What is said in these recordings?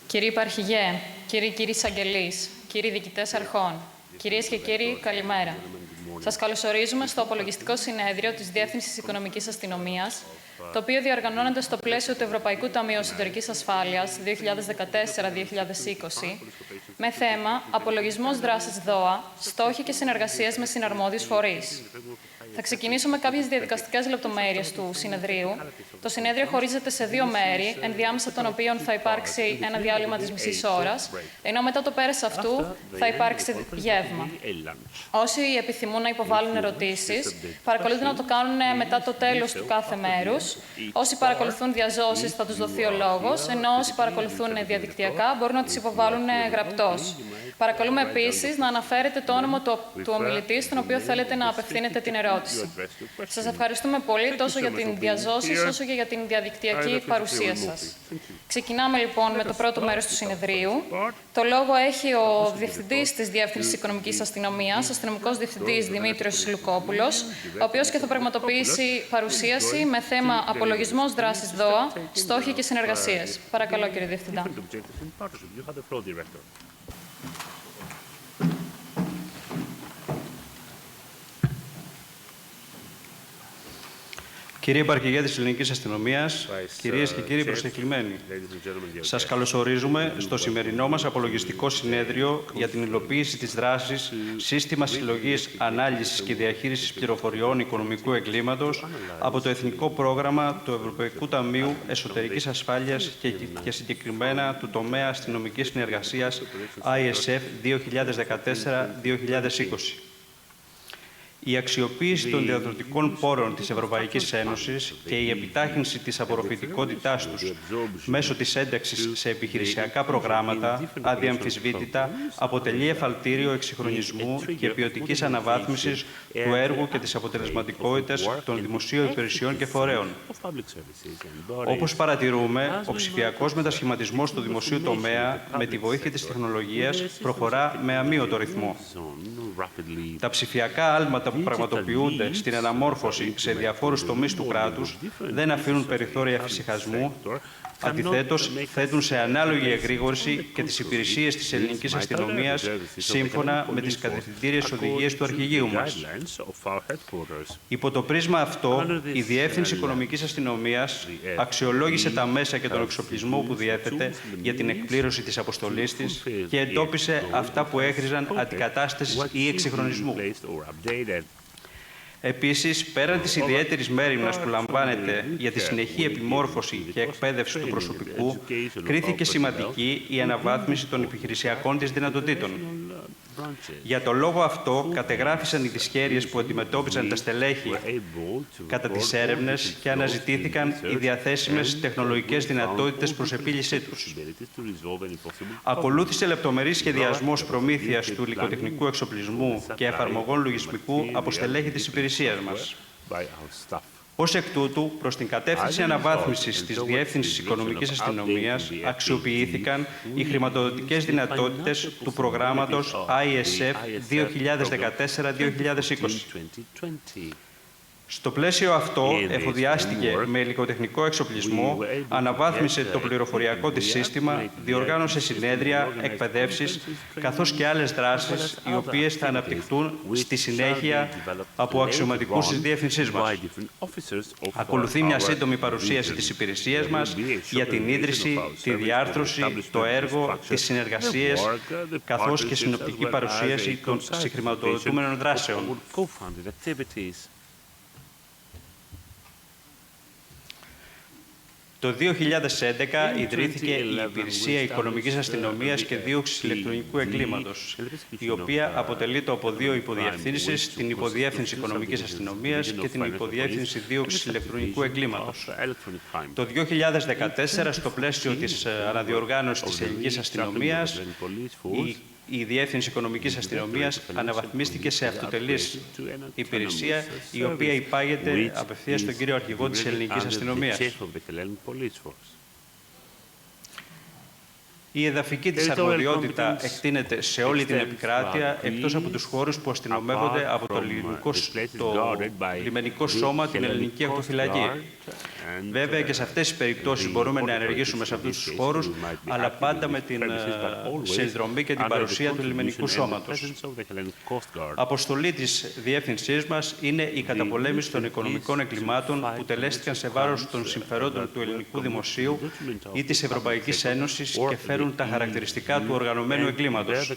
Κύριοι Υπαρχηγέ, κύριοι εισαγγελείς, κύριοι διοικητές αρχών, κυρίες και κύριοι, καλημέρα. Σας καλωσορίζουμε στο απολογιστικό συνέδριο της Διεύθυνσης Οικονομικής Αστυνομίας, το οποίο διοργανώνεται στο πλαίσιο του Ευρωπαϊκού Ταμείου Εσωτερικής Ασφάλειας 2014-2020, με θέμα «Απολογισμός δράσης ΔΟΑ, στόχοι και συνεργασίες με συναρμόδιους φορείς». Θα ξεκινήσω με κάποιες διαδικαστικές λεπτομέρειες του συνεδρίου. Το συνέδριο χωρίζεται σε δύο μέρη, ενδιάμεσα των οποίων θα υπάρξει ένα διάλειμμα της μισής ώρας, ενώ μετά το πέρας αυτού θα υπάρξει γεύμα. Όσοι επιθυμούν να υποβάλουν ερωτήσεις, παρακαλούνται να το κάνουν μετά το τέλος του κάθε μέρους. Όσοι παρακολουθούν διαζώσεις θα τους δοθεί ο λόγος, ενώ όσοι παρακολουθούν διαδικτυακά μπορούν να τις υποβάλουν γραπτός. Παρακαλούμε επίσης να αναφέρετε το όνομα του ομιλητή στον οποίο θέλετε να απευθύνετε την ερώτηση. Σας ευχαριστούμε πολύ τόσο για την διαζώση όσο και για την διαδικτυακή παρουσία σας. Ξεκινάμε λοιπόν με το πρώτο μέρος του συνεδρίου. Το λόγο έχει ο Διευθυντής της Διεύθυνσης Οικονομικής Αστυνομίας, αστυνομικός διευθυντής Δημήτριος Λουκόπουλος, ο οποίος και θα πραγματοποιήσει παρουσίαση με θέμα «Απολογισμός δράσης ΔΟΑ, στόχοι και συνεργασίες». Παρακαλώ, κύριε Διευθυντά. Κύριε Υπαρχηγέ της Ελληνικής Αστυνομίας, κυρίες και κύριοι προσκεκλημένοι, σας καλωσορίζουμε στο σημερινό μας απολογιστικό συνέδριο για την υλοποίηση της δράσης Σύστημα Συλλογής, Ανάλυσης και Διαχείρισης Πληροφοριών Οικονομικού Εγκλήματος από το Εθνικό Πρόγραμμα του Ευρωπαϊκού Ταμείου Εσωτερικής Ασφάλειας και συγκεκριμένα του τομέα αστυνομικής συνεργασίας ISF 2014-2020. Η αξιοποίηση των διαδοτικών πόρων της Ευρωπαϊκής Ένωσης και η επιτάχυνση της απορροφητικότητάς τους μέσω της ένταξης σε επιχειρησιακά προγράμματα, αδιαμφισβήτητα, αποτελεί εφαλτήριο εξυγχρονισμού και ποιοτικής αναβάθμισης του έργου και της αποτελεσματικότητας των δημοσίων υπηρεσιών και φορέων. Όπως παρατηρούμε, ο ψηφιακός μετασχηματισμός του δημοσίου τομέα, με τη βοήθεια της τεχνολογίας, προχωρά με αμύωτο ρυθμό. Τα ψηφιακά άλματα που πραγματοποιούνται στην αναμόρφωση σε διαφόρους τομείς του κράτους δεν αφήνουν περιθώρια εφησυχασμού, αντιθέτως θέτουν σε ανάλογη εγρήγορση και τις υπηρεσίες της ελληνικής αστυνομίας σύμφωνα με τις κατευθυντήριες οδηγίες του αρχηγείου μας. Υπό το πρίσμα αυτό, η Διεύθυνση Οικονομικής Αστυνομίας αξιολόγησε τα μέσα και τον εξοπλισμό που διέθετε για την εκπλήρωση της αποστολής της και εντόπισε αυτά που έχριζαν αντικατάστασης ή εξυγχρονισμού. Επίσης, πέραν της ιδιαίτερης μέριμνας που λαμβάνεται για τη συνεχή επιμόρφωση και εκπαίδευση του προσωπικού, κρίθηκε σημαντική η αναβάθμιση των επιχειρησιακών της δυνατοτήτων. Για το λόγο αυτό, κατεγράφησαν οι δυσχέρειες που αντιμετώπιζαν τα στελέχη κατά τις έρευνες και αναζητήθηκαν οι διαθέσιμες τεχνολογικές δυνατότητες προς επίλυσή τους. Ακολούθησε λεπτομερής σχεδιασμός προμήθειας του υλικοτεχνικού εξοπλισμού και εφαρμογών λογισμικού από στελέχη της υπηρεσίας μας. Ως εκ τούτου, προς την κατεύθυνση αναβάθμισης της Διεύθυνσης Οικονομικής Αστυνομίας, αξιοποιήθηκαν οι χρηματοδοτικές δυνατότητες του προγράμματος ISF 2014-2020. Στο πλαίσιο αυτό, εφοδιάστηκε με υλικοτεχνικό εξοπλισμό, αναβάθμισε το πληροφοριακό της σύστημα, διοργάνωσε συνέδρια, εκπαιδεύσεις, καθώς και άλλες δράσεις, οι οποίες θα αναπτυχθούν στη συνέχεια από αξιωματικούς της διεύθυνσής μας. Ακολουθεί μια σύντομη παρουσίαση της υπηρεσίας μας για την ίδρυση, τη διάρθρωση, το έργο, τις συνεργασίες, καθώς και συνοπτική παρουσίαση των συγχρηματοδοτούμενων δράσεων. Το 2011 ιδρύθηκε η Υπηρεσία Οικονομικής Αστυνομίας και Δίωξης Ηλεκτρονικού Εγκλήματος, η οποία αποτελείται από δύο υποδιευθύνσεις, την Υποδιεύθυνση Οικονομικής Αστυνομίας και την Υποδιεύθυνση Δίωξης Ηλεκτρονικού Εγκλήματος. Το 2014, στο πλαίσιο της αναδιοργάνωσης της ελληνικής αστυνομίας, η Διεύθυνση Οικονομικής Αστυνομίας αναβαθμίστηκε σε αυτοτελής υπηρεσία, η οποία υπάγεται απευθείας στον κύριο Αρχηγό της Ελληνικής Αστυνομίας. Η εδαφική της αρμοδιότητα εκτείνεται σε όλη την επικράτεια, εκτός από τους χώρους που αστυνομεύονται από το λιμενικό σώμα, την ελληνική ακτοφυλακή. Βέβαια και σε αυτές τις περιπτώσεις μπορούμε να ενεργήσουμε σε αυτούς τους χώρους, αλλά πάντα με την συνδρομή και την παρουσία του λιμενικού σώματος. Αποστολή της διεύθυνσής μας είναι η καταπολέμηση των οικονομικών εγκλημάτων που τελέστηκαν σε βάρος των συμφερόντων του ελληνικού δημοσίου ή της Ευρωπαϊκής Ένωσης και φέρουν τα χαρακτηριστικά του οργανωμένου εγκλήματος.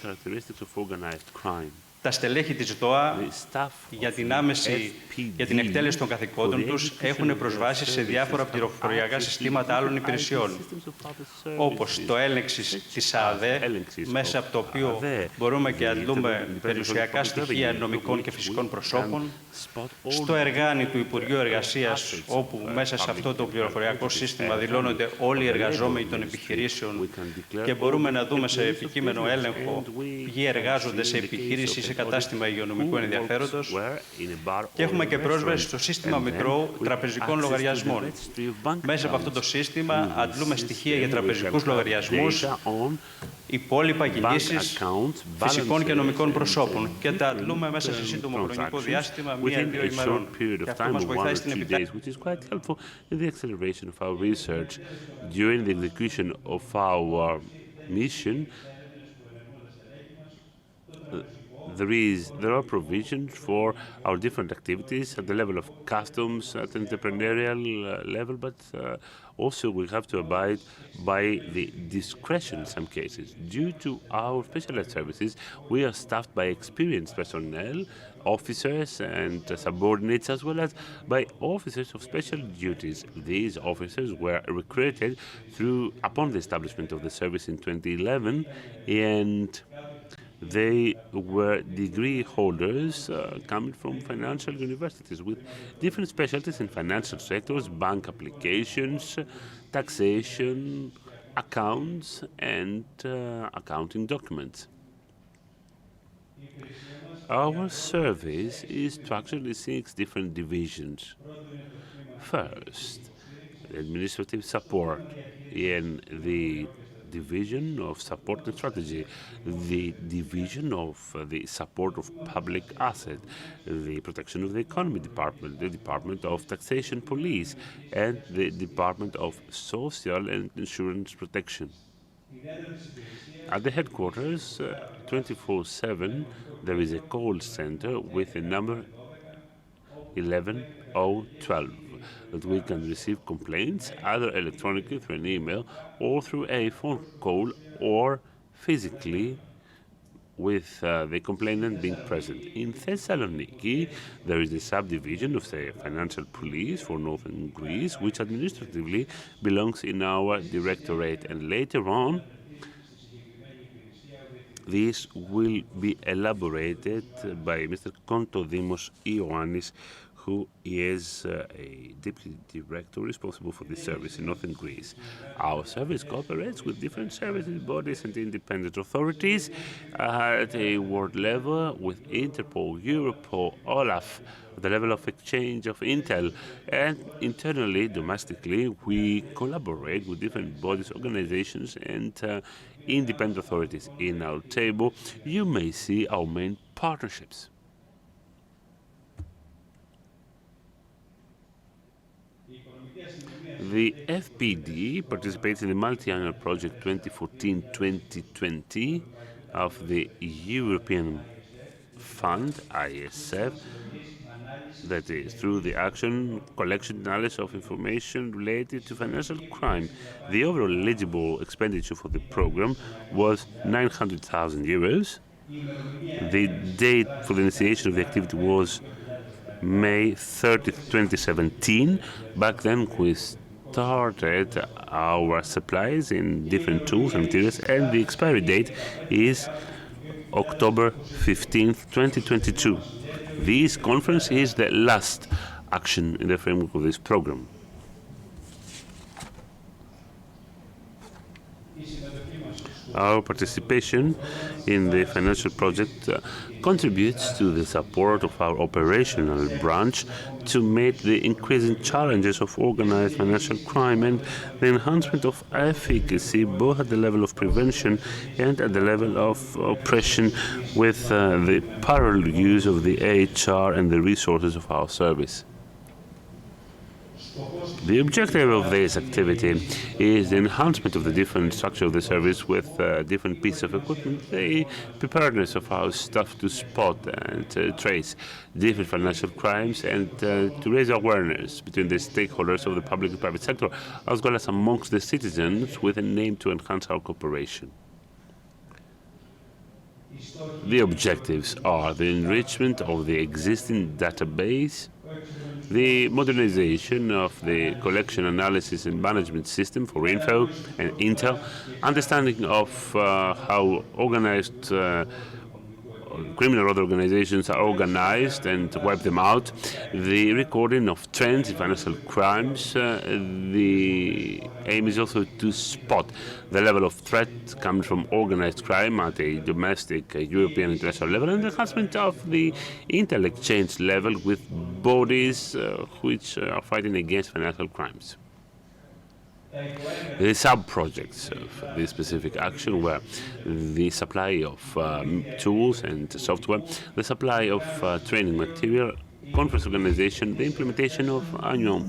Τα στελέχη της ΔΟΑ για την εκτέλεση των καθηκόντων τους έχουν προσβάσει σε διάφορα πληροφοριακά συστήματα άλλων υπηρεσιών, όπως το έλεγξη της ΑΔΕ, μέσα από το οποίο μπορούμε και αντλούμε περιουσιακά στοιχεία νομικών και φυσικών προσώπων, στο εργάνι του Υπουργείου Εργασίας, όπου μέσα σε αυτό το πληροφοριακό σύστημα δηλώνονται όλοι οι εργαζόμενοι των επιχειρήσεων και μπορούμε να δούμε σε επικείμενο έλεγχο ποιοι εργάζονται σε επιχείρηση σε κατάστημα υγειονομικού ενδιαφέροντος, και έχουμε και πρόσβαση στο σύστημα μικρού τραπεζικών λογαριασμών. Μέσα από αυτό το σύστημα αντλούμε στοιχεία για τραπεζικούς λογαριασμούς, υπόλοιπα κινήσεις φυσικών και νομικών προσώπων και τα αντλούμε μέσα σε σύντομο χρονικό διάστημα, 1-2 ημερών. Και αυτό μας βοηθάει στην επιτάχυνση. There are provisions for our different activities at the level of customs, at the entrepreneurial level, but also we have to abide by the discretion in some cases. Due to our specialized services, we are staffed by experienced personnel, officers and subordinates, as well as by officers of special duties. These officers were recruited upon the establishment of the service in 2011, and they were degree holders coming from financial universities with different specialties in financial sectors, bank applications, taxation, accounts, and accounting documents. Our service is structured in 6 different divisions. First, administrative support in the division of support and strategy, the division of the support of public asset, the protection of the economy department, the department of taxation police, and the department of social and insurance protection. At the headquarters, 24/7, there is a call center with the number 11012. That we can receive complaints either electronically through an email or through a phone call or physically with the complainant being present. In Thessaloniki, there is a subdivision of the financial police for northern Greece, which administratively belongs in our directorate, and later on this will be elaborated by Mr. Kontodimos Ioannis, who is a deputy director responsible for this service in northern Greece. Our service cooperates with different services, bodies and independent authorities at a world level with Interpol, Europol, Olaf, at the level of exchange of intel, and internally, domestically, we collaborate with different bodies, organizations, and independent authorities. In our table, you may see our main partnerships. The FPD participates in the multi-annual project 2014-2020 of the European Fund, ISF, that is, through the action, collection, analysis of information related to financial crime. The overall eligible expenditure for the program was 900,000 euros. The date for the initiation of the activity was May 30th, 2017. Back then, we started our supplies in different tools and materials, and the expiry date is October 15th, 2022. This conference is the last action in the framework of this program. Our participation in the financial project contributes to the support of our operational branch to meet the increasing challenges of organized financial crime and the enhancement of efficacy both at the level of prevention and at the level of oppression with the parallel use of the HR and the resources of our service. The objective of this activity is the enhancement of the different structure of the service with different pieces of equipment, the preparedness of our staff to spot and trace different financial crimes, and to raise awareness between the stakeholders of the public and private sector, as well as amongst the citizens, with an aim to enhance our cooperation. The objectives are the enrichment of the existing database, the modernization of the collection, analysis and management system for info and intel, understanding of how organized criminal other organizations are organized and wipe them out, the recording of trends in financial crimes. The aim is also to spot the level of threat coming from organized crime at a domestic, European, international level, and the enhancement of the intel exchange level with bodies which are fighting against financial crimes. The sub-projects of this specific action were the supply of tools and software, the supply of training material, conference organization, the implementation of annual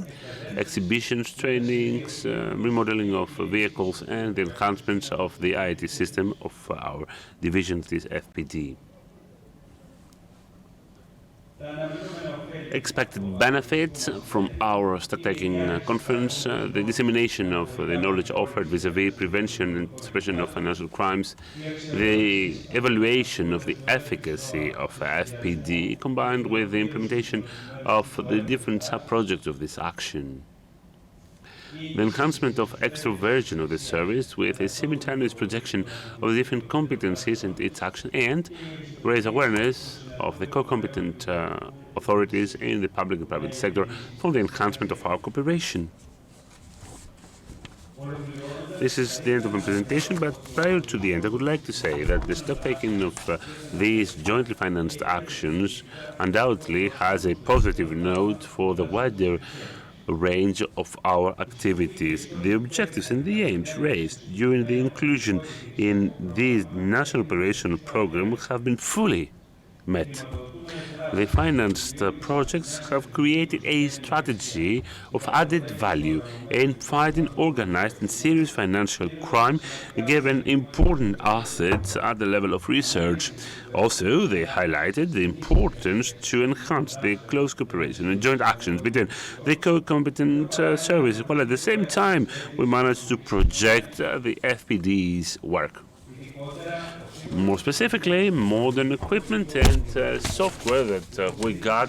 exhibitions, trainings, remodeling of vehicles, and the enhancements of the IT system of our division, this FPD. Expected benefits from our stock-taking conference, the dissemination of the knowledge offered vis-à-vis prevention and suppression of financial crimes, the evaluation of the efficacy of FPD combined with the implementation of the different sub-projects of this action. The enhancement of extroversion of the service with a simultaneous projection of the different competencies and its action, and raise awareness of the co-competent authorities in the public and private sector for the enhancement of our cooperation. This is the end of my presentation, but prior to the end, I would like to say that the stock-taking of these jointly financed actions undoubtedly has a positive note for the wider range of our activities. The objectives and the aims raised during the inclusion in this national operational program have been fully met. The financed projects have created a strategy of added value in fighting organized and serious financial crime, given important assets at the level of research. Also, they highlighted the importance to enhance the close cooperation and joint actions between the co-competent services, while at the same time we managed to project the FPD's work. More specifically, modern equipment and software that we got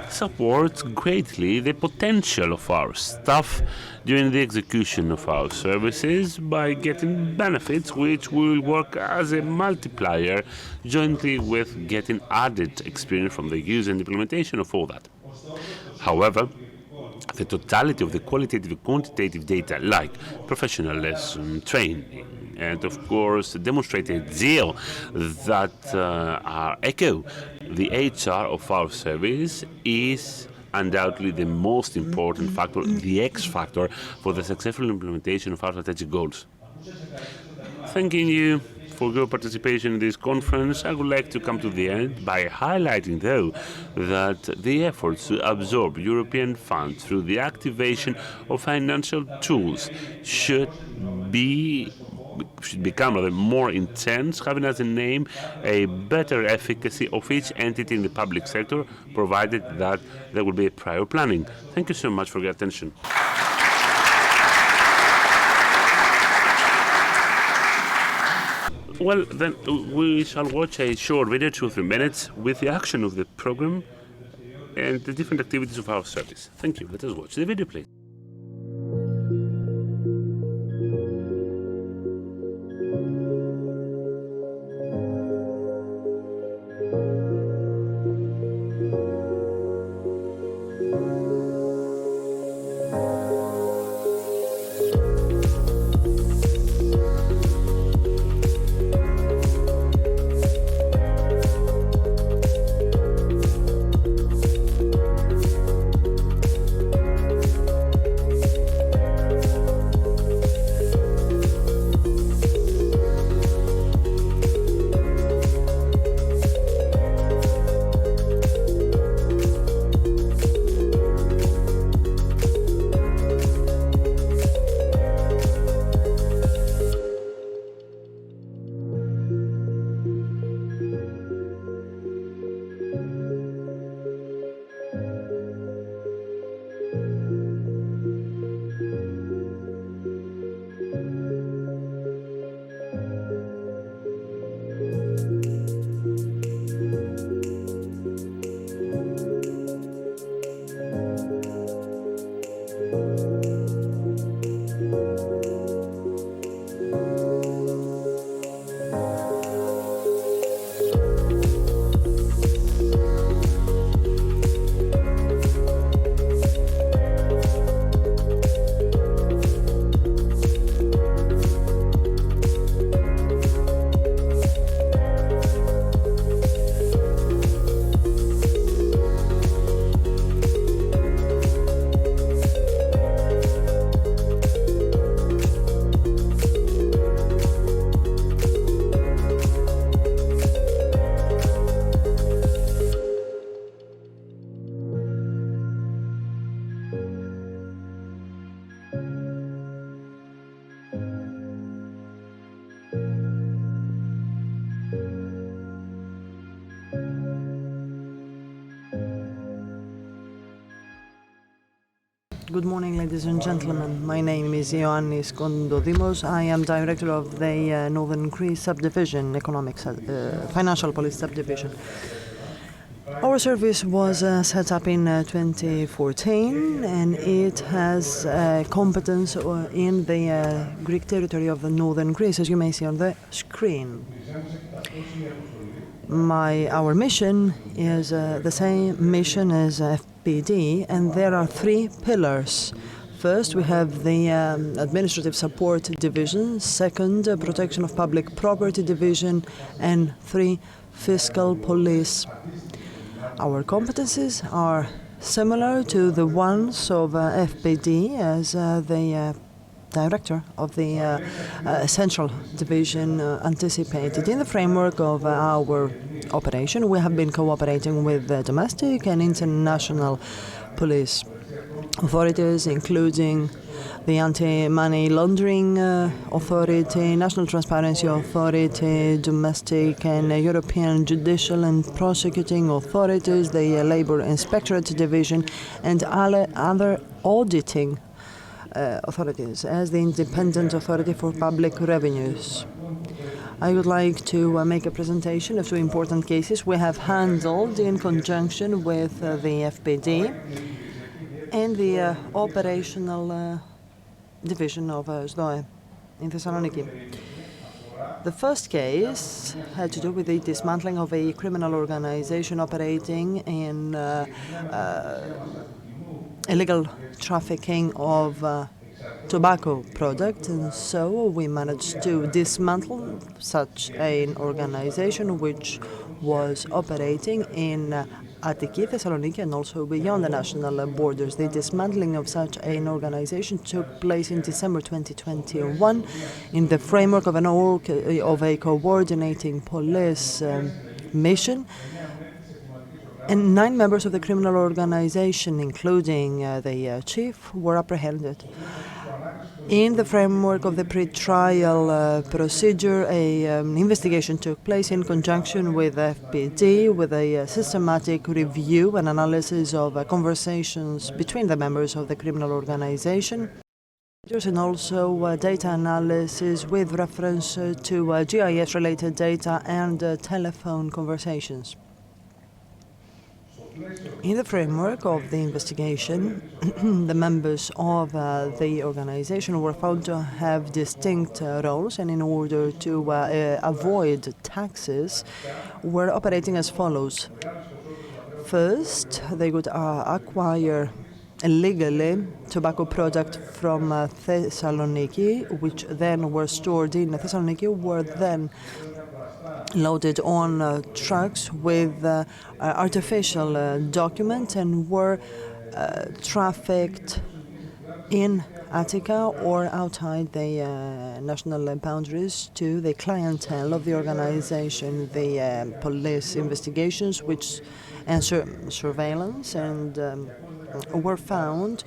supports greatly the potential of our staff during the execution of our services by getting benefits which will work as a multiplier jointly with getting added experience from the use and implementation of all that. However, the totality of the qualitative and quantitative data like professionalism, training, and of course demonstrated zeal that are echo the HR of our service is undoubtedly the most important factor, the X factor for the successful implementation of our strategic goals. Thanking you for your participation in this conference. I would like to come to the end by highlighting, though, that the efforts to absorb European funds through the activation of financial tools should become rather more intense, having as an aim a better efficacy of each entity in the public sector, provided that there will be a prior planning. Thank you so much for your attention. Well, then we shall watch a short video, 2 or 3 minutes, with the action of the program and the different activities of our service. Thank you. Let us watch the video, please. Good morning, ladies and gentlemen. My name is Ioannis Kondodimos. I am director of the Northern Greece Subdivision, Financial Police Subdivision. Our service was set up in 2014, and it has competence in the Greek territory of the Northern Greece, as you may see on the screen. Our mission is the same mission as FPD, and there are three pillars. First, we have the Administrative Support Division. Second, Protection of Public Property Division. And three, Fiscal Police. Our competencies are similar to the ones of FPD, as the director of the Central Division anticipated. In the framework of our operation, we have been cooperating with the domestic and international police authorities, including the Anti-Money Laundering Authority, National Transparency Authority, domestic and European judicial and prosecuting authorities, the Labour Inspectorate Division, and other auditing authorities as the Independent Authority for Public Revenues. I would like to make a presentation of two important cases we have handled in conjunction with the FPD and the operational division of ΔΟΑ in Thessaloniki. The first case had to do with the dismantling of a criminal organization operating in illegal trafficking of tobacco products, and so we managed to dismantle such an organization which was operating in Attiki, Thessaloniki, and also beyond the national borders. The dismantling of such an organization took place in December 2021 in the framework of a coordinating police mission. And 9 members of the criminal organization, including the chief, were apprehended. In the framework of the pre-trial procedure, an investigation took place in conjunction with FPD, with a systematic review and analysis of conversations between the members of the criminal organization, and also data analysis with reference to GIS-related data and telephone conversations. In the framework of the investigation, the members of the organization were found to have distinct roles, and in order to avoid taxes, were operating as follows. First, they would acquire illegally tobacco products from Thessaloniki, which then were stored in Thessaloniki, were then loaded on trucks with artificial documents and were trafficked in Attica or outside the national boundaries to the clientele of the organization. The police investigations and surveillance were found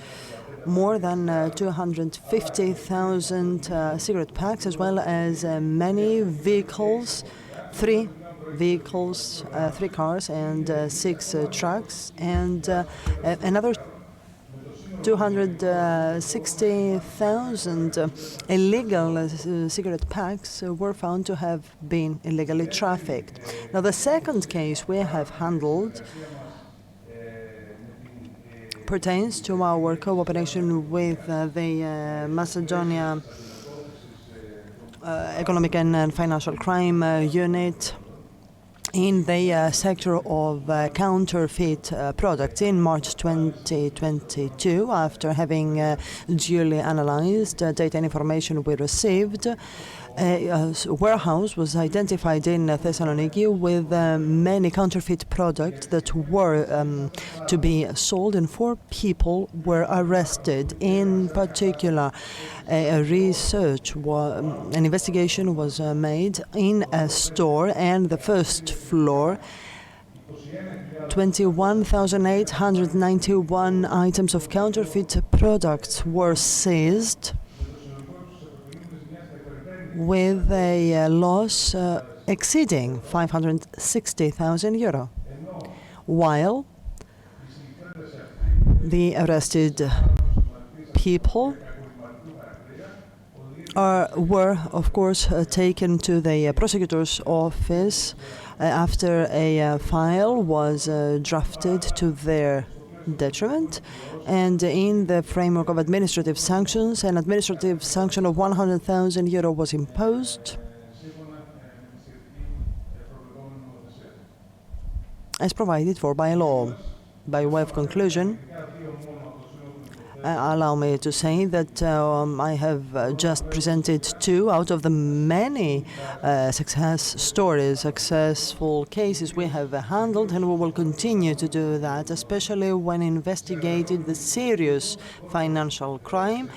more than 250,000 cigarette packs, as well as many vehicles, 3 vehicles, 3 cars and 6 trucks, and another 260,000 illegal cigarette packs were found to have been illegally trafficked. Now, the second case we have handled pertains to our cooperation with the Macedonia Economic and Financial Crime Unit in the sector of counterfeit products. In March 2022, after having duly analyzed data and information we received, a warehouse was identified in Thessaloniki with many counterfeit products that were to be sold, and 4 people were arrested. In particular, an investigation was made in a store, and the first floor, 21,891 items of counterfeit products were seized, with a loss exceeding 560,000 euro, while the arrested people were, of course, taken to the prosecutor's office after a file was drafted to their detriment, and in the framework of administrative sanctions, an administrative sanction of 100,000 euro was imposed, as provided for by law. By way of conclusion, allow me to say that I have just presented 2 out of the many success stories, successful cases we have handled, and we will continue to do that, especially when investigating the serious financial crime,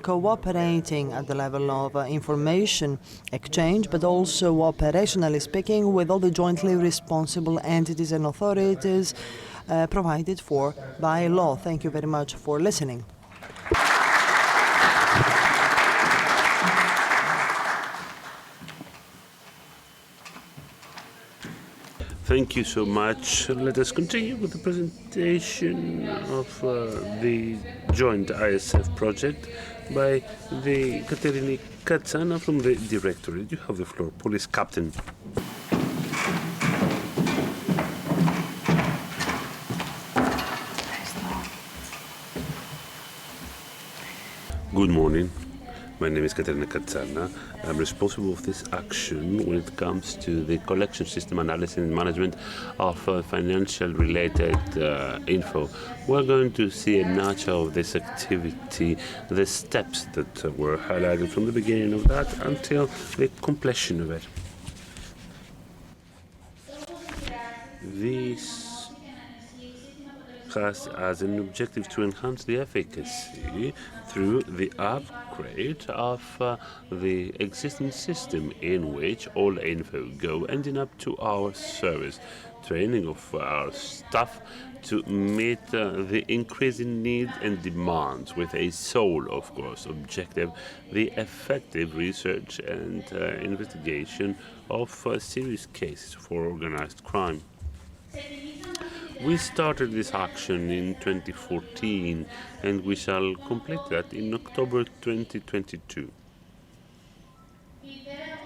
cooperating at the level of information exchange, but also operationally speaking with all the jointly responsible entities and authorities provided for by law. Thank you very much for listening. Thank you so much. Let us continue with the presentation of the joint ISF project by the Katerini Katsana from the Directorate. You have the floor, Police Captain. Good morning. My name is Katerina Katsana. I'm responsible for this action when it comes to the collection system analysis and management of financial related info. We're going to see a nutshell of this activity, the steps that were highlighted from the beginning of that until the completion of it. This has as an objective to enhance the efficacy through the upgrade of the existing system in which all info go, ending up to our service, training of our staff to meet the increasing needs and demands with a sole, of course, objective, the effective research and investigation of serious cases for organized crime. We started this action in 2014 and we shall complete that in October 2022.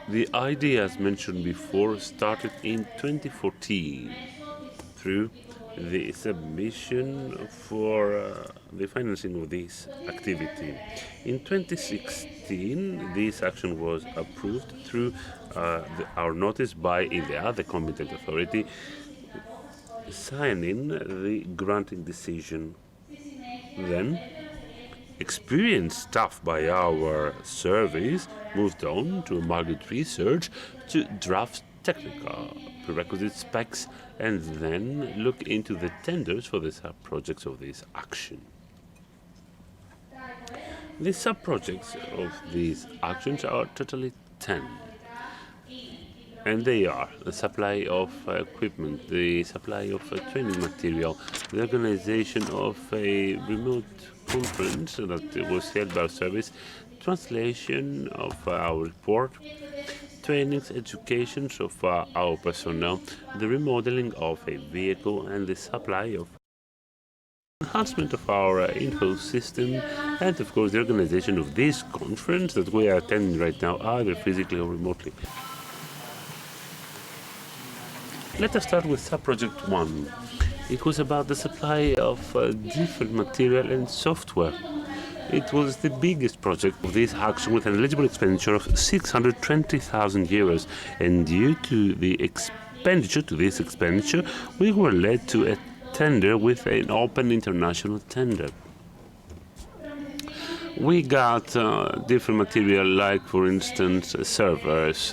The idea, as mentioned before, started in 2014 through the submission for the financing of this activity. In 2016, this action was approved through our notice by IDEA, the competent authority, signing the granting decision. Then, experienced staff by our service moved on to market research to draft technical prerequisite specs and then look into the tenders for the sub-projects of this action. The sub-projects of these actions are totally 10. And they are the supply of equipment, the supply of training material, the organization of a remote conference that was held by our service, translation of our report, trainings, educations of our personnel, the remodeling of a vehicle, and the supply of enhancement of our info system, and of course the organization of this conference that we are attending right now, either physically or remotely. Let us start with sub-project 1. It was about the supply of different material and software. It was the biggest project of this action with an eligible expenditure of 620,000 euros. And due to the expenditure, we were led to a tender with an open international tender. We got different material like, for instance, servers,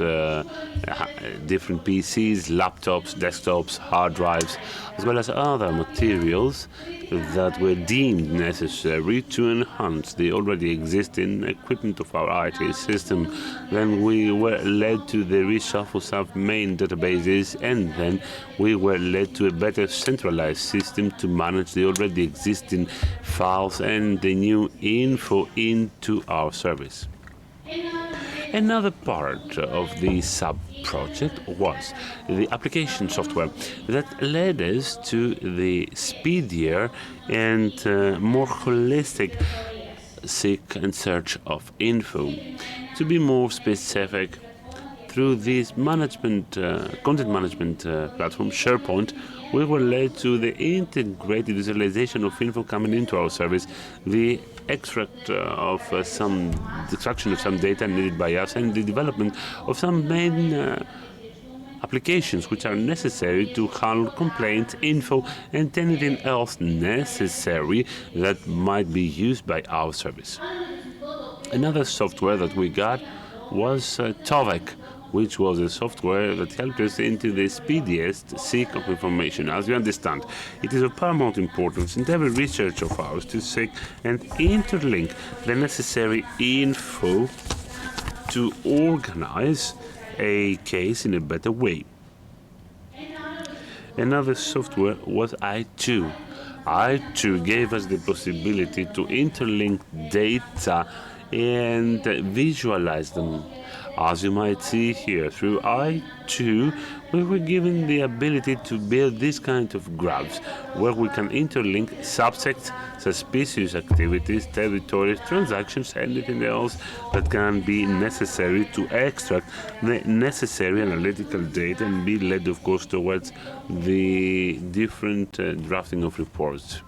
different PCs, laptops, desktops, hard drives, as well as other materials that were deemed necessary to enhance the already existing equipment of our IT system. Then we were led to the reshuffle of main databases, and then we were led to a better centralized system to manage the already existing files and the new info into our service. Another part of the sub-project was the application software that led us to the speedier and more holistic seek and search of info. To be more specific, through this content management platform, SharePoint, we were led to the integrated visualization of info coming into our service, the extraction of some data needed by us, and the development of some main applications which are necessary to handle complaints, info, and anything else necessary that might be used by our service. Another software that we got was TOVEC, which was a software that helped us into the speediest seek of information. As you understand, it is of paramount importance in every research of ours to seek and interlink the necessary info to organize a case in a better way. Another software was i2. i2 gave us the possibility to interlink data and visualize them. As you might see here, through i2, we were given the ability to build this kind of graphs where we can interlink subjects, suspicious activities, territories, transactions, anything else that can be necessary to extract the necessary analytical data and be led, of course, towards the different drafting of reports.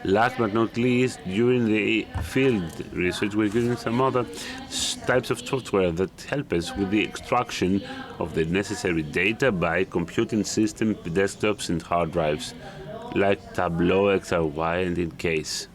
Last but not least, during the field research, we're using some other types of software that help us with the extraction of the necessary data by computing systems, desktops, and hard drives, like Tableau, XRY, and InCase.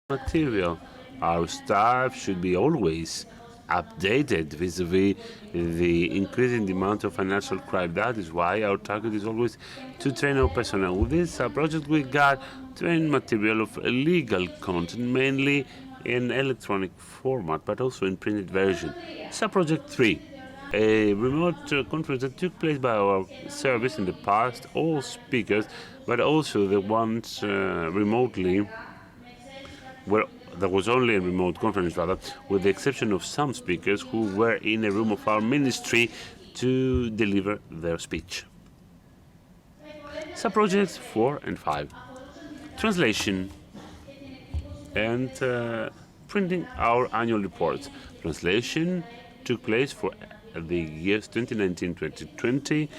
Material. Our staff should be always updated vis-a-vis the increasing demand of financial crime. That is why our target is always to train our personnel. With this project, we got trained material of legal content, mainly in electronic format, but also in printed version. Sub-project 3, a remote conference that took place by our service in the past, all speakers, but also the ones remotely, were there was only a remote conference, rather, with the exception of some speakers who were in a room of our ministry to deliver their speech. Sub-projects 4 and 5. Translation and printing our annual reports. Translation took place for the years 2019-2020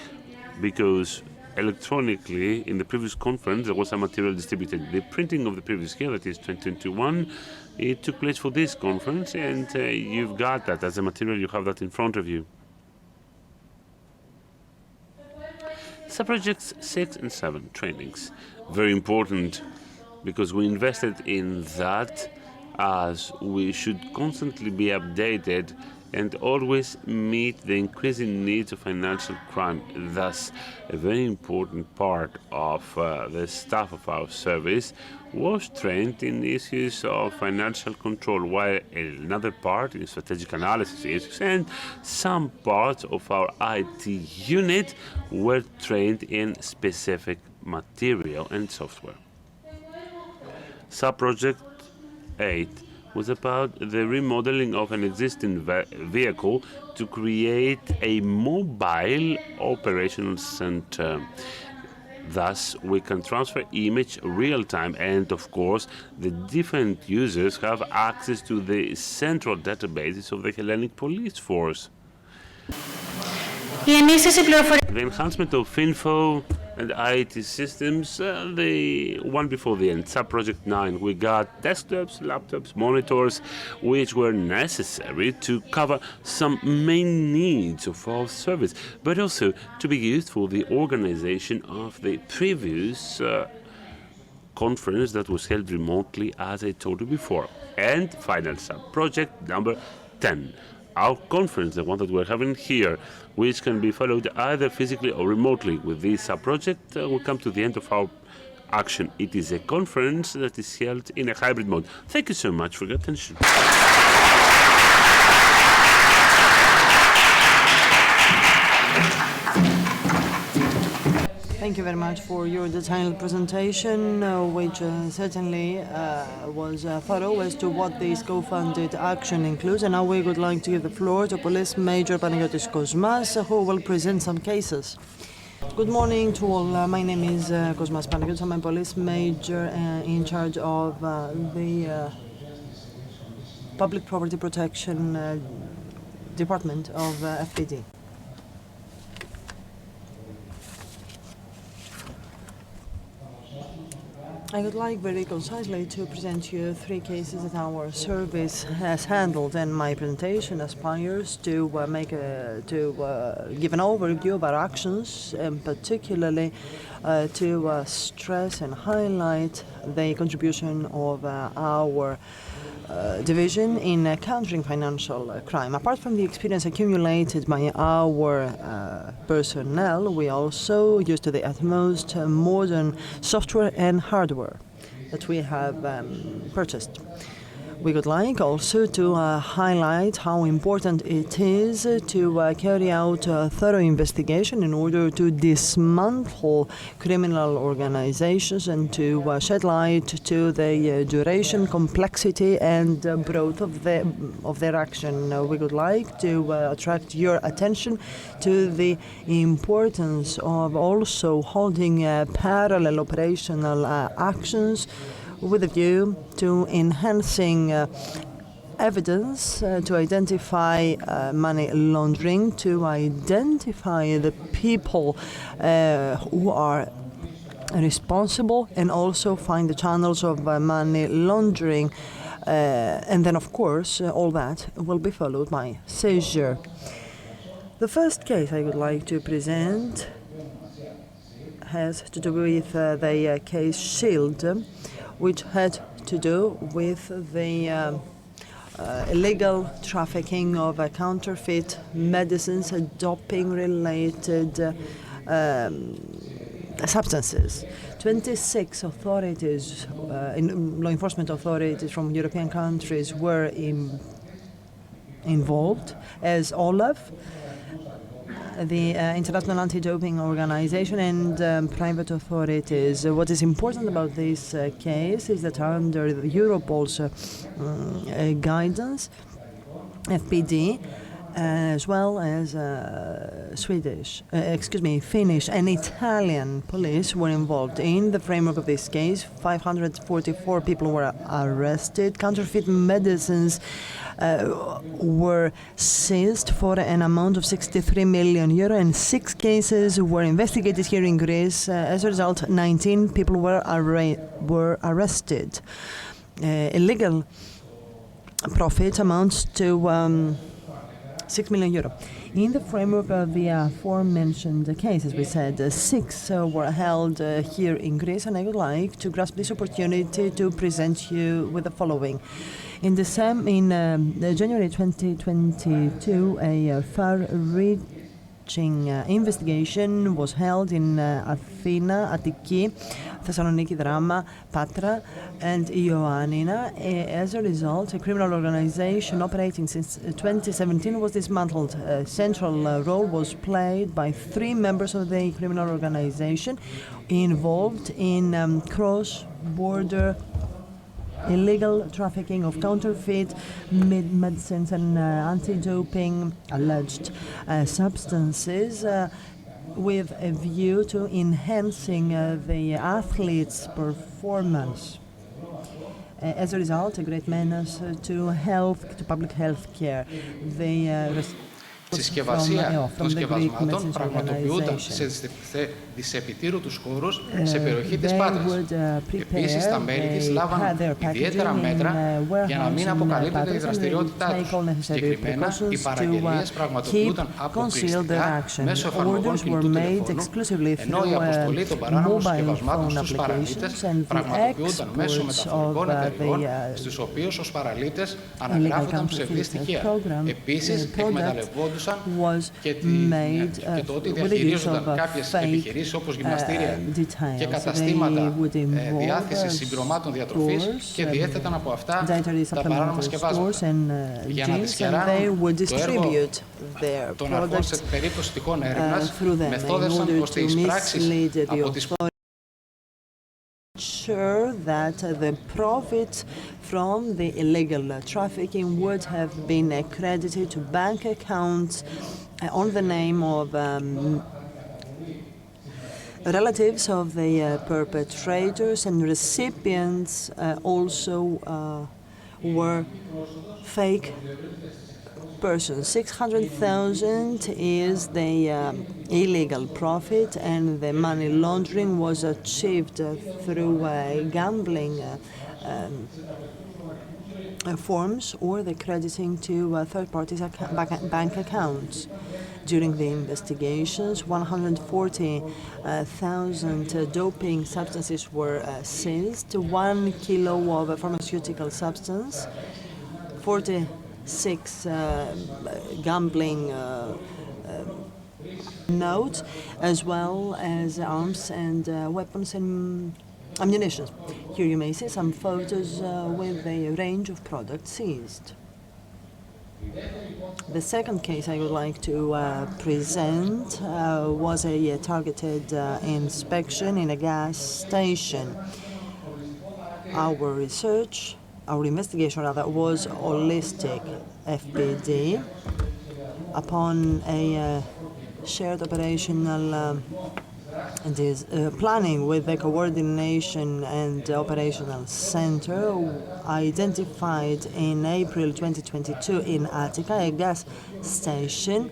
because electronically in the previous conference there was some material distributed. The printing of the previous year, that is 2021, it took place for this conference, and you've got that as a material. You have that in front of you. Sub-projects 6 and 7, trainings. Very important because we invested in that, as we should constantly be updated and always meet the increasing needs of financial crime. Thus, a very important part of the staff of our service was trained in issues of financial control, while another part in strategic analysis issues, and some parts of our IT unit were trained in specific material and software. Sub-project 8 was about the remodeling of an existing vehicle to create a mobile operational center. Thus, we can transfer image real-time, and of course, the different users have access to the central databases of the Hellenic Police Force. The enhancement of info and IT systems, the one before the end, sub-project 9, we got desktops, laptops, monitors, which were necessary to cover some main needs of our service, but also to be used for the organization of the previous conference that was held remotely, as I told you before. And final sub-project number 10. Our conference, the one that we're having here, which can be followed either physically or remotely. With this sub-project, we'll come to the end of our action. It is a conference that is held in a hybrid mode. Thank you so much for your attention. Thank you very much for your detailed presentation, which certainly was thorough as to what this co-funded action includes. And now we would like to give the floor to Police Major Panagiotis Kosmas, who will present some cases. Good morning to all. My name is Kosmas Panagiotis. I'm a police major in charge of the Public Property Protection Department of FPD. I would like very concisely to present you 3 cases that our service has handled, and my presentation aspires to give an overview of our actions, and particularly to stress and highlight the contribution of our division in countering financial crime. Apart from the experience accumulated by our personnel, we also use to the utmost modern software and hardware that we have purchased. We would like also to highlight how important it is to carry out a thorough investigation in order to dismantle criminal organizations and to shed light to the duration, complexity and breadth of their action. We would like to attract your attention to the importance of also holding parallel operational actions with a view to enhancing evidence to identify money laundering, to identify the people who are responsible, and also find the channels of money laundering. And then, of course, all that will be followed by seizure. The first case I would like to present has to do with the case Shield, which had to do with the illegal trafficking of counterfeit medicines and doping-related substances. 26 authorities, law enforcement authorities from European countries were involved, as OLAF, the International Anti-Doping Organization, and private authorities. What is important about this case is that under Europol's guidance, FPD, as well as Finnish and Italian police were involved. In the framework of this case, 544 people were arrested. Counterfeit medicines were seized for an amount of 63 million euro, and 6 cases were investigated here in Greece. As a result, 19 people were arrested. Illegal profit amounts to 6 million euro. In the framework of the aforementioned cases, we said 6 were held here in Greece, and I would like to grasp this opportunity to present you with the following. In January 2022, a far-reaching investigation was held in Athena, Attiki, Thessaloniki, Drama, Patra, and Ioannina. As a result, a criminal organization operating since 2017 was dismantled. A central role was played by 3 members of the criminal organization involved in cross-border illegal trafficking of counterfeit medicines and anti-doping alleged substances with a view to enhancing the athletes' performance. As a result, a great menace to public health care. Συσκευασία των σκευασμάτων πραγματοποιούνταν σε δισεπιτήρου χώρους σε περιοχή της Πάτρας. Επίσης, τα μέλη της λάβαν ιδιαίτερα μέτρα για να μην αποκαλύπτεται η δραστηριότητά τους. Συγκεκριμένα, οι παραγγελίες πραγματοποιούνταν αποκλειστικά μέσω εφαρμογών κινητού τηλεφώνου, ενώ η αποστολή των παράνομων σκευασμάτων στους παραλήπτες πραγματοποιούνταν μέσω μεταφορικών εταιριών, στους οποίους ως παραλήπτες αναγράφονταν ψευδή στοιχεία. Επίσης, εκμεταλλευόντουσαν και το ότι διαχειρίζονταν κάποιες επιχειρήσεις όπως γυμναστήρια και καταστήματα διάθεσης συμπληρωμάτων διατροφής και διέθεταν από αυτά τα παράνομα σκευάσματα. Για να δυσκεράνουν το έργο των αρχών σε περίπτωση τυχόν έρευνας, μεθόδευσαν ώστε οι πράξεις από τις sure that the profits from the illegal trafficking would have been credited to bank accounts on the name of relatives of the perpetrators and recipients also were fake persons. 600,000 is the illegal profit, and the money laundering was achieved through gambling forms or the crediting to third parties' bank accounts. During the investigations, 140,000 doping substances were seized, 1 kilo of pharmaceutical substance, 46 gambling notes, as well as arms and weapons and ammunition. Here you may see some photos with a range of products seized. The second case I would like to present was a targeted inspection in a gas station. Our investigation was holistic FPD. Upon a shared operational planning with the coordination and operational center, identified in April 2022 in Attica a gas station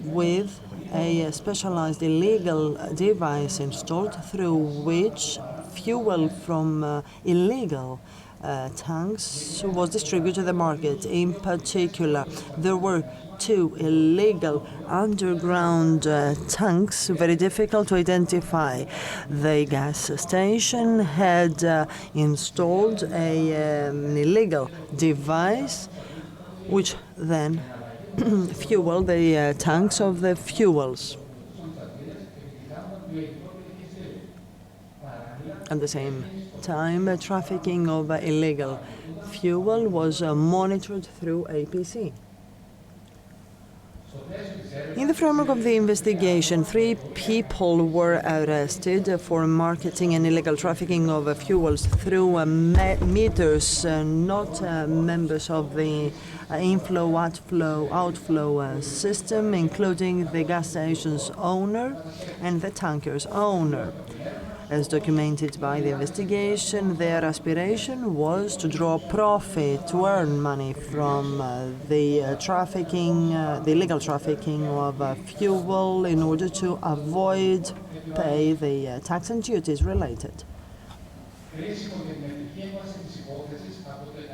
with a specialized illegal device installed through which fuel from illegal tanks was distributed to the market. In particular, there were 2 illegal underground tanks, very difficult to identify. The gas station had installed an illegal device which then fueled the tanks of the fuels. At the same time, trafficking of illegal fuel was monitored through APC. In the framework of the investigation, 3 people were arrested for marketing and illegal trafficking of fuels through meters, not members of the inflow-outflow system, including the gas station's owner and the tanker's owner. As documented by the investigation, their aspiration was to draw profit, to earn money from the illegal trafficking of fuel in order to avoid pay the tax and duties related.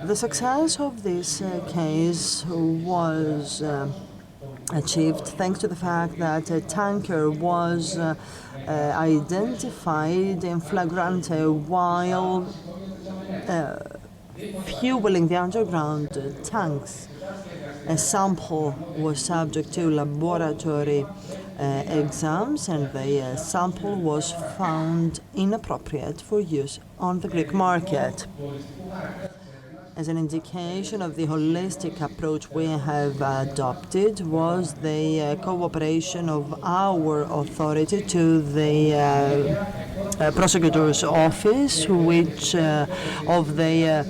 The success of this case was achieved thanks to the fact that a tanker was identified in flagrante while fueling the underground tanks. A sample was subject to laboratory exams, and the sample was found inappropriate for use on the Greek market. As an indication of the holistic approach we have adopted was the cooperation of our authority to the prosecutor's office, which of the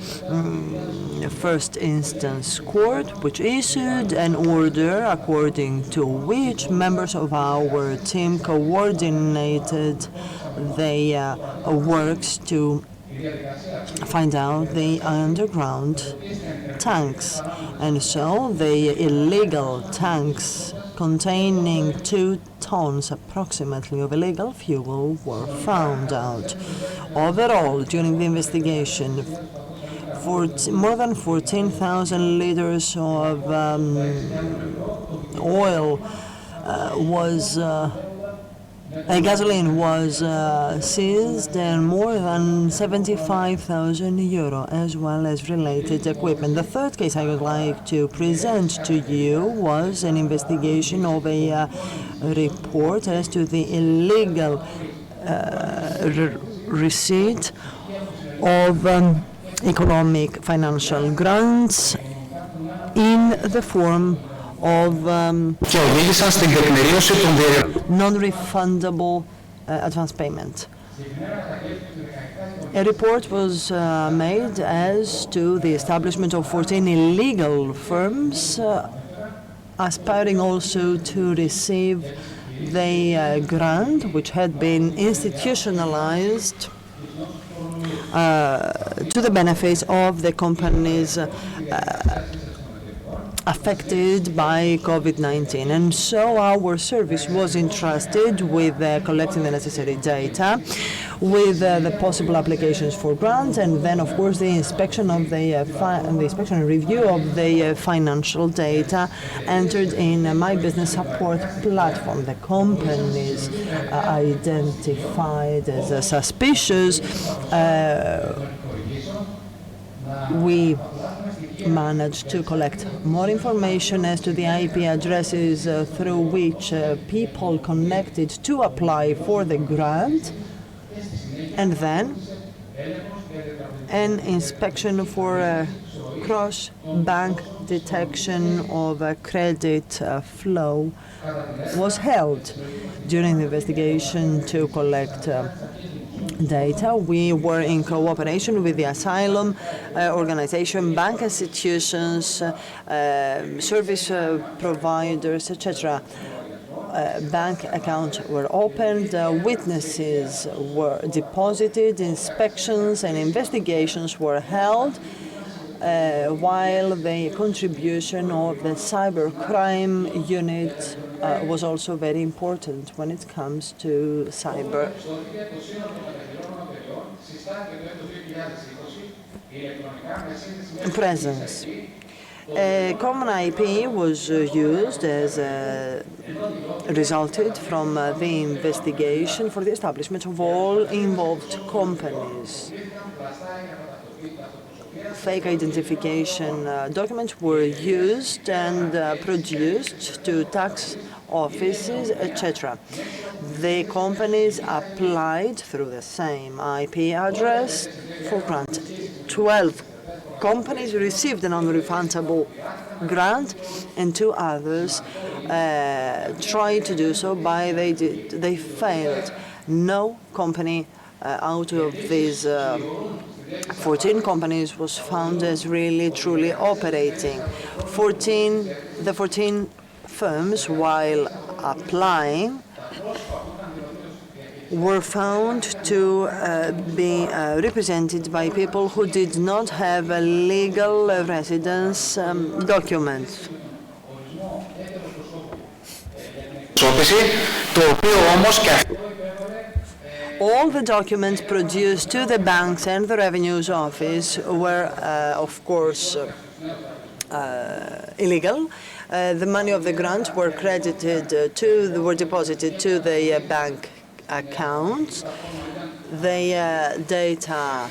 first instance court, which issued an order according to which members of our team coordinated the works to find out the underground tanks. And so the illegal tanks containing 2 tons approximately of illegal fuel were found out. Overall, during the investigation, more than 14,000 liters of gasoline was seized, and more than 75,000 euro, as well as related equipment. The third case I would like to present to you was an investigation of a report as to the illegal receipt of economic financial grants in the form of non-refundable advance payment. A report was made as to the establishment of 14 illegal firms aspiring also to receive the grant, which had been institutionalized to the benefit of the companies affected by COVID-19. And so our service was entrusted with collecting the necessary data, with the possible applications for grants, and then, of course, the inspection of the inspection and review of the financial data entered in My Business Support platform. The companies identified as suspicious, we managed to collect more information as to the IP addresses through which people connected to apply for the grant, and then an inspection for cross-bank detection of credit flow was held. During the investigation to collect data, we were in cooperation with the asylum organization, bank institutions, service providers, etc. Bank accounts were opened, witnesses were deposited, inspections and investigations were held, while the contribution of the cybercrime unit was also very important when it comes to cyber. Presence. A common IP was used as resulted from the investigation for the establishment of all involved companies. Fake identification documents were used and produced to tax offices, etc. The companies applied through the same IP address for grant. 12 companies received a non-refundable grant, and 2 others tried to do so, but they failed. No company out of these 14 companies was found as really truly operating. The 14 firms, while applying, were found to be represented by people who did not have a legal residence document. All the documents produced to the banks and the Revenues Office were, of course, illegal. The money of the grant were were deposited to the bank accounts. The data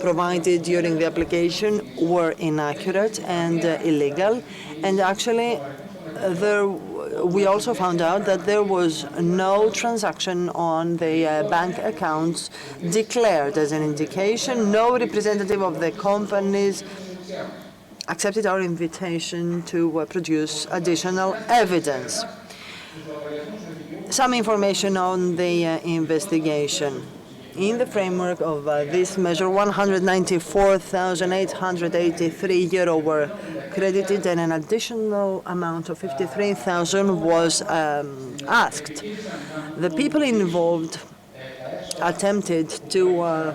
provided during the application were inaccurate and illegal, and actually we also found out that there was no transaction on the bank accounts declared. As an indication, no representative of the companies accepted our invitation to produce additional evidence. Some information on the investigation. In the framework of this measure, €194,883 were credited, and an additional amount of €53,000 was asked. The people involved attempted to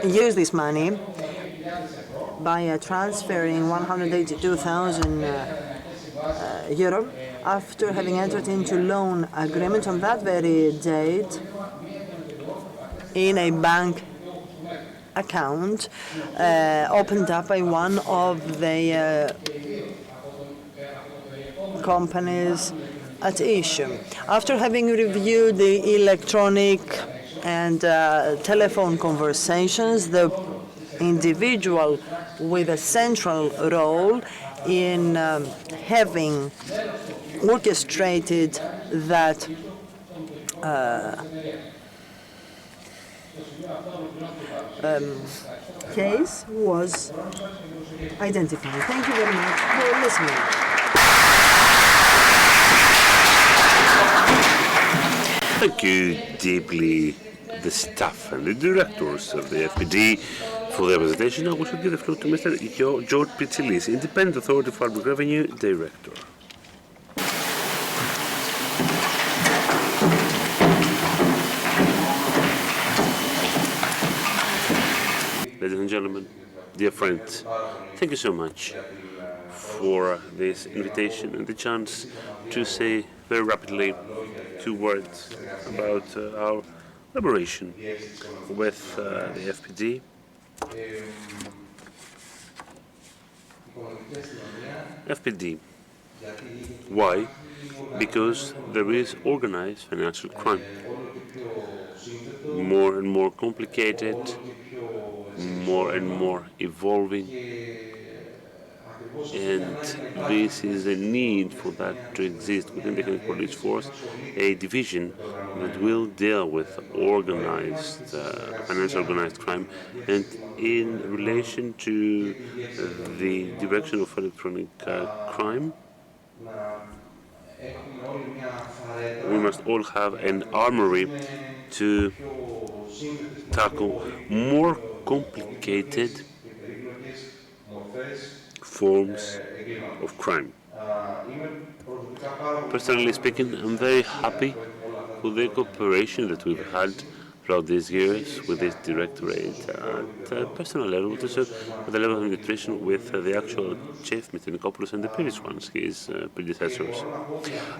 use this money by transferring €182,000 after having entered into loan agreement on that very date in a bank account opened up by one of the companies at issue. After having reviewed the electronic and telephone conversations, the individual with a central role in having orchestrated that case was identified. Thank you very much for listening. Thank you deeply, the staff and the directors of the FPD, for their presentation. Now we shall give the floor to Mr. George Pitsilis, Independent Authority for Public Revenue Director. ladies and gentlemen, dear friends, thank you so much for this invitation and the chance to say very rapidly 2 words about our collaboration with the FPD. FPD. Why? Because there is organized financial crime. More and more complicated, more and more evolving, and this is a need for that to exist within the Hellenic Police Force, a division that will deal with organized, financial organized crime, and in relation to the direction of electronic crime, we must all have an armory to tackle more complicated forms of crime. Personally speaking, I'm very happy with the cooperation that we've had throughout these years with this directorate at a personal level, but also at the level of administration with the actual chief, Mr. Nikopoulos, and the previous ones, his predecessors.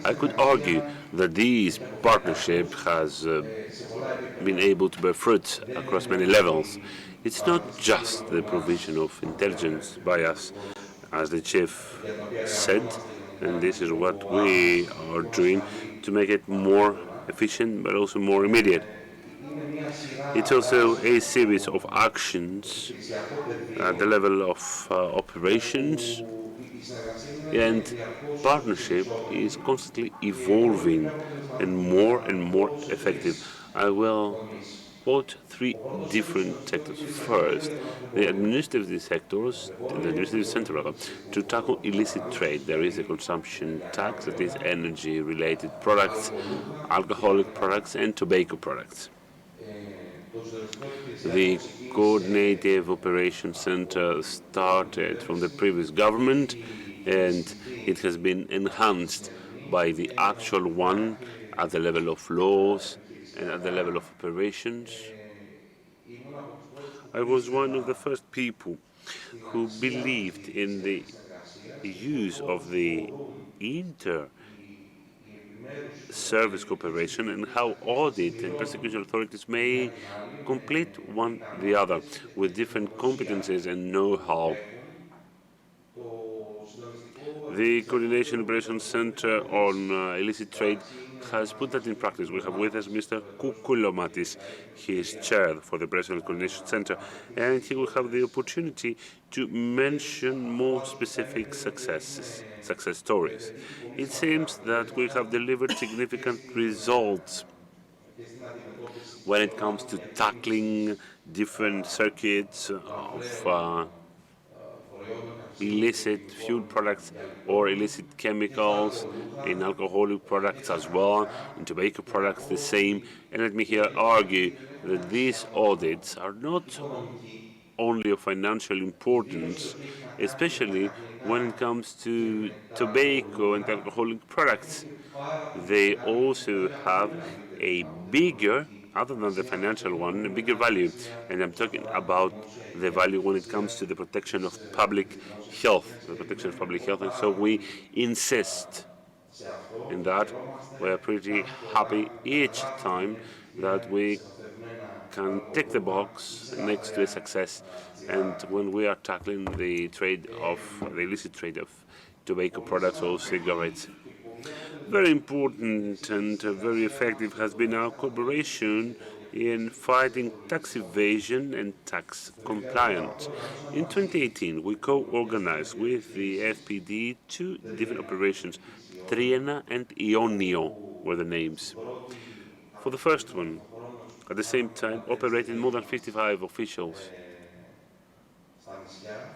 I could argue that this partnership has been able to bear fruit across many levels. It's not just the provision of intelligence by us, as the chief said, and this is what we are doing to make it more efficient but also more immediate. It's also a series of actions at the level of operations, and partnership is constantly evolving and more effective. I will quote 3 different sectors. First, the administrative sectors, the administrative center rather, to tackle illicit trade. There is a consumption tax, that is energy-related products, alcoholic products, and tobacco products. The Coordinated Operations Center started from the previous government, and it has been enhanced by the actual one at the level of laws and at the level of operations. I was one of the first people who believed in the use of the inter-service cooperation and how audit and prosecution authorities may complete one the other with different competences and know-how. The Coordination Operations Center on Illicit Trade has put that in practice. We have with us Mr. Koukoulomatis. He is chair for the Operational Coordination Center, and he will have the opportunity to mention more specific success stories. It seems that we have delivered significant results when it comes to tackling different circuits of illicit fuel products or illicit chemicals, in alcoholic products as well, in tobacco products the same. And let me here argue that these audits are not only of financial importance, especially when it comes to tobacco and alcoholic products. They also have a bigger, other than the financial one, a bigger value. And I'm talking about the value when it comes to the protection of public health, And so we insist in that. We are pretty happy each time that we can tick the box next to a success, and when we are tackling the illicit trade of tobacco products or cigarettes. Very important and very effective has been our cooperation in fighting tax evasion and tax compliance. In 2018, we co-organized with the FPD 2 different operations. Triena and Ionio were the names. For the first one, at the same time, operated more than 55 officials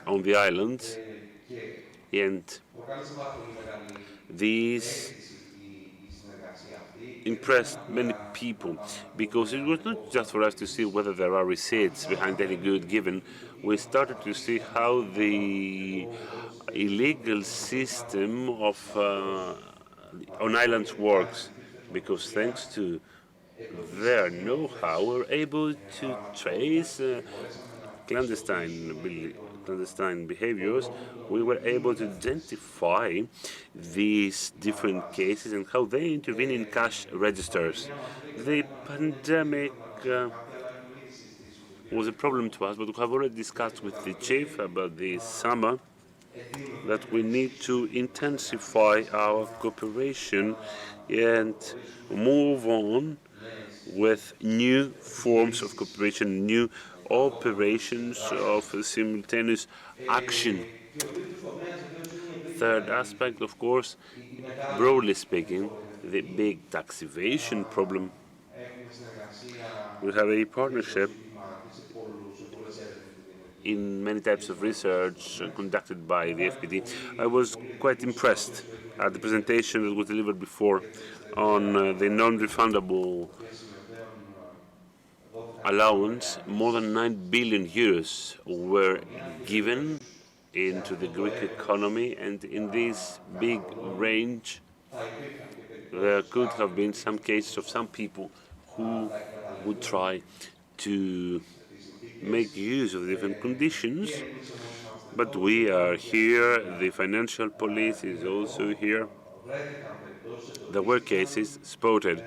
on the islands, and these impressed many people, because it was not just for us to see whether there are receipts behind any good given. We started to see how the illegal system of on islands works, because thanks to their know-how, we're able to trace clandestine behaviors, we were able to identify these different cases and how they intervene in cash registers. The pandemic was a problem to us, but we have already discussed with the chief about this summer that we need to intensify our cooperation and move on with new forms of cooperation, new operations of simultaneous action. Third aspect, of course, broadly speaking, the big tax evasion problem. We have a partnership in many types of research conducted by the FPD. I was quite impressed at the presentation that was delivered before on the non-refundable allowance. More than 9 billion euros were given into the Greek economy, and in this big range there could have been some cases of some people who would try to make use of different conditions, but we are here, the financial police is also here. There were cases spotted,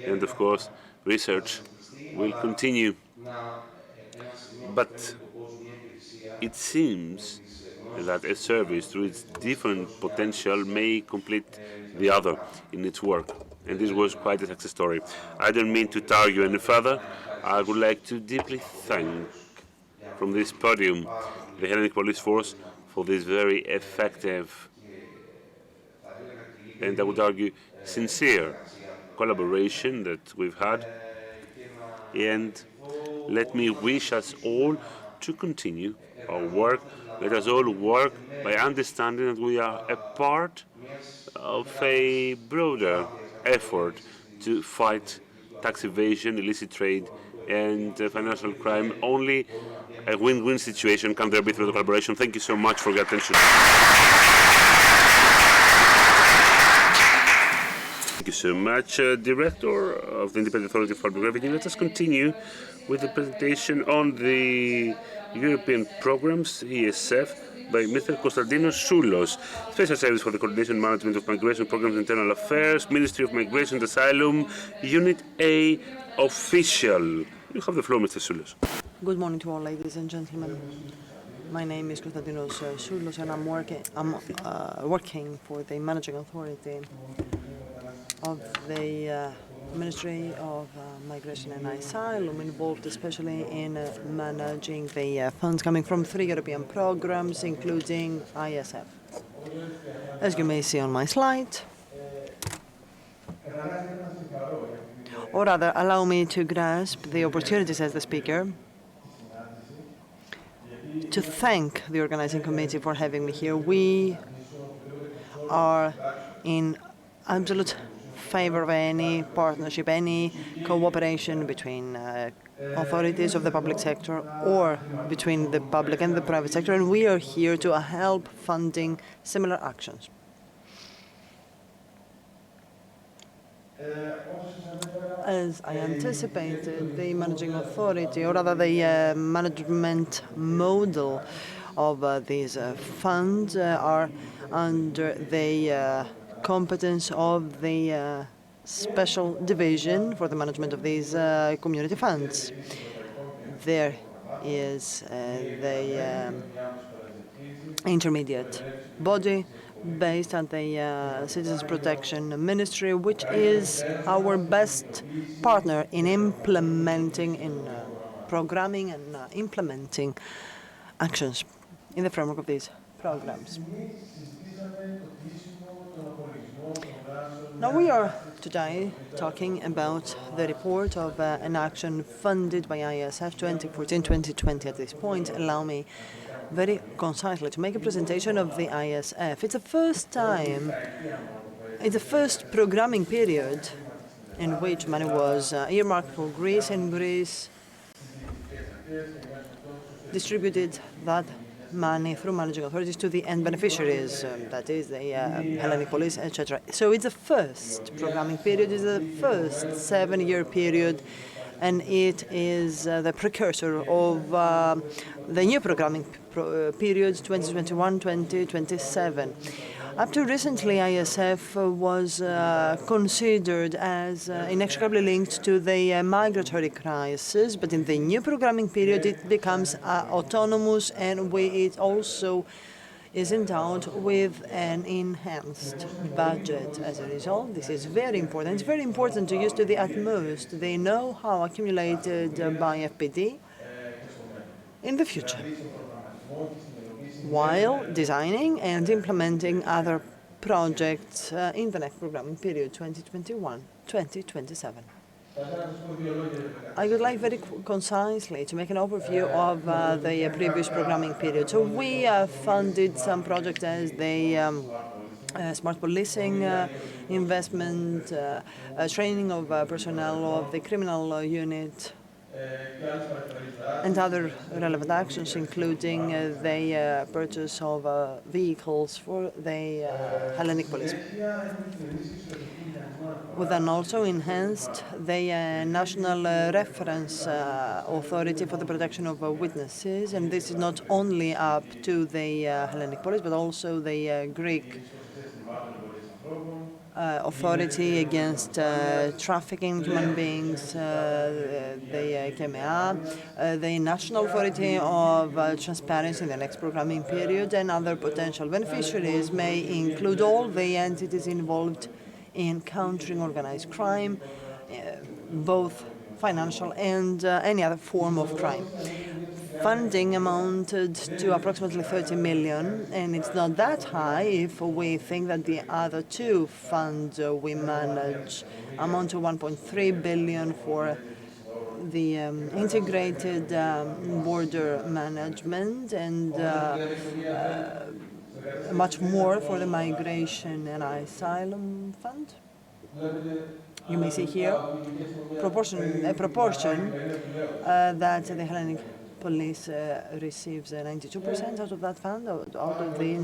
and of course research will continue. But it seems that a service through its different potential may complete the other in its work, and this was quite a success story. I don't mean to tar you any further. I would like to deeply thank from this podium the Hellenic Police Force for this very effective and I would argue sincere collaboration that we've had, and let me wish us all to continue our work. Let us all work by understanding that we are a part of a broader effort to fight tax evasion, illicit trade, and financial crime. Only a win-win situation can there be through the collaboration. Thank you so much for your attention. Thank you so much, Director of the Independent Authority for Public Revenue. Let us continue with the presentation on the European programs, ESF, by Mr. Konstantinos Soulos, Special Service for the Coordination and Management of Migration Programs and Internal Affairs, Ministry of Migration and Asylum, Unit A Official. You have the floor, Mr. Soulos. Good morning to all, ladies and gentlemen. My name is Konstantinos Soulos, and I'm working for the Managing Authority of the Ministry of Migration and Asylum, involved especially in managing the funds coming from 3 European programs, including ISF. As you may see on my slide, or rather, allow me to grasp the opportunity, says the speaker, to thank the organizing committee for having me here. We are in absolute favor of any partnership, any cooperation between authorities of the public sector or between the public and the private sector, and we are here to help funding similar actions. As I anticipated, the managing authority, or rather the management model of these funds are under the competence of the special division for the management of these community funds. There is the intermediate body based at the Citizens Protection Ministry, which is our best partner in implementing, in programming and implementing actions in the framework of these programs. Now we are today talking about the report of an action funded by ISF 2014-2020. At this point, allow me very concisely to make a presentation of the ISF. It's the first time, it's the first programming period in which money was earmarked for Greece, and Greece distributed that money through managing authorities to the end beneficiaries, that is the Hellenic Police, etc. So it's the first programming period, it's the first 7-year period and it is the precursor of the new programming period 2021-2027. Up to recently, ISF was considered as inextricably linked to the migratory crisis, but in the new programming period it becomes autonomous, and it also is endowed with an enhanced budget. As a result, this is very important. It's very important to use to the utmost the know-how accumulated by FPD in the future, while designing and implementing other projects in the next programming period, 2021-2027. I would like very concisely to make an overview of the previous programming period. So we funded some projects as the smart policing investment, training of personnel of the criminal unit, and other relevant actions, including the purchase of vehicles for the Hellenic police. We then also enhanced the National Reference Authority for the Protection of Witnesses, and this is not only up to the Hellenic police, but also the Greek authority against trafficking human beings, the KMA, the National Authority of Transparency in the next programming period, and other potential beneficiaries may include all the entities involved in countering organized crime, both financial and any other form of crime. Funding amounted to approximately 30 million, and it's not that high if we think that the other two funds we manage amount to 1.3 billion for the integrated border management, and much more for the migration and asylum fund. You may see here a proportion that the Hellenic police receives 92% out of that fund, out of the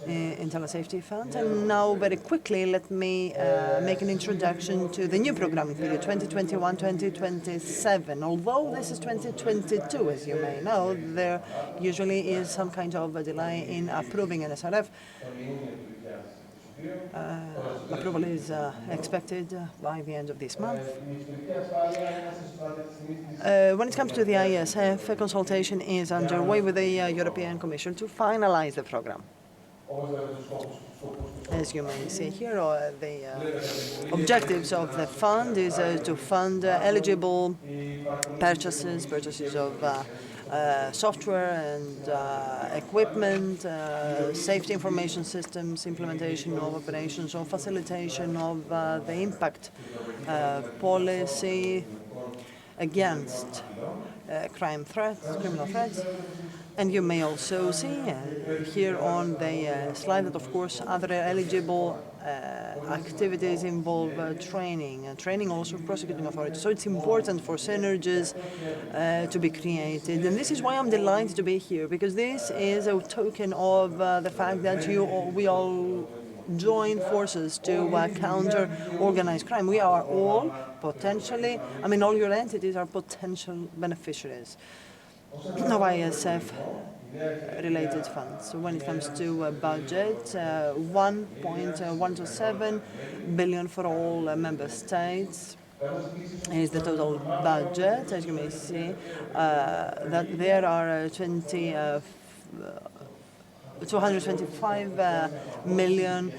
internal safety fund. And now, very quickly, let me make an introduction to the new programming period, 2021-2027. Although this is 2022, as you may know, there usually is some kind of a delay in approving an SRF. Approval is expected by the end of this month. When it comes to the ISF, a consultation is underway with the European Commission to finalize the program. As you may see here, the objectives of the fund is to fund eligible purchases of software and equipment, safety information systems, implementation of operations, or facilitation of the impact policy against criminal threats. And you may also see here on the slide that, of course, other eligible activities involve training, and training also of prosecuting authorities. So it's important for synergies to be created. And this is why I'm delighted to be here, because this is a token of the fact that we all join forces to counter organized crime. We are all potentially, all your entities are potential beneficiaries of ISF-related funds. So when it comes to budget, 1.127 billion for all member states is the total budget. As you may see, that there are 225 million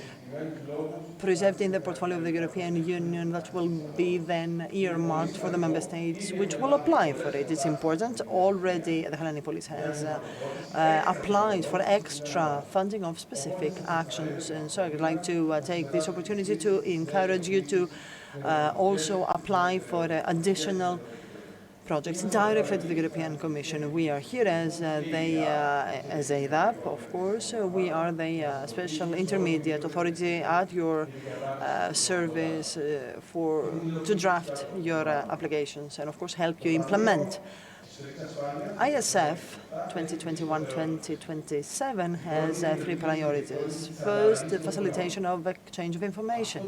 preserved in the portfolio of the European Union that will be then earmarked for the member states which will apply for it. It's important. Already the Hellenic Police has applied for extra funding of specific actions, and so I would like to take this opportunity to encourage you to also apply for additional projects directly to the European Commission. We are here as EDAP, of course. We are the special intermediate authority at your service to draft your applications and, of course, help you implement ISF 2021-2027 has three priorities. First, the facilitation of exchange of information.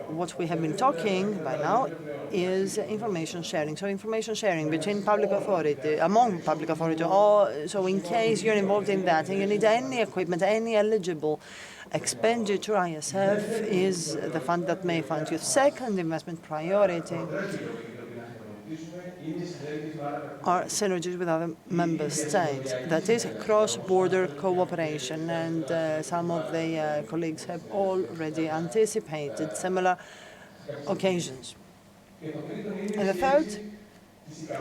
What we have been talking by now is information sharing. So information sharing between public authority, among public authority, so in case you're involved in that and you need any equipment, any eligible expenditure, ISF is the fund that may fund you. Second investment priority are synergies with other member states. That is cross-border cooperation, and some of the colleagues have already anticipated similar occasions. And the third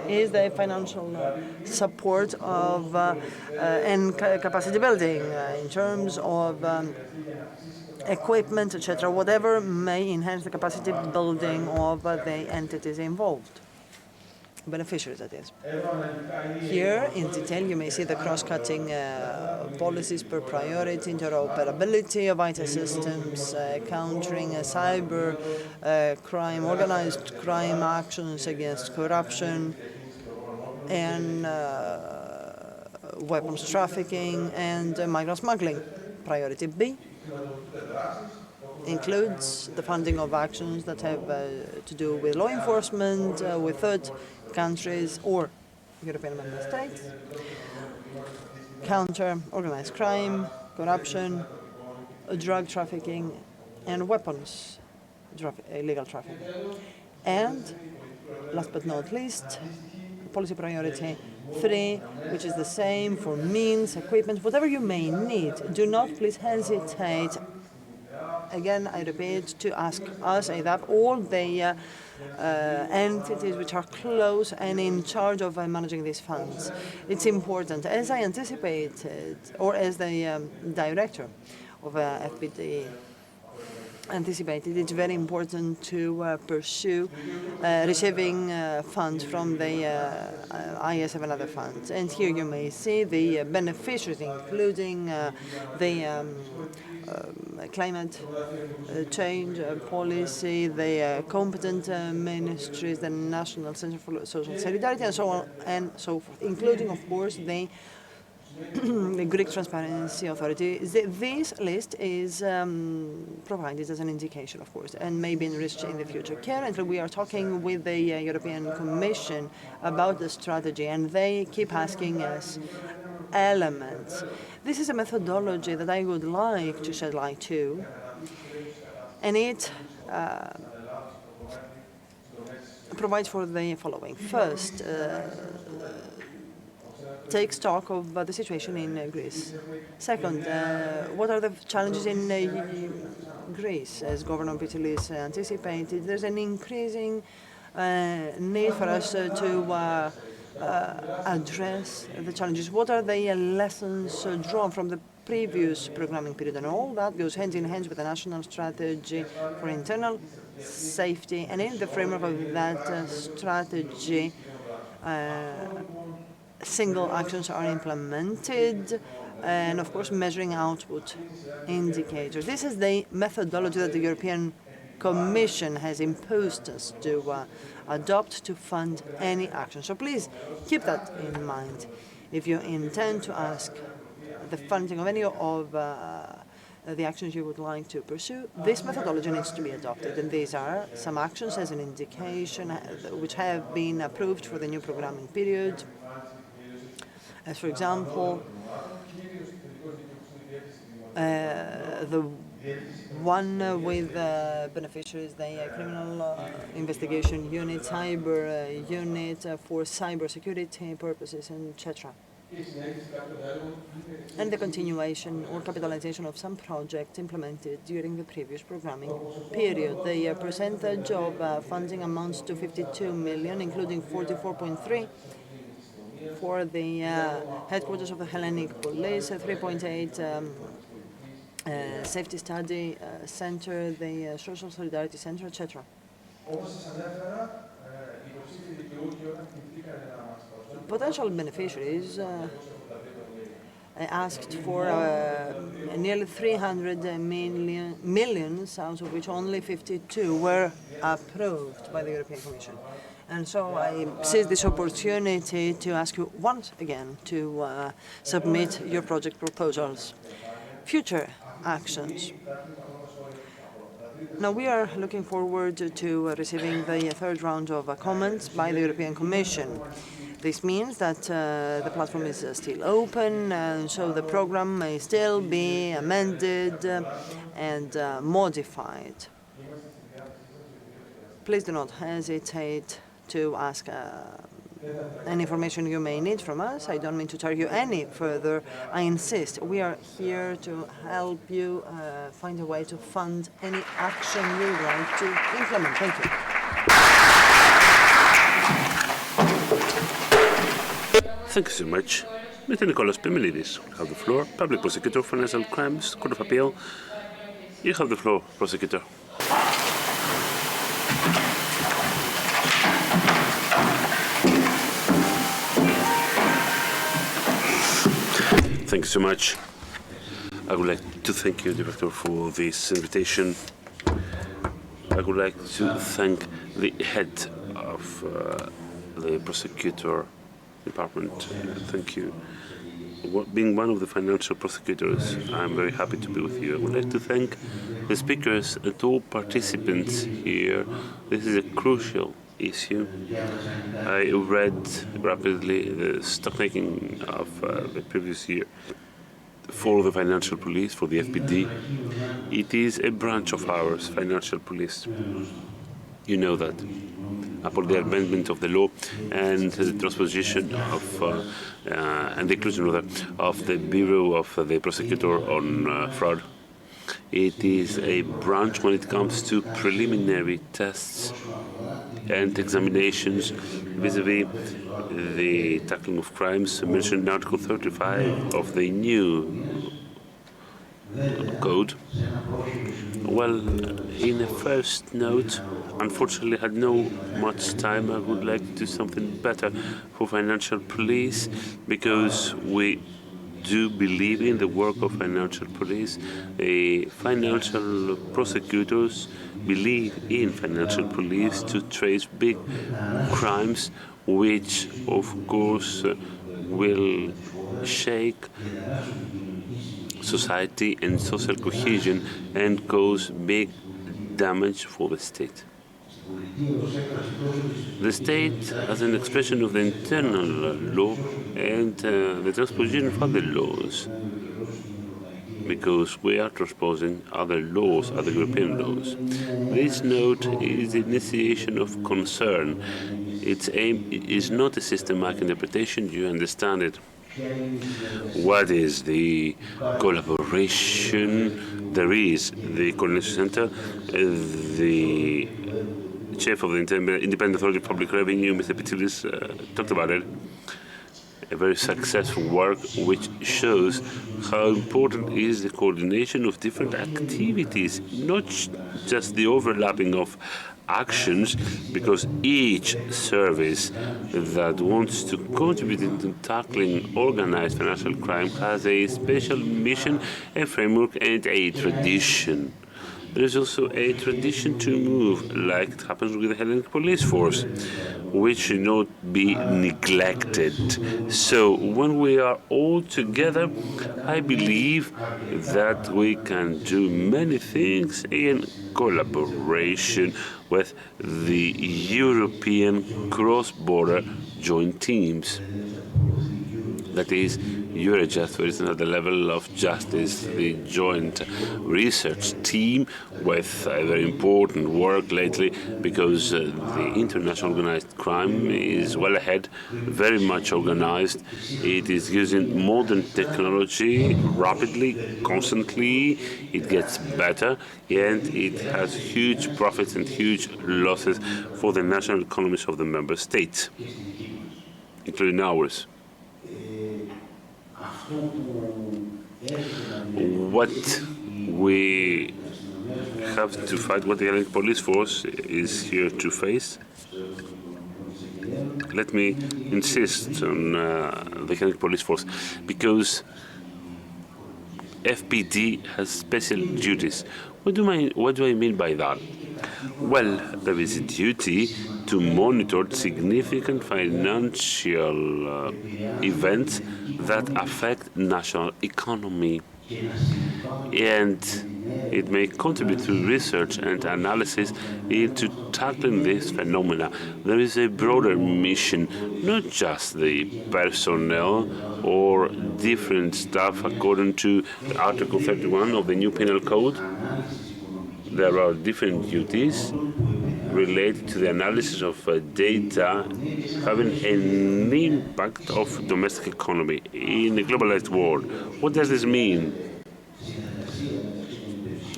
is the financial support of and capacity building in terms of equipment, etc., whatever may enhance the capacity building of the entities involved. Beneficiaries, that is. Here, in detail, you may see the cross-cutting policies per priority, interoperability of IT systems, countering cyber crime, organized crime, actions against corruption, and weapons trafficking and migrant smuggling. Priority B includes the funding of actions that have to do with law enforcement, with third countries or European member states, counter organized crime, corruption, drug trafficking, and weapons illegal trafficking. And last but not least, policy priority 3, which is the same for means, equipment, whatever you may need. Do not please hesitate. Again, I repeat, to ask us, EDAP, all the entities which are close and in charge of managing these funds. It's important. As I anticipated, or as the director of FPD anticipated, it's very important to pursue receiving funds from the ISF and other funds. And here you may see the beneficiaries, including the climate change policy, the competent ministries, the National Center for Social Solidarity, and so on and so forth, including, of course, the Greek Transparency Authority. This list is provided as an indication, of course, and may be enriched in the future. Currently, we are talking with the European Commission about the strategy, and they keep asking us elements. This is a methodology that I would like to shed light to, and it provides for the following. First, take stock of the situation in Greece. Second, what are the challenges in Greece? As Governor Pitilis anticipated, there's an increasing need for us to address the challenges. What are the lessons drawn from the previous programming period? And all that goes hand in hand with the national strategy for internal safety. And in the framework of that strategy, single actions are implemented, and of course measuring output indicators. This is the methodology that the European Commission has imposed us to adopt to fund any action. So please keep that in mind. If you intend to ask the funding of any of the actions you would like to pursue, this methodology needs to be adopted. And these are some actions as an indication which have been approved for the new programming period. As for example, the one with beneficiaries, the criminal investigation unit, cyber unit for cyber security purposes, etc. And the continuation or capitalization of some projects implemented during the previous programming period. The percentage of funding amounts to 52 million, including 44.3 for the headquarters of the Hellenic Police, 3.8 Safety Study Center, the Social Solidarity Center, etc. Potential beneficiaries asked for nearly 300 million, out of which only 52 were approved by the European Commission. And so I seize this opportunity to ask you once again to submit your project proposals. Future actions. Now, we are looking forward to receiving the third round of comments by the European Commission. This means that the platform is still open, and so the program may still be amended and modified. Please do not hesitate to ask any information you may need from us. I don't mean to tell you any further. I insist. We are here to help you find a way to fund any action you would like to implement. Thank you. Thank you so much. Mr. Nicholas Pimilidis, you have the floor. Public Prosecutor, Financial Crimes, Court of Appeal. You have the floor, Prosecutor. Thank you so much. I would like to thank you, Director, for this invitation. I would like to thank the head of the prosecutor department. Thank you. Being one of the financial prosecutors, I'm very happy to be with you. I would like to thank the speakers and all participants here. This is a crucial issue. I read rapidly the stock-taking of the previous year for the financial police, for the FPD. It is a branch of ours, financial police. You know that. Upon the amendment of the law and the transposition of and the inclusion of the Bureau of the Prosecutor on Fraud. It is a branch when it comes to preliminary tests and examinations vis-à-vis the tackling of crimes mentioned in Article 35 of the new code. Well, in a first note, unfortunately, I had no much time. I would like to do something better for financial police because we do believe in the work of financial police. The financial prosecutors believe in financial police to trace big crimes, which, of course, will shake society and social cohesion and cause big damage for the state. The state, as an expression of the internal law and the transposition of other laws, because we are transposing other laws, other European laws. This note is the initiation of concern. Its aim is not a systematic interpretation, you understand it. What is the collaboration? There is the coordination center, the chief of the Independent Authority of Public Revenue, Mr. Petilis, talked about it. A very successful work which shows how important is the coordination of different activities, not just the overlapping of actions, because each service that wants to contribute into tackling organized financial crime has a special mission, a framework, and a tradition. There is also a tradition to move, like it happens with the Hellenic Police Force, which should not be neglected. So when we are all together, I believe that we can do many things in collaboration with the European cross-border joint teams. That is, Eurojust, for instance, at the level of justice, the joint research team with a very important work lately because the international organized crime is well ahead, very much organized. It is using modern technology rapidly, constantly. It gets better, and it has huge profits and huge losses for the national economies of the member states, including ours. What we have to fight, what the Hellenic Police Force is here to face, let me insist on the Hellenic Police Force, because FPD has special duties. What do I mean by that? Well, there is a duty to monitor significant financial events that affect national economy. And it may contribute to research and analysis into tackling this phenomena. There is a broader mission, not just the personnel or different staff according to Article 31 of the new Penal Code. There are different duties related to the analysis of data having an impact of domestic economy in a globalized world. What does this mean?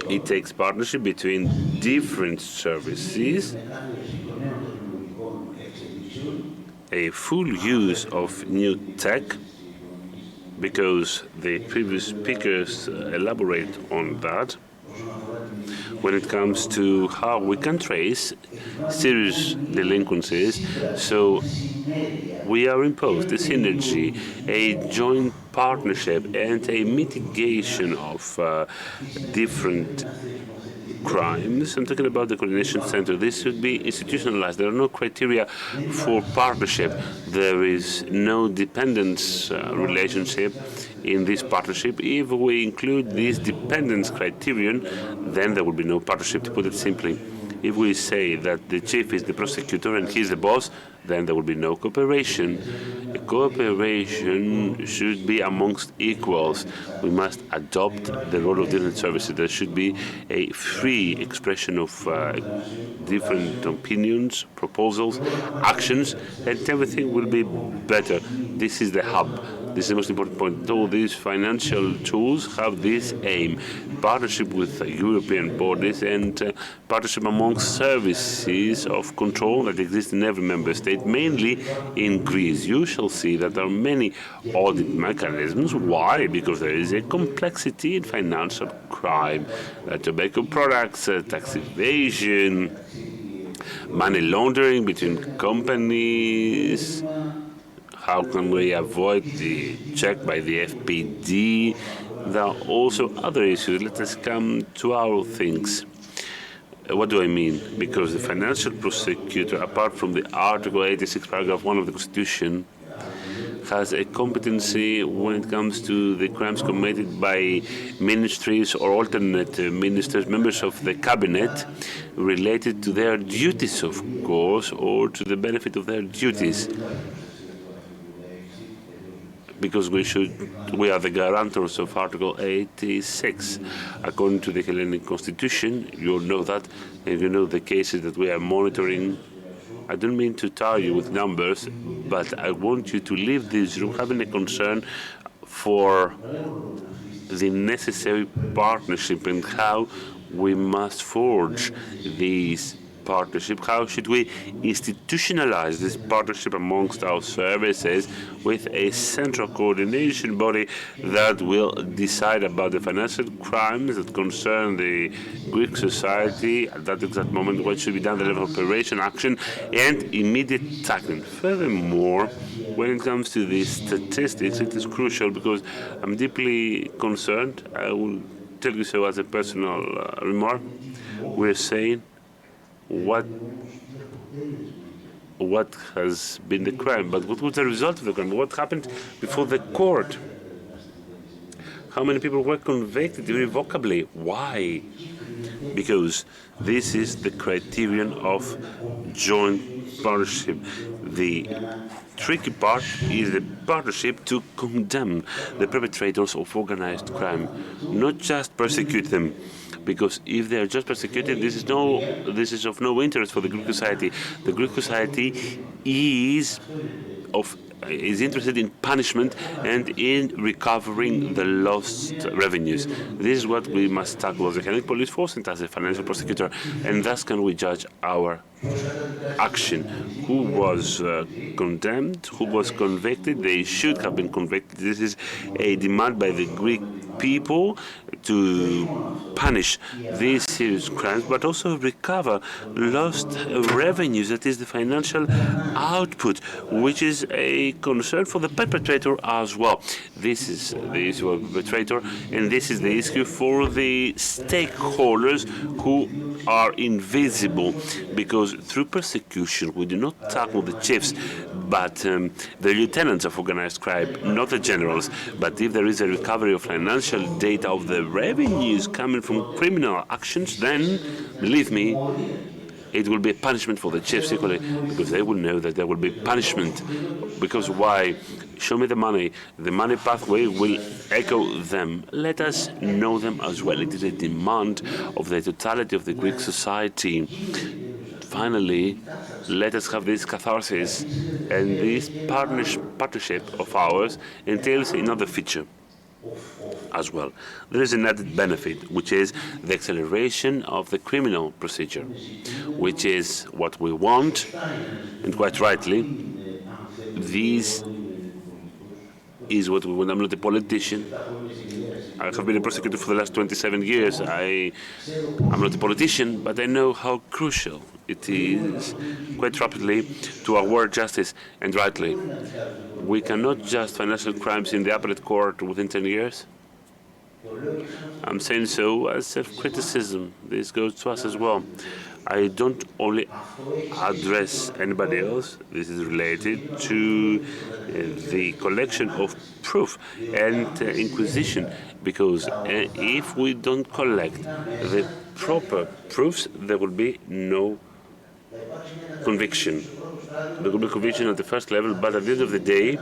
It takes partnership between different services, a full use of new tech, because the previous speakers elaborate on that, when it comes to how we can trace serious delinquencies. So we are imposed a synergy, a joint partnership, and a mitigation of different crimes. I'm talking about the coordination center. This should be institutionalized. There are no criteria for partnership. There is no dependence relationship in this partnership. If we include this dependence criterion, then there will be no partnership, to put it simply. If we say that the chief is the prosecutor and he's the boss, then there will be no cooperation. A cooperation should be amongst equals. We must adopt the role of different services. There should be a free expression of different opinions, proposals, actions, and everything will be better. This is the hub. This is the most important point. All these financial tools have this aim: partnership with European bodies and partnership among services of control that exist in every member state, mainly in Greece. You shall see that there are many audit mechanisms. Why? Because there is a complexity in financial crime, tobacco products, tax evasion, money laundering between companies. How can we avoid the check by the FPD? There are also other issues. Let us come to our things. What do I mean? Because the financial prosecutor, apart from the Article 86, paragraph 1 of the Constitution, has a competency when it comes to the crimes committed by ministries or alternate ministers, members of the cabinet, related to their duties, of course, or to the benefit of their duties. Because we are the guarantors of Article 86. According to the Hellenic Constitution, you know that, and you know the cases that we are monitoring. I don't mean to tire you with numbers, but I want you to leave this room having a concern for the necessary partnership and how we must forge these partnership. How should we institutionalize this partnership amongst our services with a central coordination body that will decide about the financial crimes that concern the Greek society at that exact moment, what should be done, the level of operation, action, and immediate tackling. Furthermore, when it comes to the statistics, it is crucial because I'm deeply concerned. I will tell you so as a personal remark. We're saying what has been the crime, but what was the result of the crime? What happened before the court? How many people were convicted irrevocably? Why? Because this is the criterion of joint partnership. The tricky part is the partnership to condemn the perpetrators of organized crime, not just persecute them. Because if they are just persecuted, this is of no interest for the Greek society. The Greek society is interested in punishment and in recovering the lost revenues. This is what we must tackle as a Hellenic police force and as a financial prosecutor, and thus can we judge our action. Who was condemned? Who was convicted? They should have been convicted. This is a demand by the Greek people to punish these serious crimes, but also recover lost revenues, that is the financial output, which is a concern for the perpetrator as well. This is the issue of the perpetrator, and this is the issue for the stakeholders who are invisible, because through persecution we do not tackle the chiefs, but the lieutenants of organized crime, not the generals. But if there is a recovery of financial data of the revenues coming from criminal actions, then, believe me, it will be a punishment for the chiefs equally, because they will know that there will be punishment. Because why? Show me the money pathway will echo them. Let us know them as well. It is a demand of the totality of the Greek society. Finally, let us have this catharsis, and this partnership of ours entails another feature as well. There is an added benefit, which is the acceleration of the criminal procedure, which is what we want, and quite rightly, this is what we want. I'm not a politician. I have been a prosecutor for the last 27 years. I'm not a politician, but I know how crucial it is quite rapidly to award justice, and rightly. We cannot just financial crimes in the appellate court within 10 years. I'm saying so as self-criticism. This goes to us as well. I don't only address anybody else. This is related to the collection of proof and inquisition, because if we don't collect the proper proofs, there will be no conviction. There will be conviction at the first level, but at the end of the day,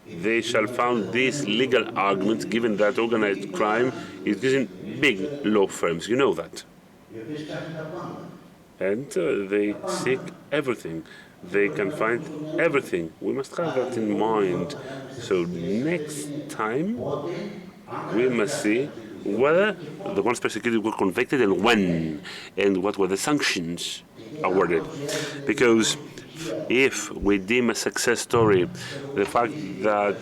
they shall found these legal arguments, given that organized crime is using big law firms. You know that. And they seek everything. They can find everything. We must have that in mind. So next time, we must see whether the ones persecuted were convicted and when, and what were the sanctions awarded. Because if we deem a success story the fact that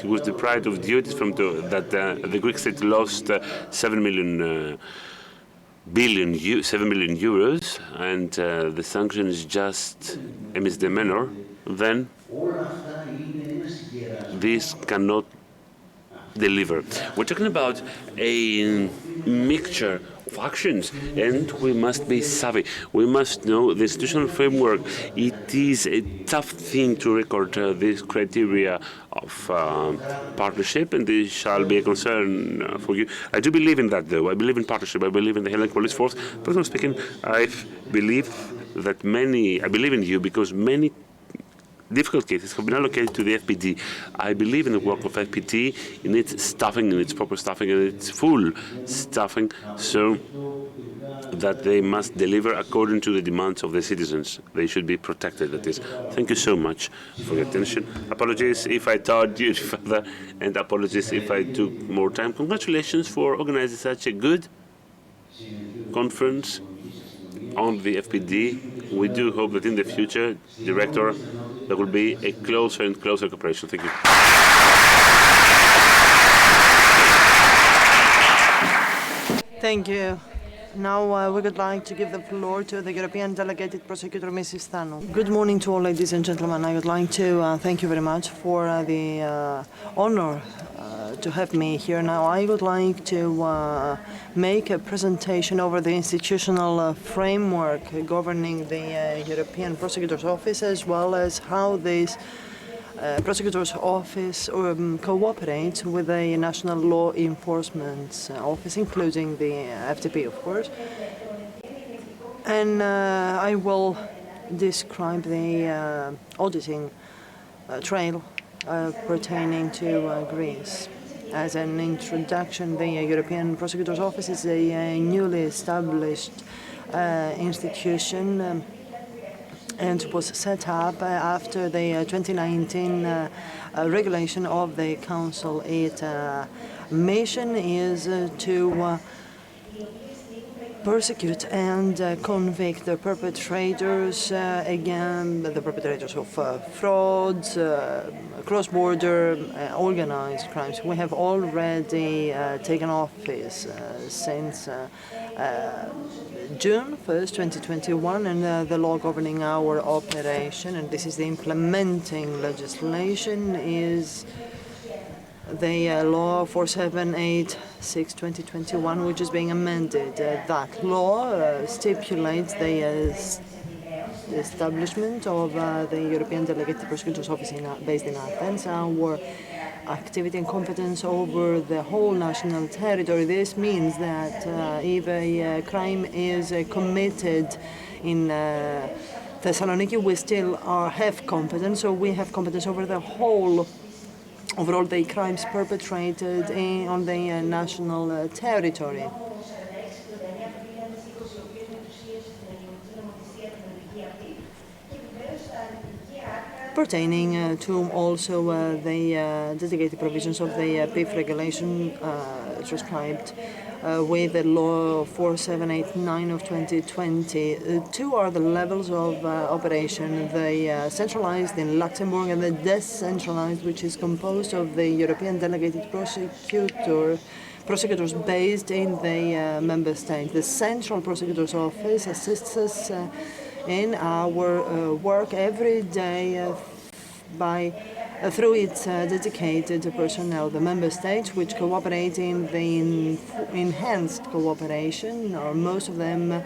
he was deprived of duties from that the Greek state lost 7 million euros, and the sanction is just a misdemeanor, then this cannot deliver. We're talking about a mixture of actions, and we must be savvy. We must know the institutional framework. It is a tough thing to record this criteria of partnership, and this shall be a concern for you. I do believe in that, though. I believe in partnership. I believe in the Hellenic Police Force. Personally speaking, I believe in you, because many difficult cases have been allocated to the FPD. I believe in the work of FPD, in its staffing, in its proper staffing, and its full staffing, so that they must deliver according to the demands of the citizens. They should be protected, that is. Thank you so much for your attention. Apologies if I taught you further, and apologies if I took more time. Congratulations for organizing such a good conference on the FPD. We do hope that in the future, Director, there will be a closer and closer cooperation. Thank you. Thank you. Now we would like to give the floor to the European Delegated Prosecutor, Mrs. Stano. Good morning to all, ladies and gentlemen. I would like to thank you very much for the honor to have me here now. I would like to make a presentation over the institutional framework governing the European Prosecutor's Office, as well as how this Prosecutor's Office cooperates with the National Law Enforcement Office, including the FTP, of course. And I will describe the auditing trail pertaining to Greece. As an introduction, the European Prosecutor's Office is a newly established institution and was set up after the 2019 regulation of the Council. Its mission is to persecute and convict the perpetrators, again, the perpetrators of fraud, cross-border organized crimes. We have already taken office since June 1st, 2021, and the law governing our operation, and this is the implementing legislation, is the law 4786/2021, which is being amended. That law stipulates the establishment of the European Delegated Prosecutor's Office based in Athens. Our activity and competence over the whole national territory. This means that if a crime is committed in Thessaloniki, we still have competence, so we have competence over the whole overall the crimes perpetrated on the national territory. Pertaining to also the dedicated provisions of the PIF regulation prescribed with the law 4789 of 2020. Two are the levels of operation, the centralized in Luxembourg and the decentralized, which is composed of the European Delegated prosecutors based in the member state. The Central Prosecutor's Office assists us in our work every day through its dedicated personnel. The member states which cooperate in the enhanced cooperation, or most of them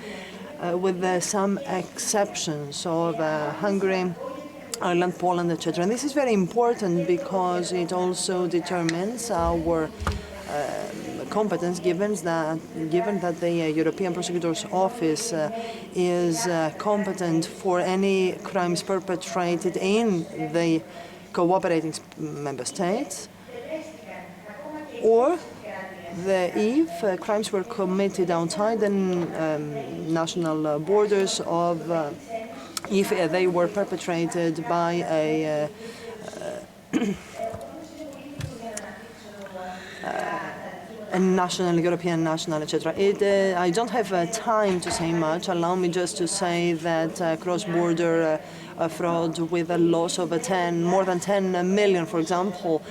with some exceptions of Hungary, Ireland, Poland, etc. And this is very important because it also determines our competence, given that the European Prosecutor's Office is competent for any crimes perpetrated in the cooperating member states, or if crimes were committed outside the national borders of, if they were perpetrated by a national, European national, etc. I don't have time to say much. Allow me just to say that cross-border fraud with a loss of more than 10 million, for example,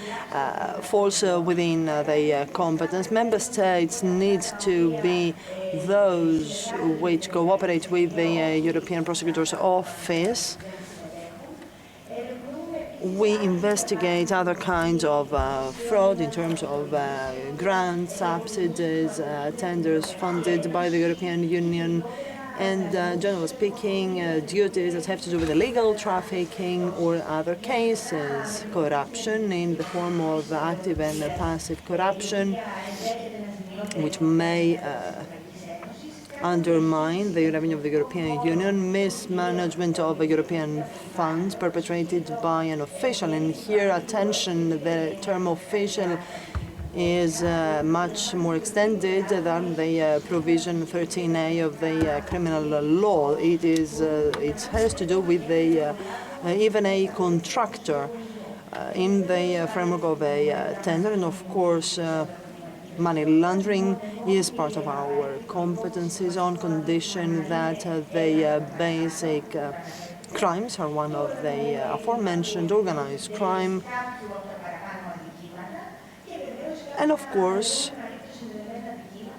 falls within the competence. Member states need to be those which cooperate with the European Prosecutor's Office. We investigate other kinds of fraud in terms of grants, subsidies, tenders funded by the European Union, and generally speaking, duties that have to do with illegal trafficking or other cases, corruption in the form of active and passive corruption, which may undermine the revenue of the European Union, mismanagement of European funds perpetrated by an official. And here, attention, the term official is much more extended than the provision 13A of the criminal law. It has to do with even a contractor in the framework of a tender, and of course money laundering is part of our competencies on condition that the basic crimes are one of the aforementioned organized crime. And of course,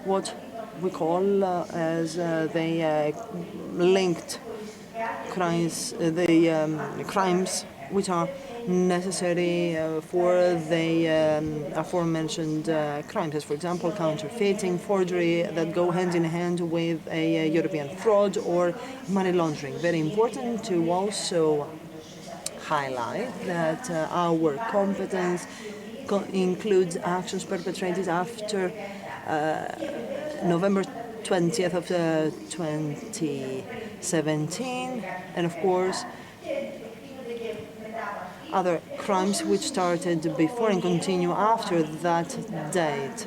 what we call as the linked crimes, crimes which are necessary for the aforementioned crimes, as for example counterfeiting, forgery, that go hand in hand with a European fraud or money laundering. Very important to also highlight that our competence includes actions perpetrated after November 20th of 2017, and of course other crimes which started before and continue after that date.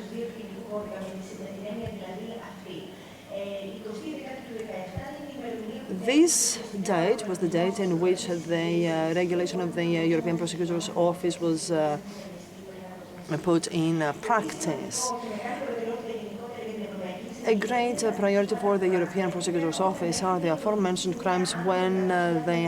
This date was the date in which the regulation of the European Prosecutor's Office was put in practice. A great priority for the European Prosecutor's Office are the aforementioned crimes when they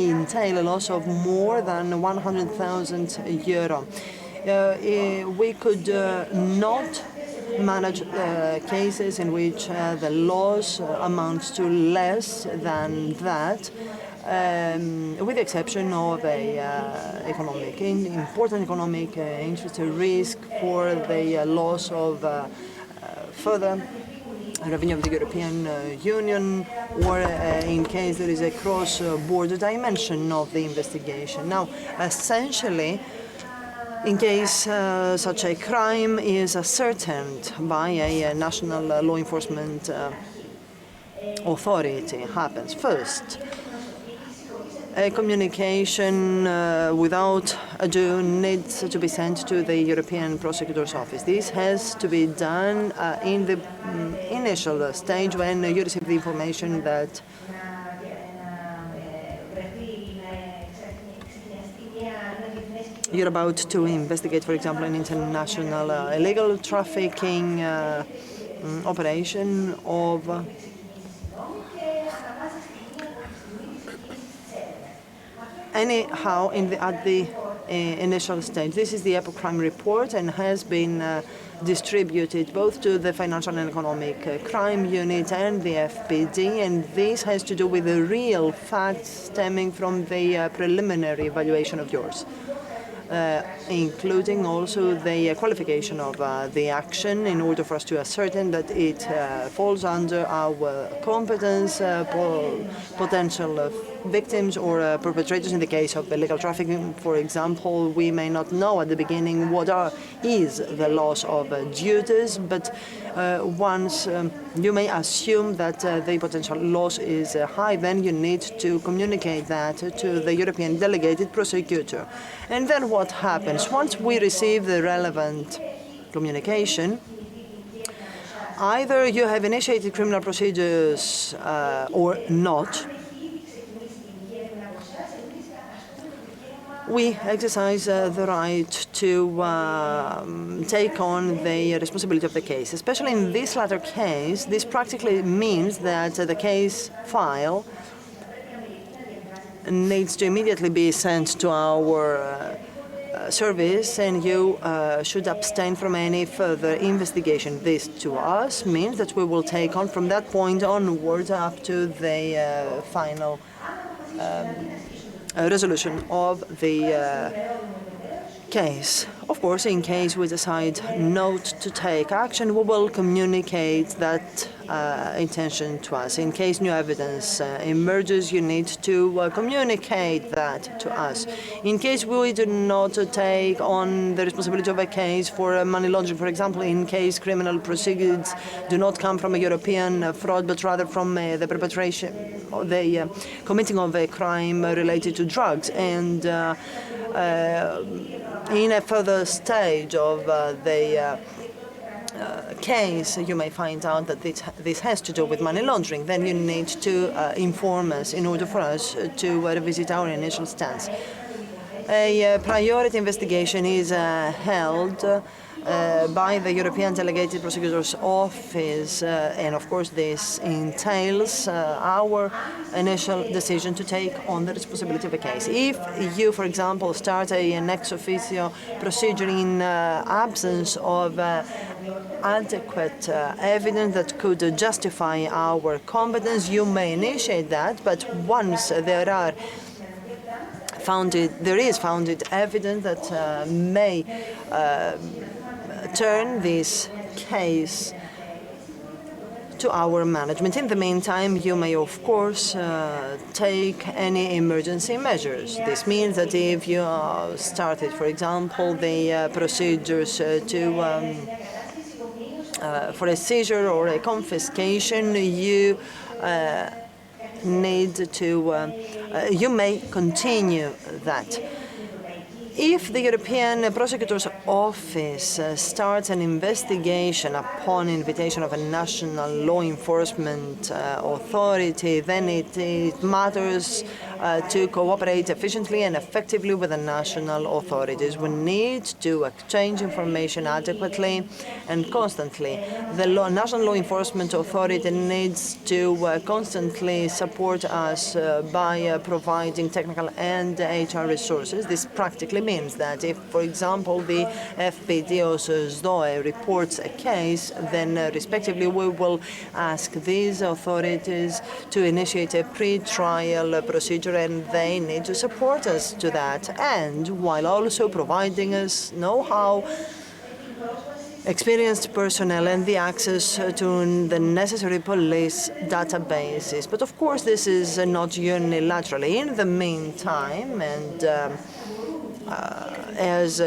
entail a loss of more than €100,000. We could not manage cases in which the loss amounts to less than that, with the exception of important economic interest, a risk for the loss of further revenue of the European Union, or in case there is a cross-border dimension of the investigation. Now, essentially, in case such a crime is ascertained by a national law enforcement authority, happens first. A communication without ado needs to be sent to the European Prosecutor's Office. This has to be done in the initial stage when you receive the information that you're about to investigate, for example, an international illegal trafficking operation of anyhow at the initial stage. This is the epoch crime report and has been distributed both to the Financial and Economic Crime Unit and the FPD, and this has to do with the real facts stemming from the preliminary evaluation of yours. Including also the qualification of the action in order for us to ascertain that it falls under our competence, potential victims or perpetrators. In the case of illegal trafficking, for example, we may not know at the beginning what is the loss of duties, but once you may assume that the potential loss is high, then you need to communicate that to the European delegated prosecutor. And then what happens? Once we receive the relevant communication, either you have initiated criminal procedures or not. We exercise the right to take on the responsibility of the case. Especially in this latter case, this practically means that the case file needs to immediately be sent to our service, and you should abstain from any further investigation. This to us means that we will take on from that point onwards up to the final resolution of the case. Of course, in case we decide not to take action, we will communicate that intention to us. In case new evidence emerges, you need to communicate that to us. In case we do not take on the responsibility of a case for money laundering, for example, in case criminal proceedings do not come from a European fraud, but rather from the perpetration, the committing of a crime related to drugs, and in a further stage of the case, you may find out that this has to do with money laundering. Then you need to inform us in order for us to revisit our initial stance. A priority investigation is held by the European Delegated Prosecutor's Office, and of course this entails our initial decision to take on the responsibility of a case. If you, for example, start an ex officio procedure in absence of adequate evidence that could justify our competence, you may initiate that, but once there is founded evidence that may turn this case to our management. In the meantime, you may, of course, take any emergency measures. This means that if you started, for example, the procedures for a seizure or a confiscation, you you may continue that. If the European Prosecutor's Office starts an investigation upon invitation of a national law enforcement authority, then it matters to cooperate efficiently and effectively with the national authorities. We need to exchange information adequately and constantly. The National Law Enforcement Authority needs to constantly support us by providing technical and HR resources. This practically means that if, for example, the FPD or ΔΟΑ reports a case, then respectively we will ask these authorities to initiate a pre-trial procedure, and they need to support us to that, and while also providing us know-how, experienced personnel, and the access to the necessary police databases. But of course, this is not unilaterally. In the meantime, and as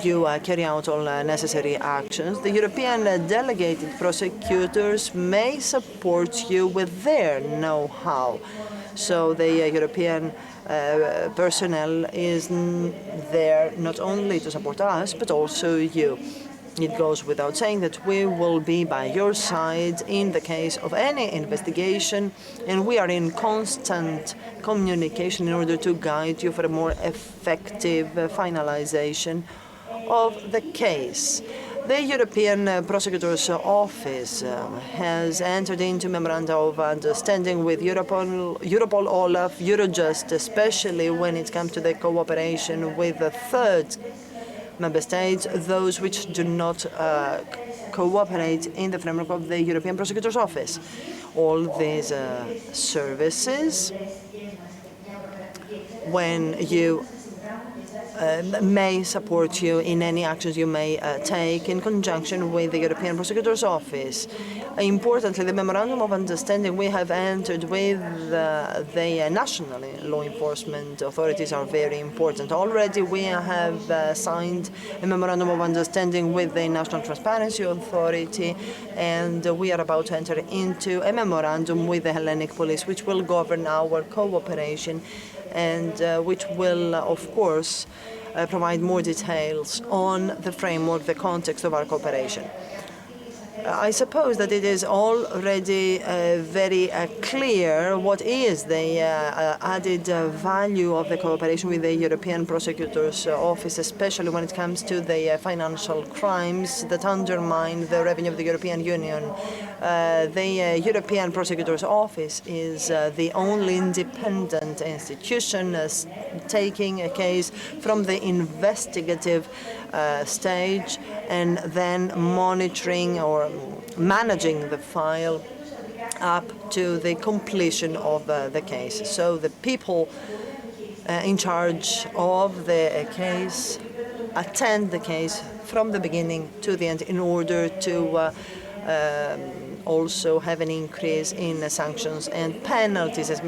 you carry out all necessary actions, the European delegated prosecutors may support you with their know-how. So the European personnel is there not only to support us, but also you. It goes without saying that we will be by your side in the case of any investigation, and we are in constant communication in order to guide you for a more effective finalization of the case. The European Prosecutor's Office has entered into memoranda of understanding with Europol, Olaf, Eurojust, especially when it comes to the cooperation with the third member states, those which do not cooperate in the framework of the European Prosecutor's Office. All these services, when you may support you in any actions you may take in conjunction with the European Prosecutor's Office. Importantly, the Memorandum of Understanding we have entered with the national law enforcement authorities are very important. Already we have signed a Memorandum of Understanding with the National Transparency Authority, and we are about to enter into a memorandum with the Hellenic Police, which will govern our cooperation and which will, of course, provide more details on the framework, the context of our cooperation. I suppose that it is already very clear what is the added value of the cooperation with the European Prosecutor's Office, especially when it comes to the financial crimes that undermine the revenue of the European Union. The European Prosecutor's Office is the only independent institution taking a case from the investigative stage and then monitoring or managing the file up to the completion of the case. So the people in charge of the case attend the case from the beginning to the end in order to also have an increase in sanctions and penalties, as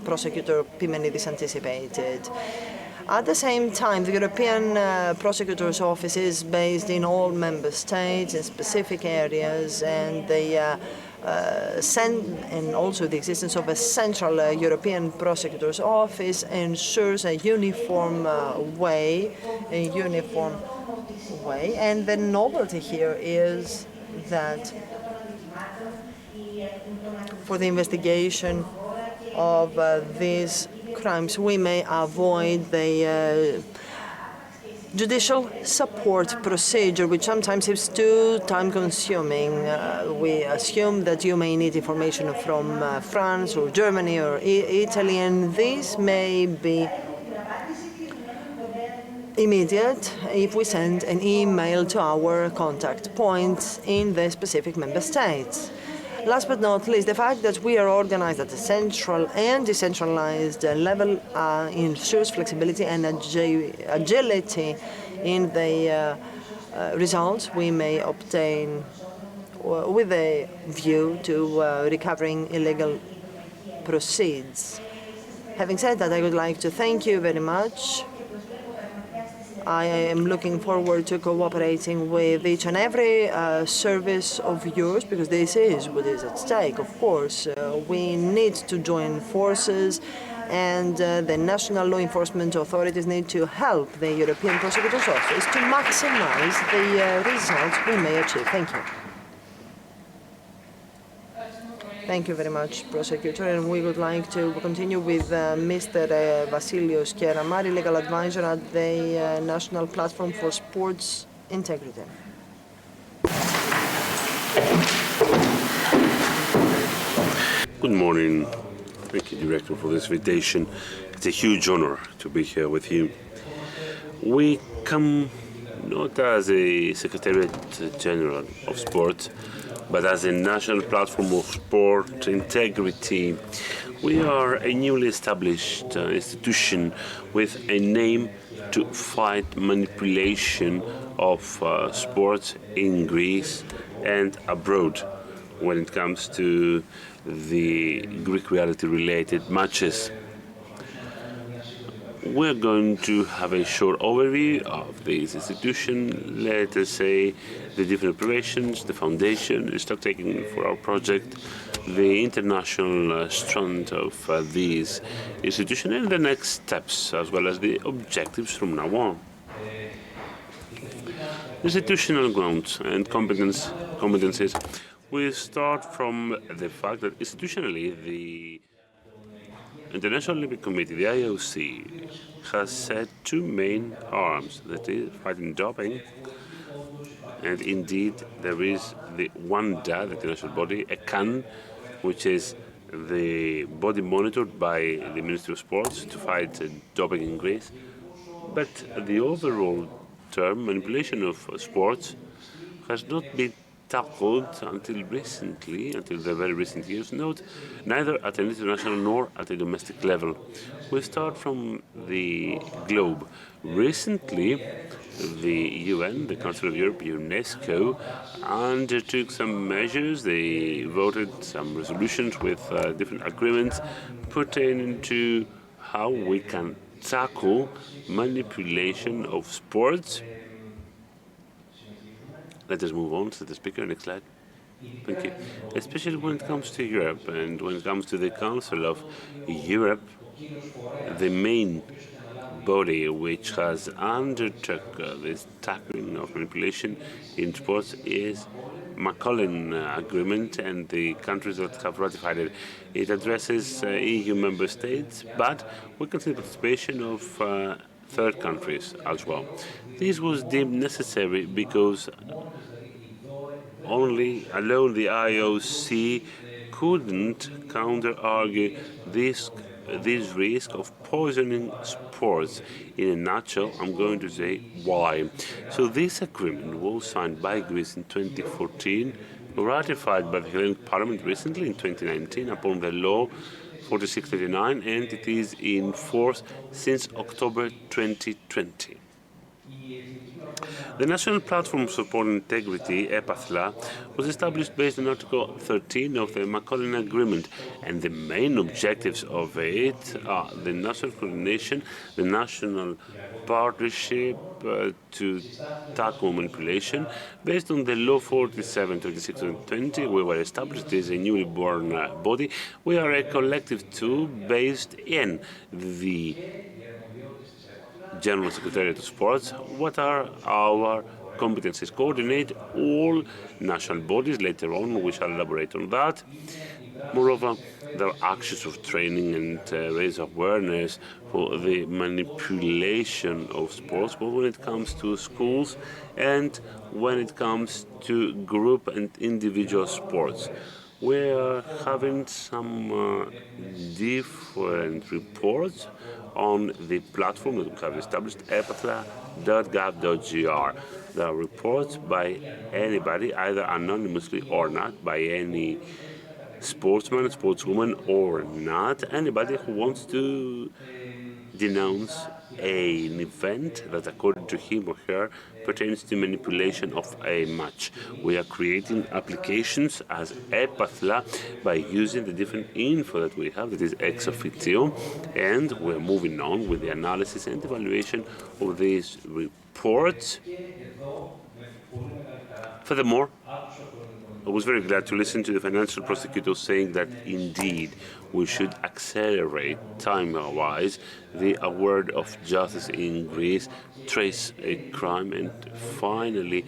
Prosecutor Pimenidis anticipated. At the same time, the European Prosecutor's Office is based in all member states in specific areas, and and also the existence of a central European Prosecutor's Office ensures a uniform way. And the novelty here is that for the investigation of these crimes, we may avoid the judicial support procedure, which sometimes is too time-consuming. We assume that you may need information from France or Germany or Italy, and this may be immediate if we send an email to our contact points in the specific member states. Last but not least, the fact that we are organized at a central and decentralized level ensures flexibility and agility in the results we may obtain with a view to recovering illegal proceeds. Having said that, I would like to thank you very much. I am looking forward to cooperating with each and every service of yours, because this is what is at stake, of course. We need to join forces, and the national law enforcement authorities need to help the European Prosecutor's Office to maximize the results we may achieve. Thank you. Thank you very much, Prosecutor. And we would like to continue with Mr. Vasilios Keramari, legal advisor at the National Platform for Sports Integrity. Good morning. Thank you, Director, for this invitation. It's a huge honor to be here with you. We come not as a Secretariat General of Sport, but as a National Platform of Sport Integrity. We are a newly established institution with a name to fight manipulation of sports in Greece and abroad when it comes to the Greek reality-related matches. We're going to have a short overview of this institution, let us say the different operations, the foundation, the stock taking for our project, the international strand of this institution, and the next steps, as well as the objectives from now on. Institutional grounds and competencies. We start from the fact that institutionally the International Olympic Committee, the IOC, has set two main arms, that is fighting doping, and indeed there is the WANDA, the international body, a CAN, which is the body monitored by the Ministry of Sports to fight doping in Greece. But the overall term, manipulation of sports, has not been tackled until recently, until the very recent years, neither at an international nor at a domestic level. We start from the globe. Recently, the UN, the Council of Europe, UNESCO, undertook some measures. They voted some resolutions with different agreements pertaining to how we can tackle manipulation of sports. Let us move on to the speaker. Next slide. Thank you. Especially when it comes to Europe and when it comes to the Council of Europe, the main body which has undertook this tackling of manipulation in sports is Macaulay Agreement and the countries that have ratified it. It addresses EU member states, but we can see the participation of third countries as well. This was deemed necessary because alone the IOC couldn't counter-argue this risk of poisoning sports. In a nutshell, I'm going to say why. So this agreement was signed by Greece in 2014, ratified by the Hellenic Parliament recently in 2019 upon the law 4639, and it is in force since October 2020. The National Platform for Sport Integrity, EPATHLA, was established based on Article 13 of the Macaulay Agreement, and the main objectives of it are the national coordination, the national partnership to tackle manipulation. Based on the Law 47, 26, and 20, we were established as a newly born body. We are a collective tool based in the General Secretariat of Sports. What are our competencies? Coordinate all national bodies. Later on, we shall elaborate on that. Moreover, there are actions of training and raise awareness for the manipulation of sports, both when it comes to schools and when it comes to group and individual sports. We are having some different reports on the platform that we have established, epathla.gov.gr. There are reports by anybody, either anonymously or not, by any sportsman, sportswoman or not, anybody who wants to denounce an event that, according to him or her, pertains to manipulation of a match. We are creating applications as EPATHLA by using the different info that we have, that is ex officio, and we're moving on with the analysis and evaluation of these reports. Furthermore, I was very glad to listen to the financial prosecutor saying that indeed we should accelerate time-wise the award of justice in Greece, trace a crime and finally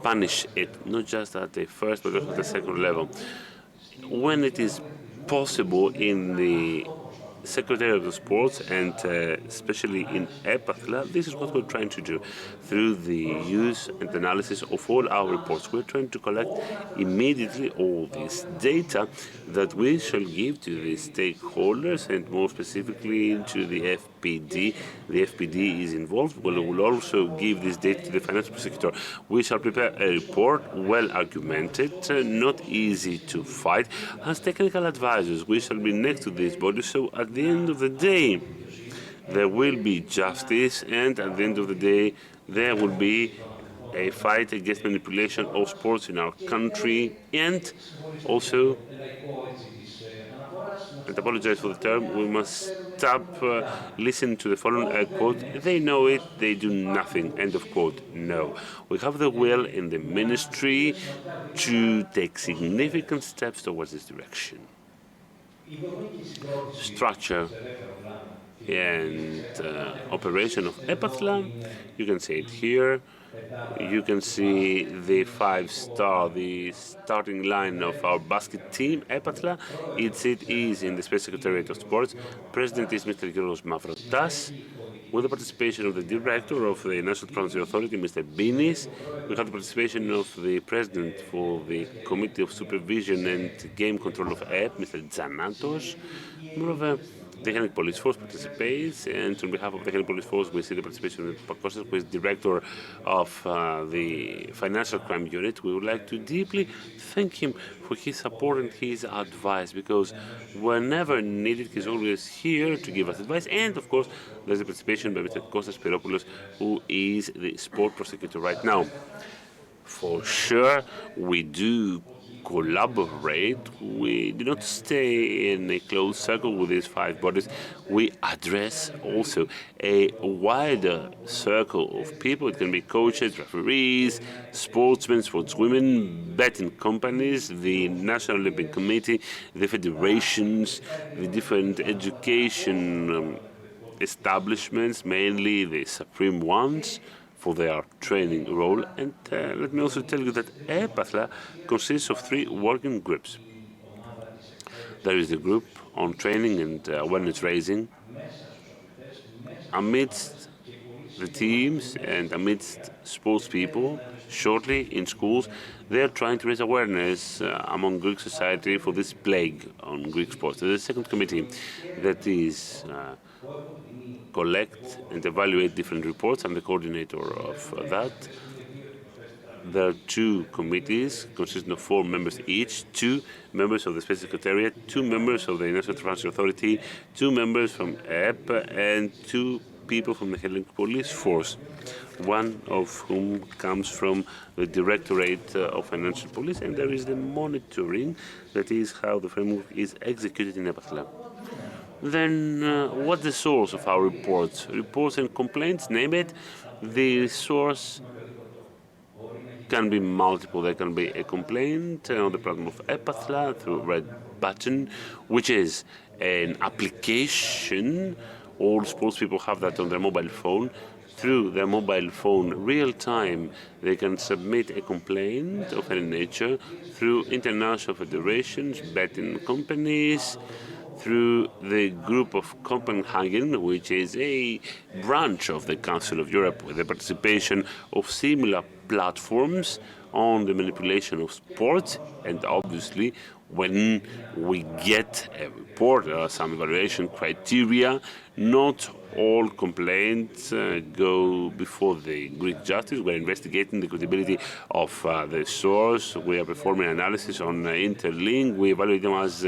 punish it, not just at the first but also at the second level. when it is possible in the Secretariat of Sports and especially in EPATHLA, this is what we're trying to do through the use and analysis of all our reports. We're trying to collect immediately all this data that we shall give to the stakeholders and more specifically to the FPD. The FPD is involved. We will also give this data to the financial prosecutor. We shall prepare a report well argumented, not easy to fight. As technical advisors, we shall be next to this body, so at the end of the day, there will be justice, and at the end of the day, there will be a fight against manipulation of sports in our country, and also, and apologize for the term, we must stop listening to the following quote, they know it, they do nothing, end of quote. No. We have the will in the ministry to take significant steps towards this direction. Structure and operation of EPATHLA, you can see it here. You can see the 5-star, the starting line of our basket team, EPATHLA. Its seat is in the Space Secretariat of Sports. President is Mr. Georgios Mavrotas, with the participation of the Director of the National Transport Authority, Mr. Binis. We have the participation of the President for the Committee of Supervision and Game Control of EP, Mr. Zanatos. Moreover, the Hellenic Police Force participates, and on behalf of the Hellenic Police Force, we see the participation of Pakostas, who is Director of the Financial Crime Unit. We would like to deeply thank him for his support and his advice, because whenever needed, he's always here to give us advice. And of course, there's the participation by Mr. Kostas Spiropoulos, who is the sport prosecutor right now. For sure, we do collaborate. We do not stay in a closed circle with these 5 bodies. We address also a wider circle of people. It can be coaches, referees, sportsmen, sportswomen, betting companies, the National Olympic Committee, the federations, the different education establishments, mainly the supreme ones, for their training role. And let me also tell you that EPATHLA consists of 3 working groups. There is the group on training and awareness raising. Amidst the teams and amidst sports people, shortly in schools, they are trying to raise awareness among Greek society for this plague on Greek sports. There's a second committee that is collect and evaluate different reports. I'm the coordinator of that. There are 2 committees consisting of 4 members each, 2 members of the Space Secretariat, 2 members of the National Transport Authority, 2 members from EP, and 2 people from the Hellenic Police Force, one of whom comes from the Directorate of Financial Police, and there is the monitoring, that is how the framework is executed in EPATHLA. Then what's the source of our reports? Reports and complaints, name it. The source can be multiple. There can be a complaint on the platform of EPATHLA through Red Button, which is an application. All sports people have that on their mobile phone. Through their mobile phone, real time, they can submit a complaint of any nature through international federations, betting companies, through the Group of Copenhagen, which is a branch of the Council of Europe, with the participation of similar platforms on the manipulation of sports. And obviously, when we get a report or some evaluation criteria, not all complaints go before the Greek justice. We're investigating the credibility of the source. We are performing analysis on interlink. We evaluate them as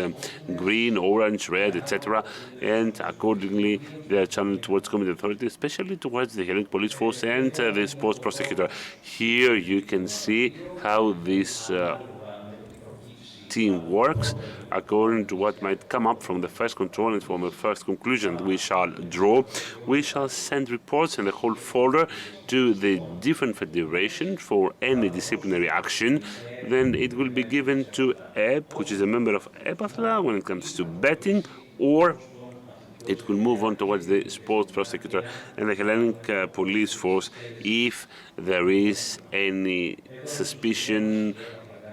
green, orange, red, etc. And accordingly, they are channeled towards competent authority, especially towards the Hellenic Police Force and the sports prosecutor. Here you can see how this team works according to what might come up from the first control and from the first conclusion we shall draw. We shall send reports in the whole folder to the different federations for any disciplinary action. Then it will be given to EP, which is a member of EPATHLA when it comes to betting, or it will move on towards the sports prosecutor and the Hellenic Police Force if there is any suspicion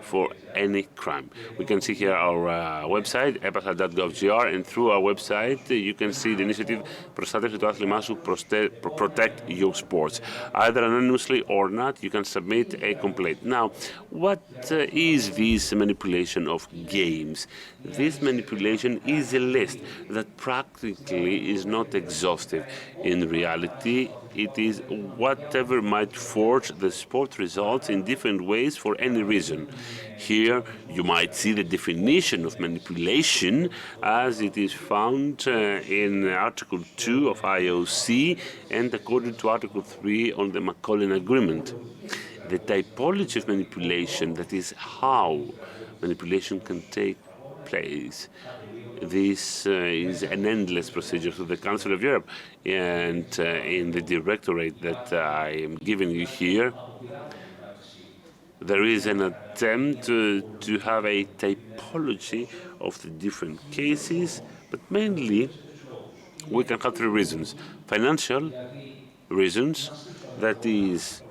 for any crime. We can see here our website, epatha.gov.gr, and through our website you can see the initiative "Προστάτευσε το άθλημά σου, protect your sports." Either anonymously or not, you can submit a complaint. Now, what is this manipulation of games? This manipulation is a list that practically is not exhaustive. In reality, it is whatever might forge the sport results in different ways for any reason. Here you might see the definition of manipulation as it is found in Article 2 of IOC and according to Article 3 on the Macaulay Agreement. The typology of manipulation, that is how manipulation can take place. This is an endless procedure through the Council of Europe, and in the directorate that I am giving you here, there is an attempt to have a typology of the different cases, but mainly we can have three reasons. Financial reasons, that is,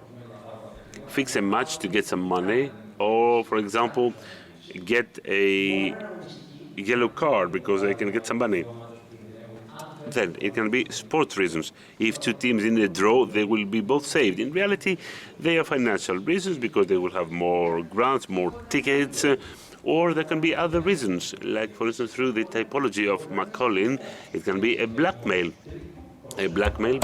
fix a match to get some money, or, for example, get a yellow card because they can get some money. Then it can be sports reasons. If two teams in a draw, they will be both saved. In reality, they are financial reasons because they will have more grants, more tickets, or there can be other reasons, like, for instance, through the typology of Macaulay, it can be a blackmail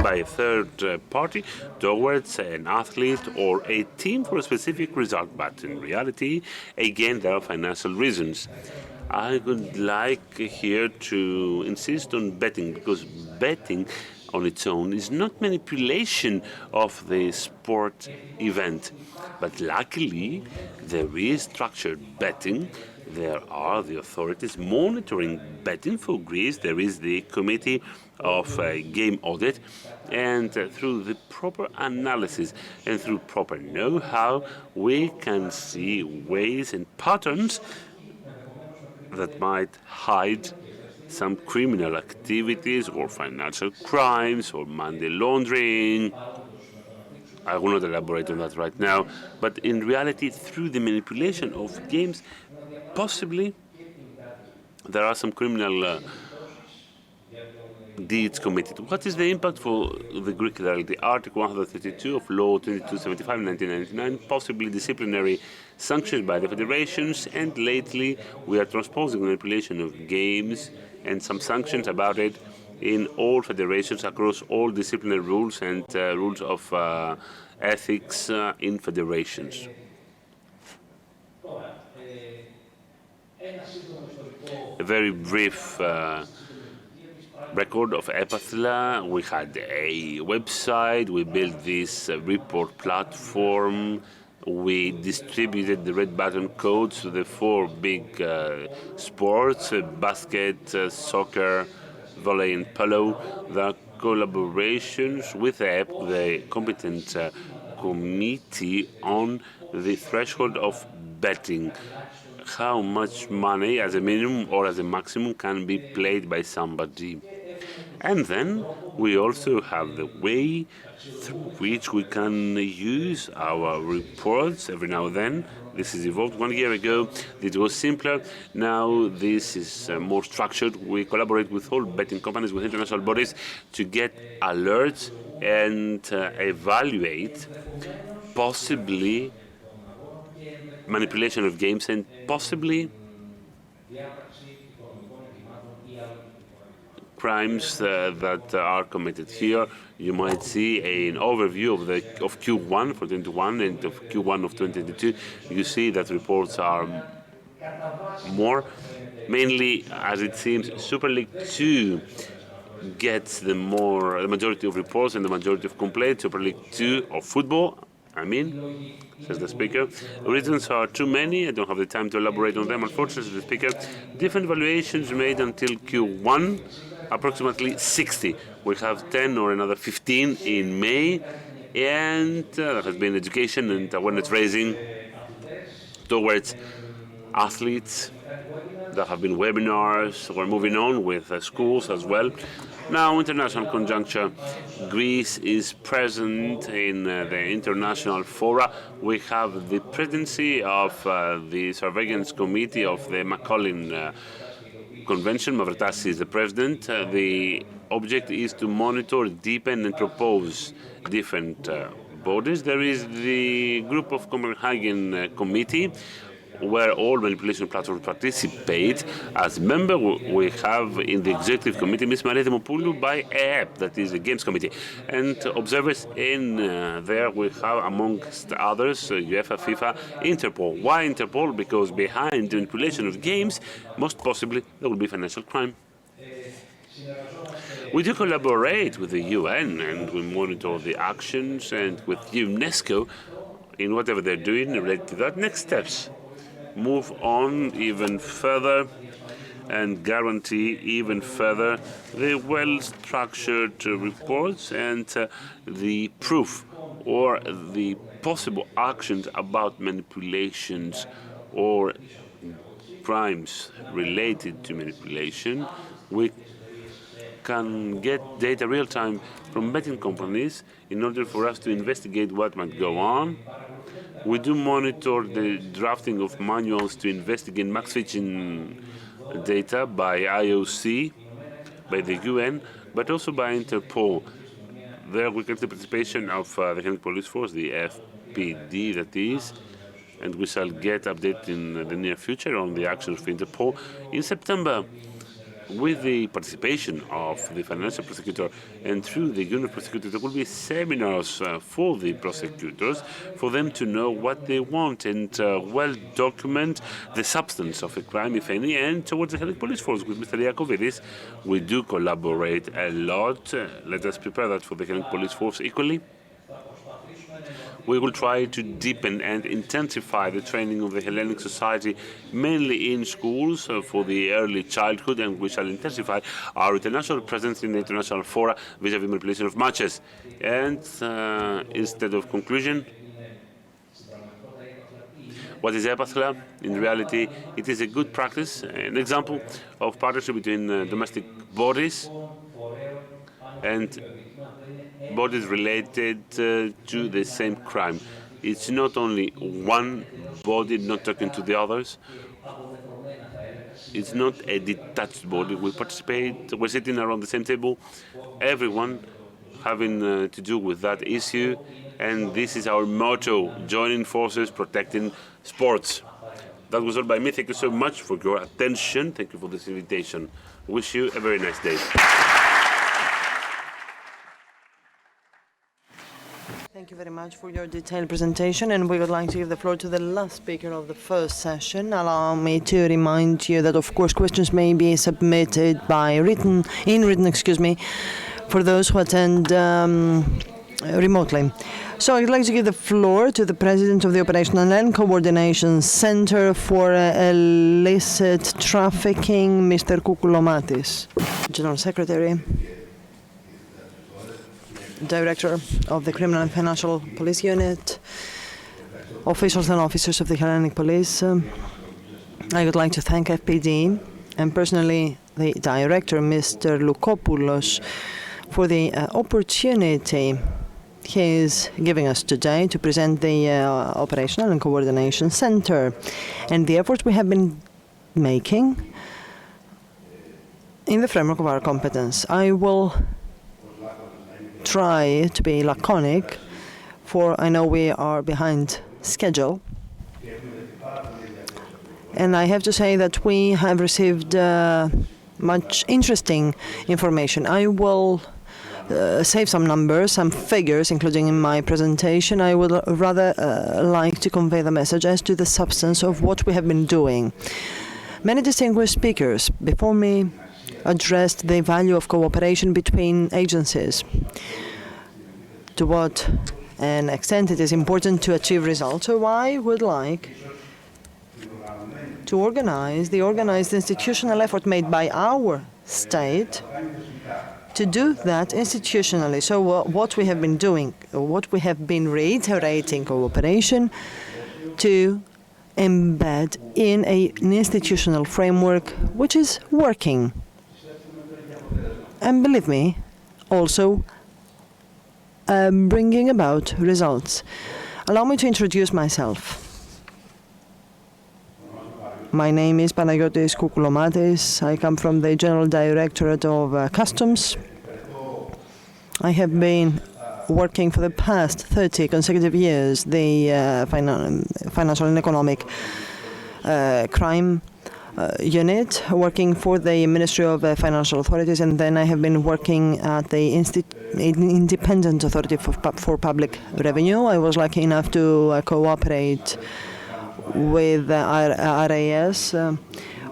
by a third party towards an athlete or a team for a specific result. But in reality, again, there are financial reasons. I would like here to insist on betting, because betting on its own is not manipulation of the sport event. But luckily, there is structured betting. There are the authorities monitoring betting for Greece. There is the Committee of Game Audit. And through the proper analysis and through proper know-how, we can see ways and patterns that might hide some criminal activities or financial crimes or money laundering. I will not elaborate on that right now, but in reality, through the manipulation of games, possibly there are some criminal deeds committed. What is the impact for the Greek reality? Article 132 of Law 2275, 1999, possibly disciplinary sanctions by the federations, and lately we are transposing manipulation of games and some sanctions about it in all federations across all disciplinary rules and rules of ethics in federations. A very brief record of EPATHLA. We had a website, we built this report platform, we distributed the red button codes to the four big sports, basket, soccer, volley and polo. The collaborations with the competent committee on the threshold of betting. How much money as a minimum or as a maximum can be played by somebody. And then we also have the way through which we can use our reports every now and then. This is evolved. 1 year ago, it was simpler. Now this is more structured. We collaborate with all betting companies, with international bodies to get alerts and evaluate possibly manipulation of games and possibly crimes that are committed. Here you might see an overview of Q1 for 2021 and of Q1 of 2022. You see that reports are more, mainly as it seems Super League 2 gets the majority of reports and the majority of complaints. Super League 2 of football, says the speaker. Reasons are too many. I don't have the time to elaborate on them, unfortunately, says the speaker. Different evaluations made until Q1, approximately 60. We have 10 or another 15 in May, and there has been education and awareness raising towards athletes. There have been webinars. We're moving on with schools as well. Now, international conjuncture. Greece is present in the international fora. We have the presidency of the Surveillance Committee of the Macaulay Convention. Mavrotas is the president. The object is to monitor, deepen, and propose different bodies. There is the group of Copenhagen Committee, where all manipulation platforms participate. As member, we have in the executive committee Ms. Maria Demopoulou by EEP, that is the Games Committee. And observers in there we have, amongst others, UEFA, FIFA, Interpol. Why Interpol? Because behind the manipulation of games, most possibly there will be financial crime. We do collaborate with the UN and we monitor the actions, and with UNESCO in whatever they're doing related to that. Next steps. Move on even further and guarantee even further the well-structured reports and the proof or the possible actions about manipulations or crimes related to manipulation. We can get data real-time from betting companies in order for us to investigate what might go on. We do monitor the drafting of manuals to investigate max fixing data by IOC, by the UN, but also by Interpol. There we get the participation of the Hellenic Police Force, the FPD that is, and we shall get update in the near future on the actions of Interpol. In September, with the participation of the financial prosecutor and through the unit prosecutor, there will be seminars for the prosecutors for them to know what they want and well document the substance of a crime, if any. And towards the Hellenic Police Force with Mr. Iakovidis, we do collaborate a lot. Let us prepare that for the Hellenic Police Force equally. We will try to deepen and intensify the training of the Hellenic society, mainly in schools for the early childhood, and we shall intensify our international presence in the international fora vis-à-vis manipulation of matches. And instead of conclusion, what is EPATHLA? In reality, it is a good practice, an example of partnership between domestic bodies and bodies related to the same crime. It's not only one body not talking to the others. It's not a detached body. We participate, we're sitting around the same table, everyone having to do with that issue, and this is our motto, joining forces, protecting sports. That was all by me. Thank you so much for your attention. Thank you for this invitation. Wish you a very nice day. Thank you very much for your detailed presentation, and we would like to give the floor to the last speaker of the first session. Allow me to remind you that, of course, questions may be submitted by written, for those who attend remotely. So I'd like to give the floor to the President of the Operational and Coordination Center for Illicit Trafficking, Mr. Koukoulomatis, General Secretary, Director of the Criminal and Financial Police Unit, officials and officers of the Hellenic Police. I would like to thank FPD and personally the Director, Mr. Loukopoulos, for the opportunity he is giving us today to present the Operational and Coordination Center and the efforts we have been making in the framework of our competence. I will try to be laconic, for I know we are behind schedule. And I have to say that we have received much interesting information. I will save some numbers, some figures, including in my presentation. I would rather like to convey the message as to the substance of what we have been doing. Many distinguished speakers before me addressed the value of cooperation between agencies, to what an extent it is important to achieve results. So I would like to organize the organized institutional effort made by our state to do that institutionally. So what we have been doing, what we have been reiterating cooperation to embed in an institutional framework which is working. and believe me, also bringing about results. Allow me to introduce myself. My name is Panagiotis Kouklommatis. I come from the General Directorate of Customs. I have been working for the past 30 consecutive years, the financial and economic crime unit, working for the Ministry of Financial Authorities, and then I have been working at the Independent Authority for Public Revenue. I was lucky enough to cooperate with RAS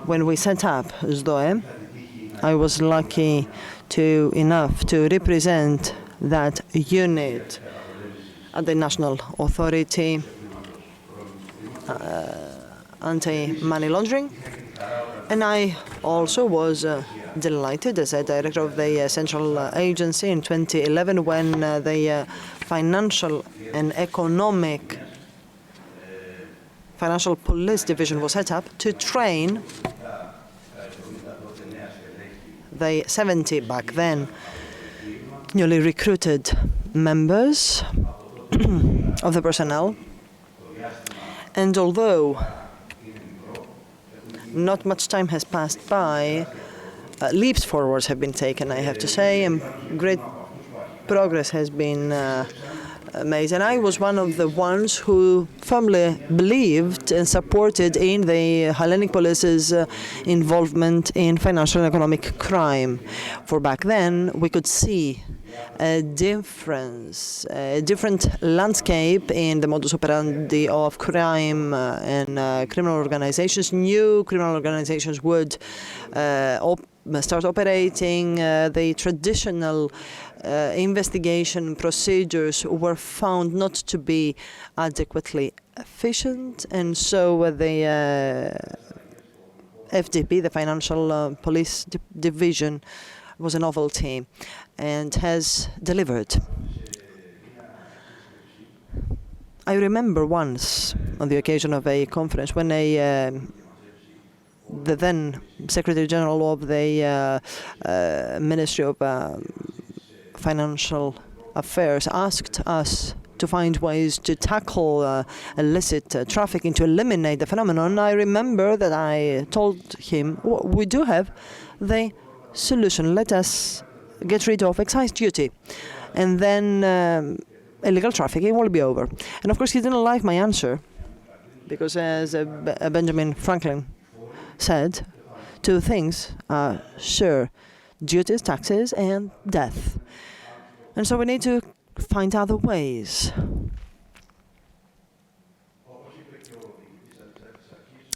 when we set up ΔΟΑ. I was lucky enough to represent that unit at the National Authority Anti-Money Laundering. And I also was delighted as a director of the Central Agency in 2011 when the Financial and Economic Financial Police Division was set up to train the 70 back then newly recruited members of the personnel. And although not much time has passed by, leaps forwards have been taken, I have to say, and great progress has been made. And I was one of the ones who firmly believed and supported in the Hellenic Police's involvement in financial and economic crime. For back then, we could see a different landscape in the modus operandi of crime and criminal organizations. New criminal organizations would start operating. The traditional investigation procedures were found not to be adequately efficient, and so the FDP, the Financial Police Division, was a novelty and has delivered. I remember once, on the occasion of a conference, when the then Secretary General of the Ministry of Financial Affairs asked us to find ways to tackle illicit trafficking, to eliminate the phenomenon. I remember that I told him, we do have the solution. Let us get rid of excise duty, and then illegal trafficking will be over. And of course, he didn't like my answer, because as Benjamin Franklin said, two things are sure: duties, taxes, and death. And so we need to find other ways.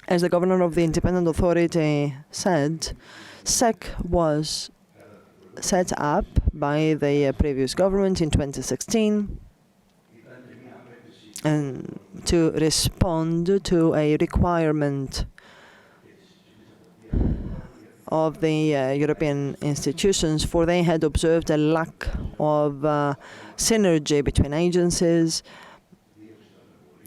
As the governor of the Independent Authority said, SEC was set up by the previous government in 2016 and to respond to a requirement of the European institutions, for they had observed a lack of synergy between agencies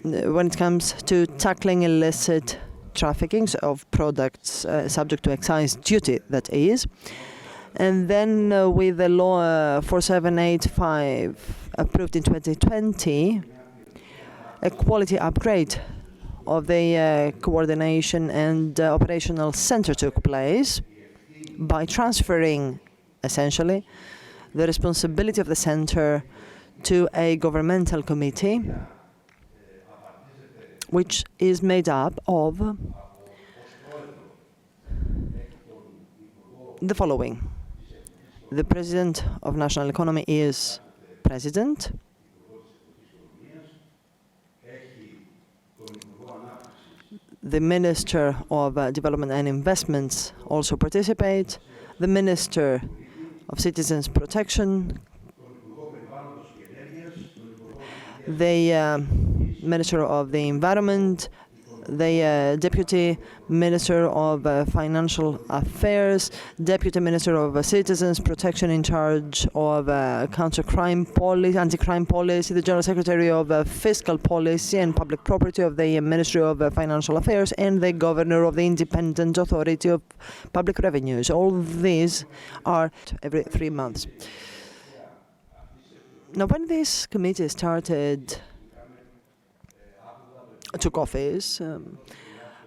when it comes to tackling illicit trafficking of products subject to excise duty, that is. And then with the law 4785 approved in 2020, a quality upgrade of the coordination and operational center took place by transferring, essentially, the responsibility of the center to a governmental committee, which is made up of the following. The President of National Economy is President. The Minister of Development and Investments also participate. The Minister of Citizens Protection. The Minister of the Environment, the Deputy Minister of Financial Affairs, Deputy Minister of Citizens Protection in charge of counter-crime policy, anti-crime policy, the General Secretary of Fiscal Policy and Public Property of the Ministry of Financial Affairs, and the Governor of the Independent Authority of Public Revenues. All these are every 3 months. Now, when this committee took office,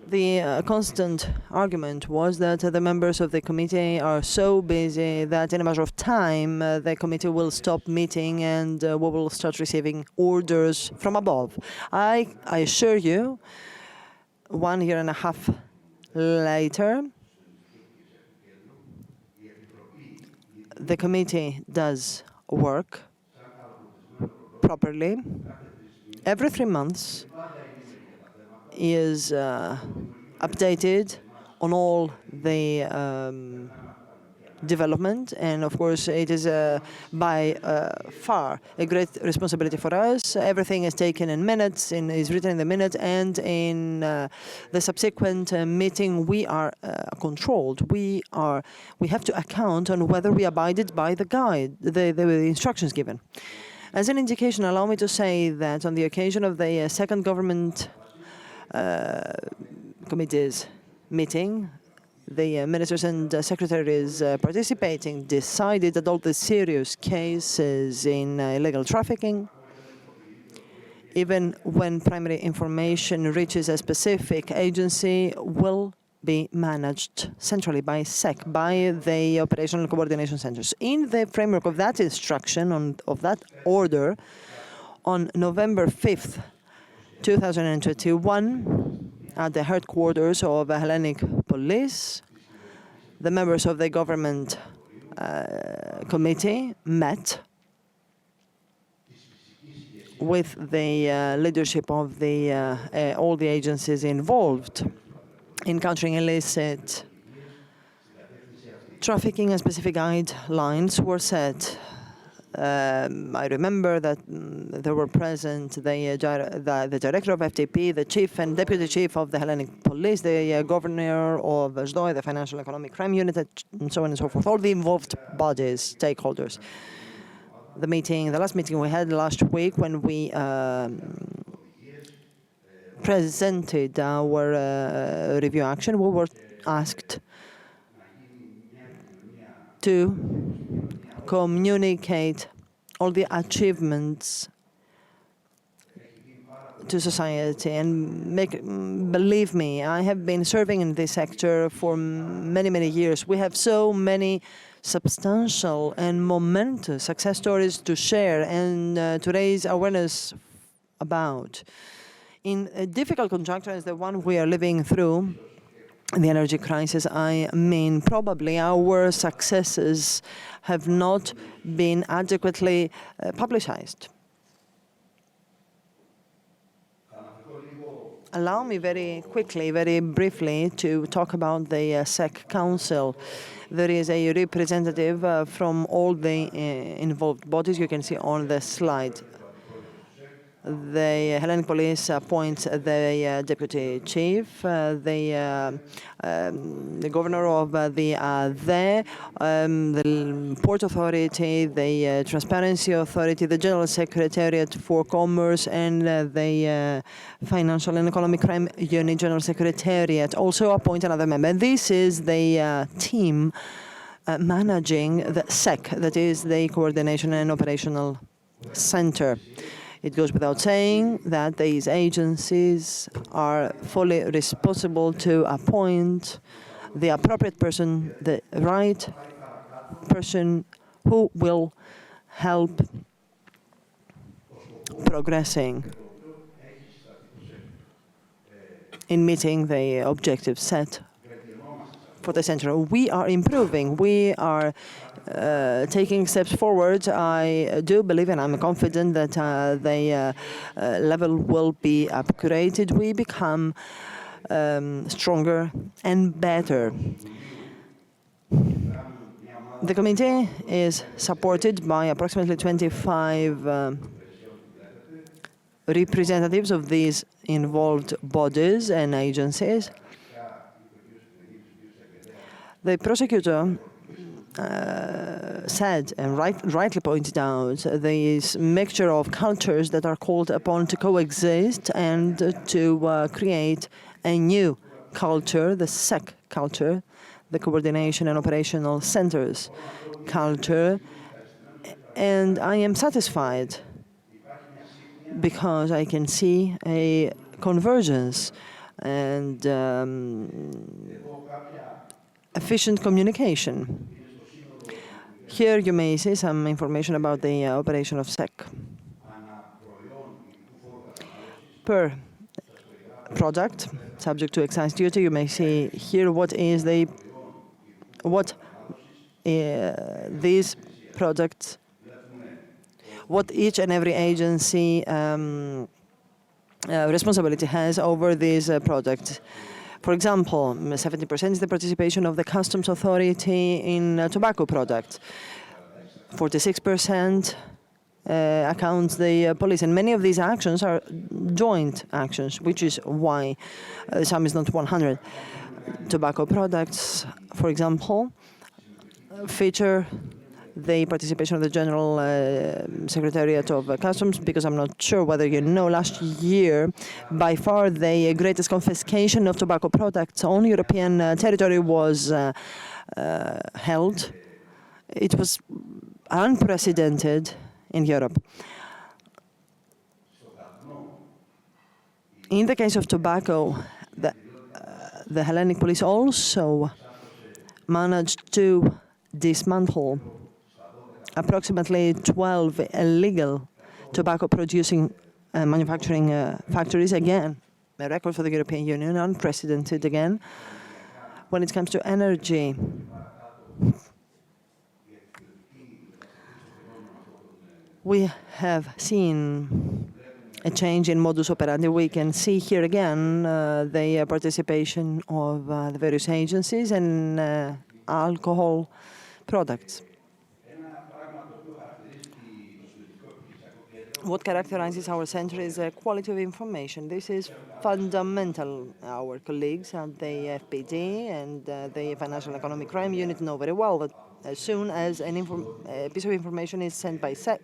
the constant argument was that the members of the committee are so busy that in a matter of time the committee will stop meeting and we will start receiving orders from above. I assure you, 1.5 years later, the committee does work properly. Every 3 months is updated on all the development, and of course it is by far a great responsibility for us. Everything is taken in minutes, is written in the minute, and in the subsequent meeting we are controlled. We have to account on whether we abided by the guide, the instructions given. As an indication, allow me to say that on the occasion of the second government committee's meeting, the ministers and secretaries participating decided that all the serious cases in illegal trafficking, even when primary information reaches a specific agency, will be managed centrally by SEC, by the operational coordination centers. In the framework of that instruction, of that order, on November 5th, 2021, at the headquarters of Hellenic Police, the members of the government committee met with the leadership of all the agencies involved in countering illicit trafficking, and specific guidelines were set. I remember that there were present the director of FTP, the chief and deputy chief of the Hellenic Police, the governor of ΔΟΑ, the Financial Economic Crime Unit, and so on and so forth, all the involved bodies, stakeholders. The last meeting we had last week, when we presented our review action, we were asked to communicate all the achievements to society. And believe me, I have been serving in this sector for many, many years. We have so many substantial and momentous success stories to share and to raise awareness about. In a difficult conjuncture as the one we are living through, the energy crisis, I mean, probably our successes have not been adequately publicized. Allow me very quickly, very briefly, to talk about the SEC Council. There is a representative from all the involved bodies. You can see on the slide. The Hellenic Police appoints the deputy chief, the governor of the Port Authority, the Transparency Authority, the General Secretariat for Commerce, and the Financial and Economic Crime Unit General Secretariat also appoint another member. And this is the team managing the SEC, that is the Coordination and Operational Center. It goes without saying that these agencies are fully responsible to appoint the appropriate person, the right person who will help progressing in meeting the objectives set for the center. We are improving. We are taking steps forward. I do believe, and I'm confident, that the level will be upgraded. We become stronger and better. The committee is supported by approximately 25 representatives of these involved bodies and agencies. The prosecutor said and rightly pointed out this mixture of cultures that are called upon to coexist and to create a new culture, the SEC culture, the Coordination and Operational Centers culture. And I am satisfied because I can see a convergence and efficient communication. Here you may see some information about the operation of SEC. Per product, subject to excise duty, you may see here these products, what each and every agency responsibility has over these products. For example, 70% is the participation of the customs authority in tobacco products. 46% accounts the police. And many of these actions are joint actions, which is why the sum is not 100. Tobacco products, for example, feature the participation of the General Secretariat of Customs, because I'm not sure whether you know, last year, by far the greatest confiscation of tobacco products on European territory was held. It was unprecedented in Europe. In the case of tobacco, the Hellenic police also managed to dismantle approximately 12 illegal tobacco-producing manufacturing factories. Again, a record for the European Union, unprecedented again. When it comes to energy, we have seen a change in modus operandi. We can see here again the participation of the various agencies and alcohol products. What characterizes our center is quality of information. This is fundamental. Our colleagues at the FPD and the Financial Economic Crime Unit know very well that as soon as a piece of information is sent by SEC,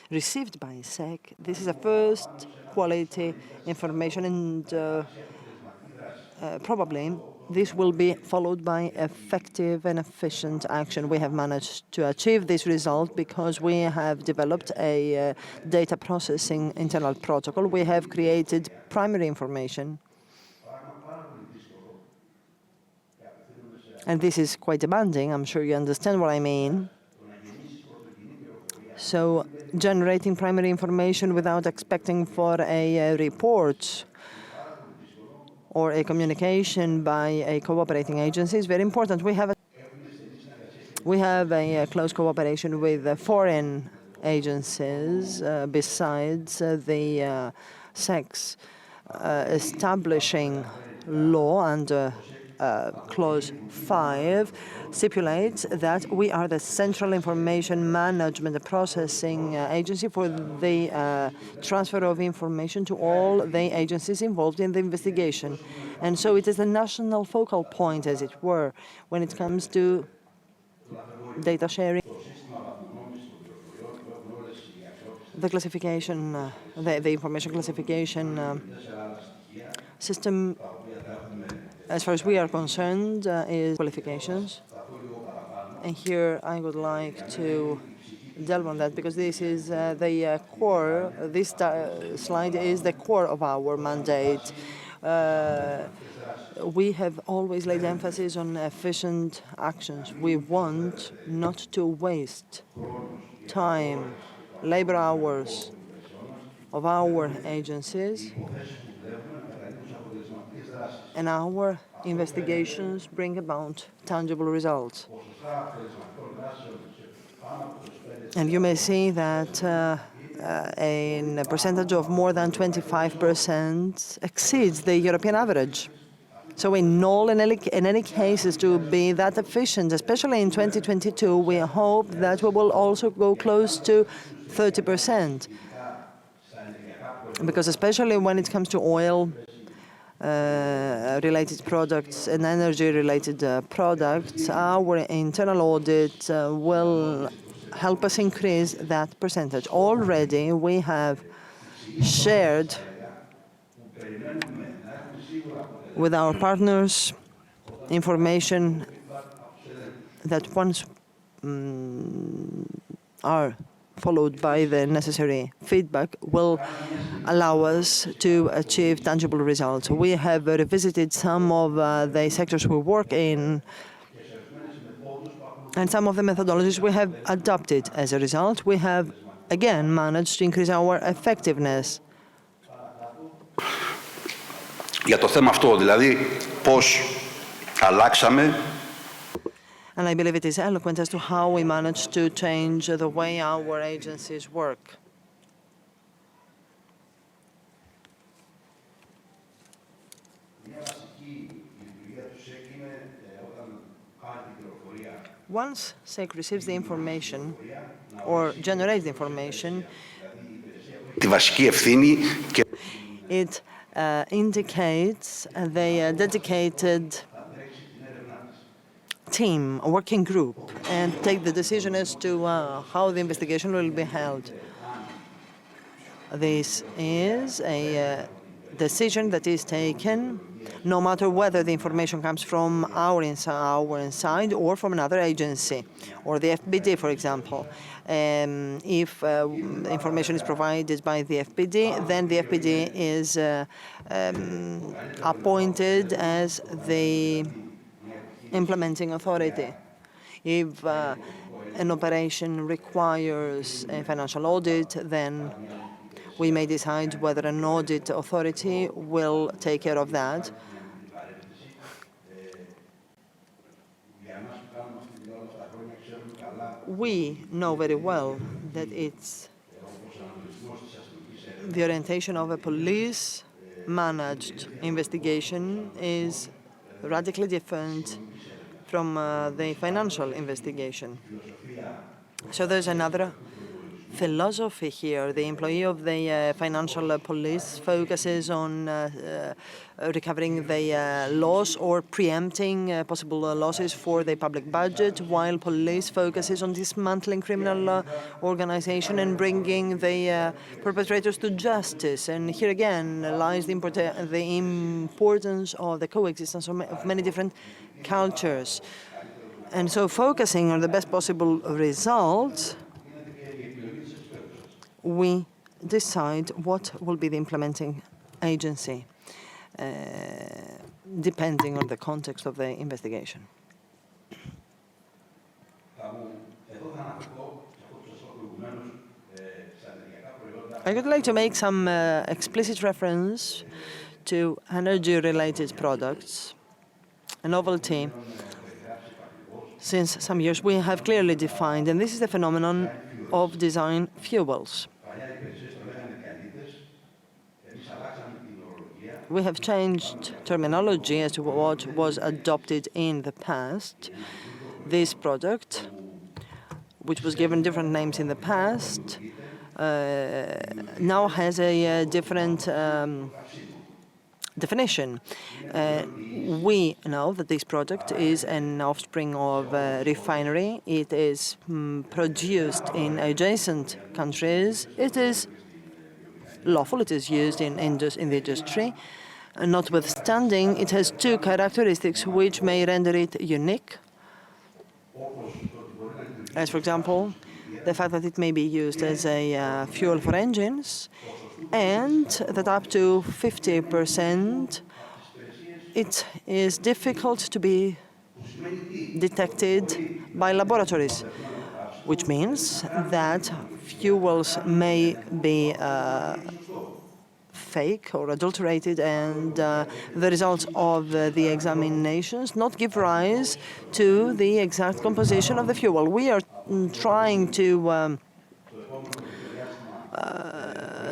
received by SEC, this is a first quality information, and probably this will be followed by effective and efficient action. We have managed to achieve this result because we have developed a data processing internal protocol. We have created primary information. And this is quite demanding. I'm sure you understand what I mean. So generating primary information without expecting for a report or a communication by a cooperating agency is very important. We have a close cooperation with foreign agencies besides the SEC's establishing law under Clause 5 stipulates that we are the central information management processing agency for the transfer of information to all the agencies involved in the investigation. And so it is a national focal point, as it were, when it comes to data sharing. The classification, the information classification system, as far as we are concerned, is qualifications. And here I would like to delve on that because this is the core, this slide is the core of our mandate. We have always laid emphasis on efficient actions. We want not to waste time, labor hours of our agencies, and our investigations bring about tangible results. And you may see that a percentage of more than 25% exceeds the European average. So in any cases to be that efficient, especially in 2022, we hope that we will also go close to 30%. because especially when it comes to oil related products and energy related products, our internal audit will help us increase that percentage. Already we have shared with our partners information that once are followed by the necessary feedback will allow us to achieve tangible results. We have revisited some of the sectors we work in and some of the methodologies we have adopted. As a result, we have again managed to increase our effectiveness. Για το θέμα αυτό, δηλαδή πώς αλλάξαμε. And I believe it is eloquent as to how we managed to change the way our agencies work. Once SEC receives the information or generates the information, τη βασική ευθύνη και it indicates the dedicated team, a working group, and take the decision as to how the investigation will be held. This is a decision that is taken no matter whether the information comes from our inside or from another agency, or the FBD, for example. If information is provided by the FBD, then the FBD is appointed as the implementing authority. If an operation requires a financial audit, then we may decide whether an audit authority will take care of that. We know very well that it's the orientation of a police-managed investigation is radically different from the financial investigation. So there's another philosophy here. The employee of the financial police focuses on recovering the loss or preempting possible losses for the public budget, while police focuses on dismantling criminal organization and bringing the perpetrators to justice. And here again lies the importance of the coexistence of many different cultures. And so focusing on the best possible results, we decide what will be the implementing agency, depending on the context of the investigation. I would like to make some explicit reference to energy-related products, a novelty. Since some years we have clearly defined, and this is the phenomenon of design fuels. We have changed terminology as to what was adopted in the past. This product, which was given different names in the past, now has a different definition. We know that this product is an offspring of refinery. It is produced in adjacent countries. It is lawful. It is used in the industry. Notwithstanding, it has two characteristics which may render it unique. As, for example, the fact that it may be used as a fuel for engines, and that up to 50% it is difficult to be detected by laboratories, which means that fuels may be fake or adulterated, and the results of the examinations not give rise to the exact composition of the fuel. We are trying to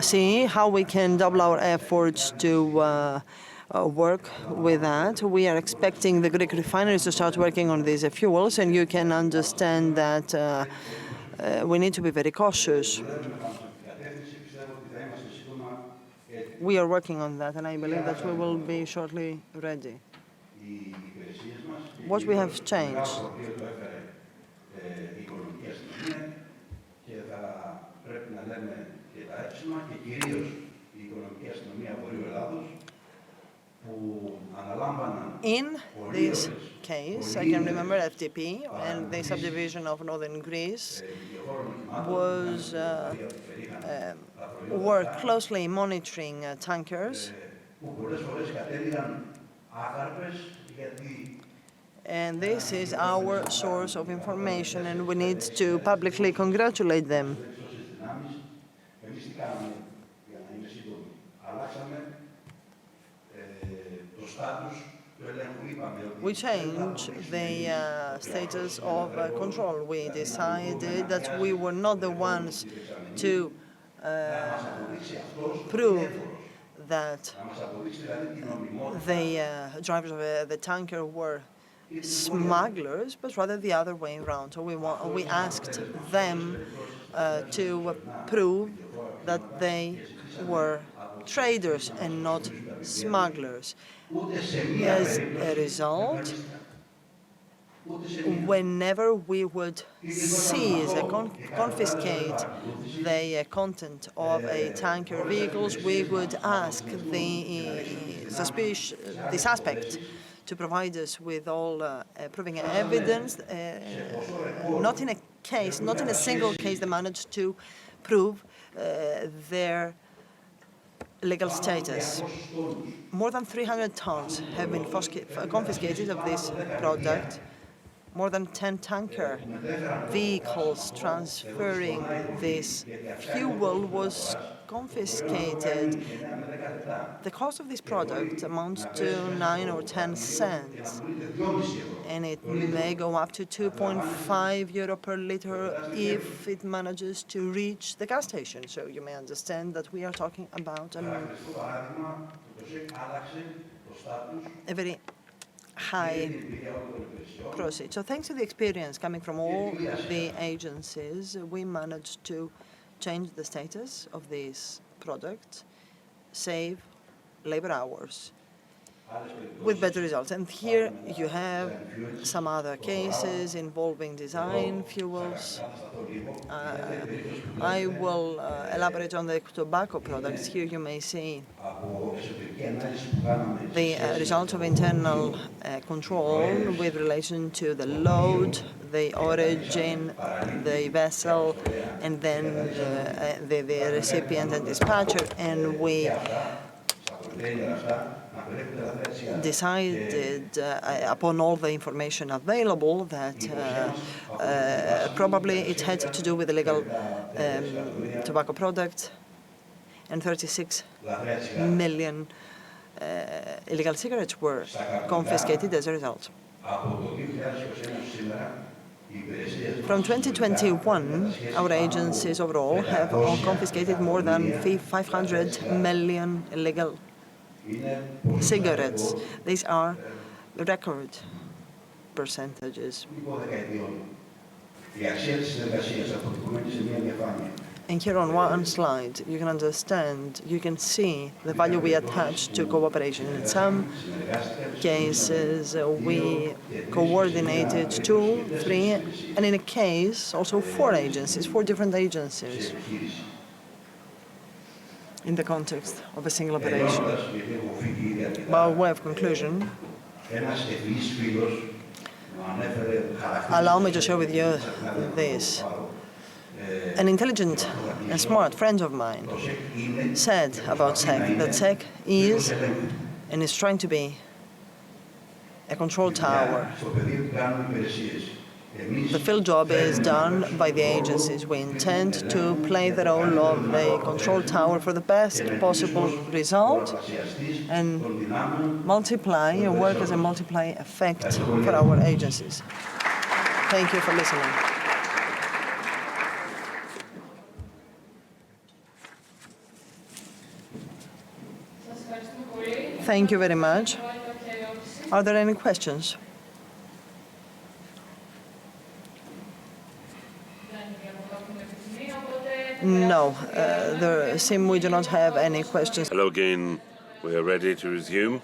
see how we can double our efforts to work with that. We are expecting the Greek refineries to start working on these fuels, and you can understand that we need to be very cautious. We are working on that, and I believe that we will be shortly ready. What we have changed. In this case, I can remember FTP and the subdivision of northern Greece were closely monitoring tankers. And this is our source of information, and we need to publicly congratulate them. We changed the status of control. We decided that we were not the ones to prove that the drivers of the tanker were smugglers, but rather the other way around. So we asked them to prove that they were traders and not smugglers. As a result, whenever we would seize and confiscate the content of a tanker vehicles, we would ask the suspect to provide us with all proving evidence. Not in a single case, they managed to prove their legal status. More than 300 tons have been confiscated of this product. More than 10 tanker vehicles transferring this fuel was confiscated. The cost of this product amounts to 9 or 10 cents, and it may go up to 2.5 euro per liter if it manages to reach the gas station. So you may understand that we are talking about a very high proceed. So thanks to the experience coming from all the agencies, we managed to change the status of this product, save labor hours with better results. And here you have some other cases involving design fuels. I will elaborate on the tobacco products. Here you may see the results of internal control with relation to the load, the origin, the vessel, and then the recipient and dispatcher. And we decided, upon all the information available, that probably it had to do with illegal tobacco products, and 36 million illegal cigarettes were confiscated as a result. From 2021, our agencies overall have confiscated more than 500 million illegal cigarettes. These are record percentages. And here on one slide, you can understand, you can see the value we attach to cooperation. In some cases, we coordinated 2, 3, and in a case, also 4 agencies, 4 different agencies in the context of a single operation. By way of conclusion, allow me to share with you this. An intelligent and smart friend of mine said about SEC that SEC is and is trying to be a control tower. The field job is done by the agencies. We intend to play the role of a control tower for the best possible result and multiply and work as a multiply effect for our agencies. Thank you for listening. Thank you very much. Are there any questions? No, we do not have any questions. Hello again. We are ready to resume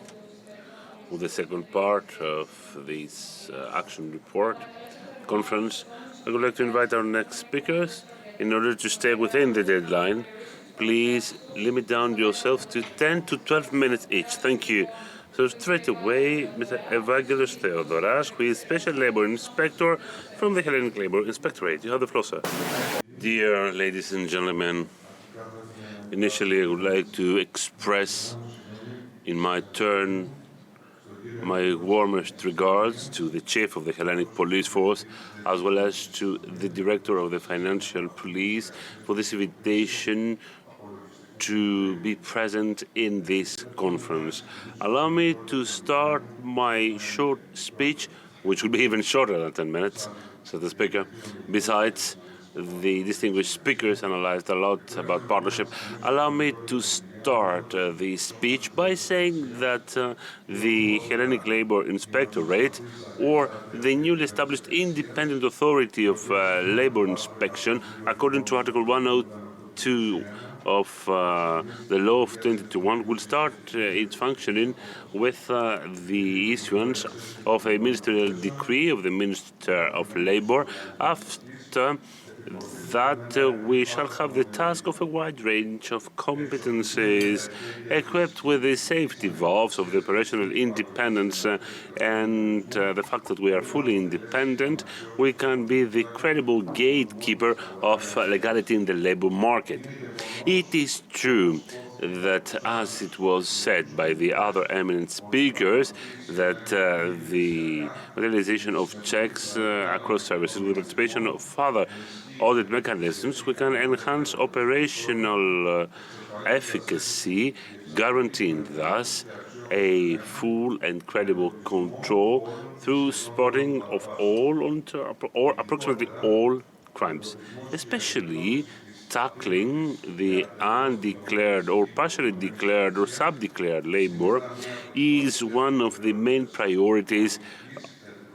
with the second part of this action report conference. I would like to invite our next speakers. In order to stay within the deadline, please limit down yourselves to 10 to 12 minutes each. Thank you. So straight away, Mr. Evangelos Theodoras, who is Special Labour Inspector from the Hellenic Labour Inspectorate. You have the floor, sir. Dear ladies and gentlemen, initially I would like to express in my turn my warmest regards to the Chief of the Hellenic Police Force, as well as to the Director of the Financial Police for this invitation to be present in this conference. Allow me to start my short speech, which will be even shorter than 10 minutes, said the Speaker. Besides, the distinguished speakers analyzed a lot about partnership. Allow me to start the speech by saying that the Hellenic Labour Inspectorate, or the newly established independent authority of labour inspection, according to Article 102 of the law of 2021, will start its functioning with the issuance of a ministerial decree of the Minister of Labour. After that, we shall have the task of a wide range of competencies equipped with the safety valves of the operational independence and the fact that we are fully independent. We can be the credible gatekeeper of legality in the labour market. It is true that, as it was said by the other eminent speakers, that the materialization of checks across services with participation of other audit mechanisms, we can enhance operational efficacy, guaranteeing thus a full and credible control through spotting of all or approximately all crimes, especially tackling the undeclared or partially declared or sub-declared labour is one of the main priorities,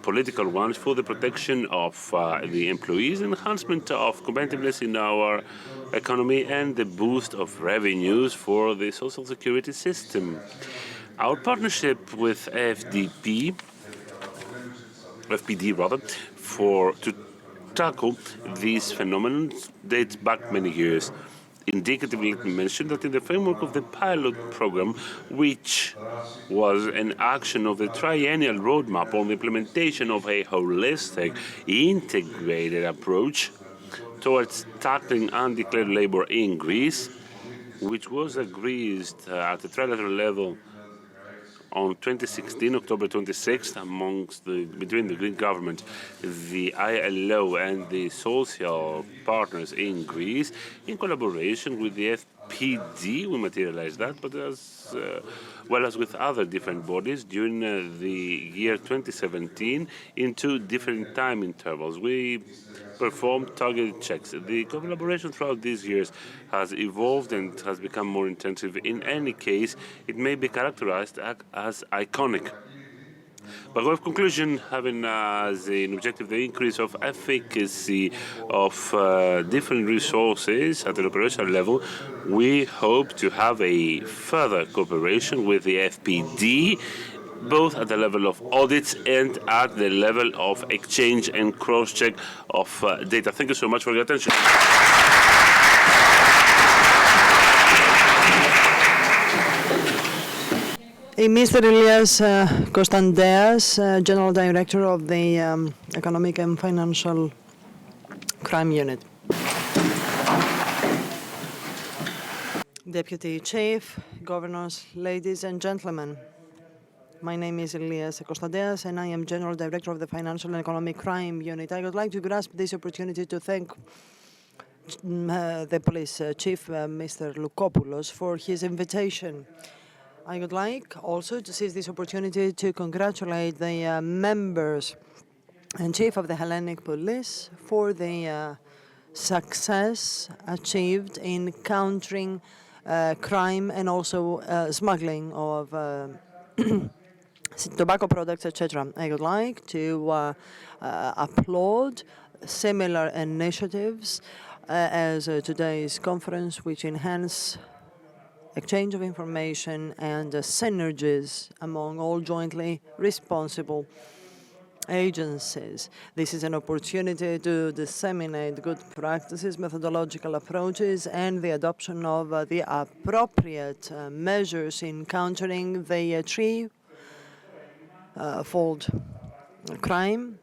political ones, for the protection of the employees, enhancement of competitiveness in our economy, and the boost of revenues for the social security system. Our partnership with FPD to tackle these phenomena dates back many years. Indicatively, let me mention that in the framework of the pilot program, which was an action of the triennial roadmap on the implementation of a holistic, integrated approach towards tackling undeclared labour in Greece, which was agreed at the trilateral level on 2016, October 26th, between the Greek government, the ILO, and the social partners in Greece, in collaboration with the FPD, we materialized that, but as well as with other different bodies during the year 2017 in two different time intervals. We performed targeted checks. The collaboration throughout these years has evolved and has become more intensive. In any case, it may be characterized as iconic. By way of conclusion, having as an objective the increase of efficacy of different resources at an operational level, we hope to have a further cooperation with the FPD, both at the level of audits and at the level of exchange and cross-check of data. Thank you so much for your attention. Mr. Elias Kostandeas, General Director of the Economic and Financial Crime Unit. Deputy Chief, Governors, ladies and gentlemen, my name is Elias Kostandeas and I am General Director of the Financial and Economic Crime Unit. I would like to grasp this opportunity to thank the Police Chief, Mr. Loukopoulos, for his invitation. I would like also to seize this opportunity to congratulate the members and Chief of the Hellenic Police for the success achieved in countering crime and also smuggling of tobacco products, etc. I would like to applaud similar initiatives as today's conference, which enhance exchange of information and synergies among all jointly responsible agencies. This is an opportunity to disseminate good practices, methodological approaches, and the adoption of the appropriate measures in countering the threefold crime: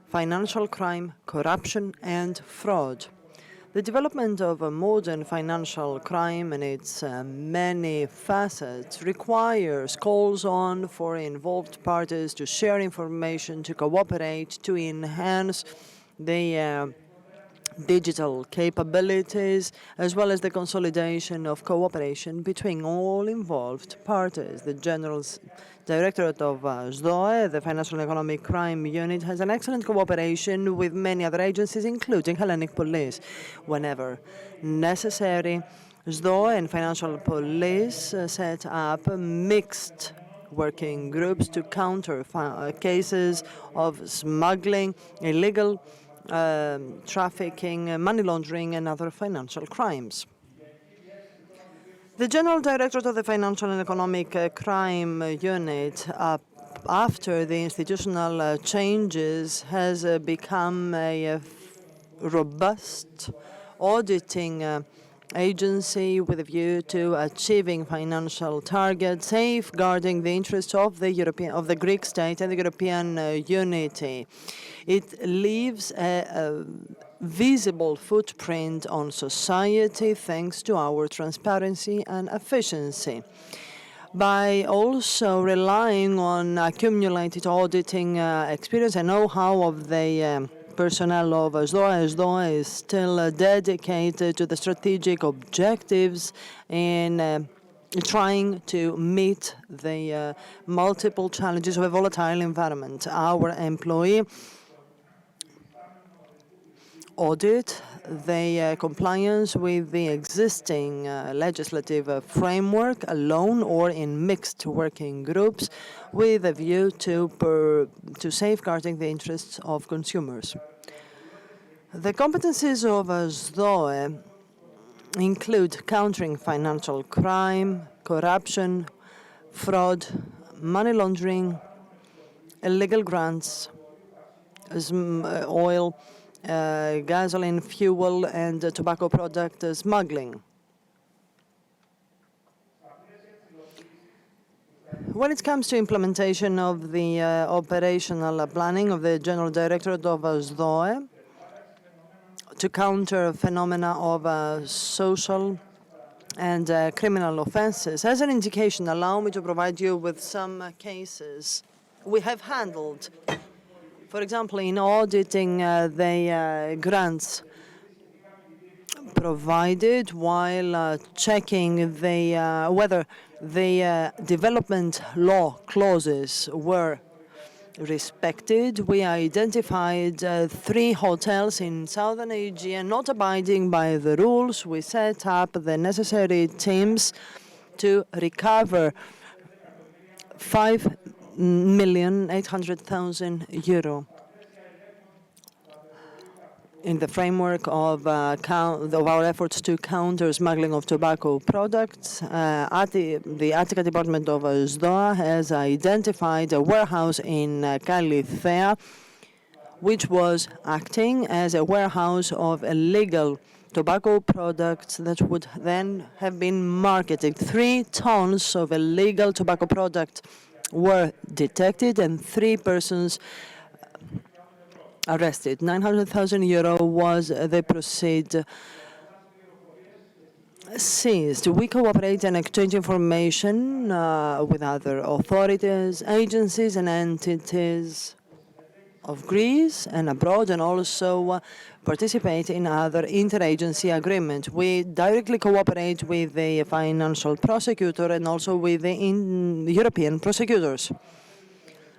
financial crime, corruption, and fraud. The development of a modern financial crime and its many facets requires calls on for involved parties to share information, to cooperate, to enhance the digital capabilities, as well as the consolidation of cooperation between all involved parties. The General Directorate of ΔΟΑ, the Financial and Economic Crime Unit, has an excellent cooperation with many other agencies, including Hellenic Police. Whenever necessary, ΔΟΑ and Financial Police set up mixed working groups to counter cases of smuggling, illegal trafficking, money laundering, and other financial crimes. The General Directorate of the Financial and Economic Crime Unit, after the institutional changes, has become a robust auditing agency with a view to achieving financial targets, safeguarding the interests of the Greek state and the European unity. It leaves a visible footprint on society thanks to our transparency and efficiency. By also relying on accumulated auditing experience and know-how of the personnel of ΔΟΑ is still dedicated to the strategic objectives in trying to meet the multiple challenges of a volatile environment. Our employee audit the compliance with the existing legislative framework alone or in mixed working groups with a view to safeguarding the interests of consumers. The competencies of ΔΟΑ include countering financial crime, corruption, fraud, money laundering, illegal grants, oil, gasoline, fuel, and tobacco product smuggling. When it comes to implementation of the operational planning of the General Directorate of ΔΟΑ to counter phenomena of social and criminal offenses, as an indication, allow me to provide you with some cases we have handled. For example, in auditing the grants provided while checking whether the development law clauses were respected, we identified 3 hotels in southern Aegean not abiding by the rules. We set up the necessary teams to recover €5,800,000 in the framework of our efforts to counter smuggling of tobacco products. The Attica department of ΔΟΑ has identified a warehouse in Kalithea, which was acting as a warehouse of illegal tobacco products that would then have been marketed. 3 tons of illegal tobacco product were detected and 3 persons arrested. €900,000 was the proceeds seized. We cooperate and exchange information with other authorities, agencies, and entities of Greece and abroad, and also participate in other interagency agreements. We directly cooperate with the financial prosecutor and also with the European prosecutors,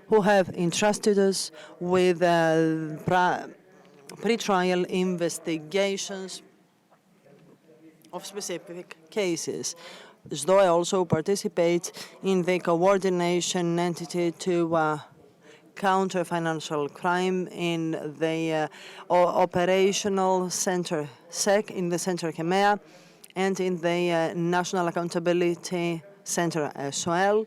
who have entrusted us with pre-trial investigations of specific cases. ΔΟΑ also participates in the coordination entity to counter financial crime in the operational center SEC, in the Center CHEMEA, and in the National Accountability Center SOL,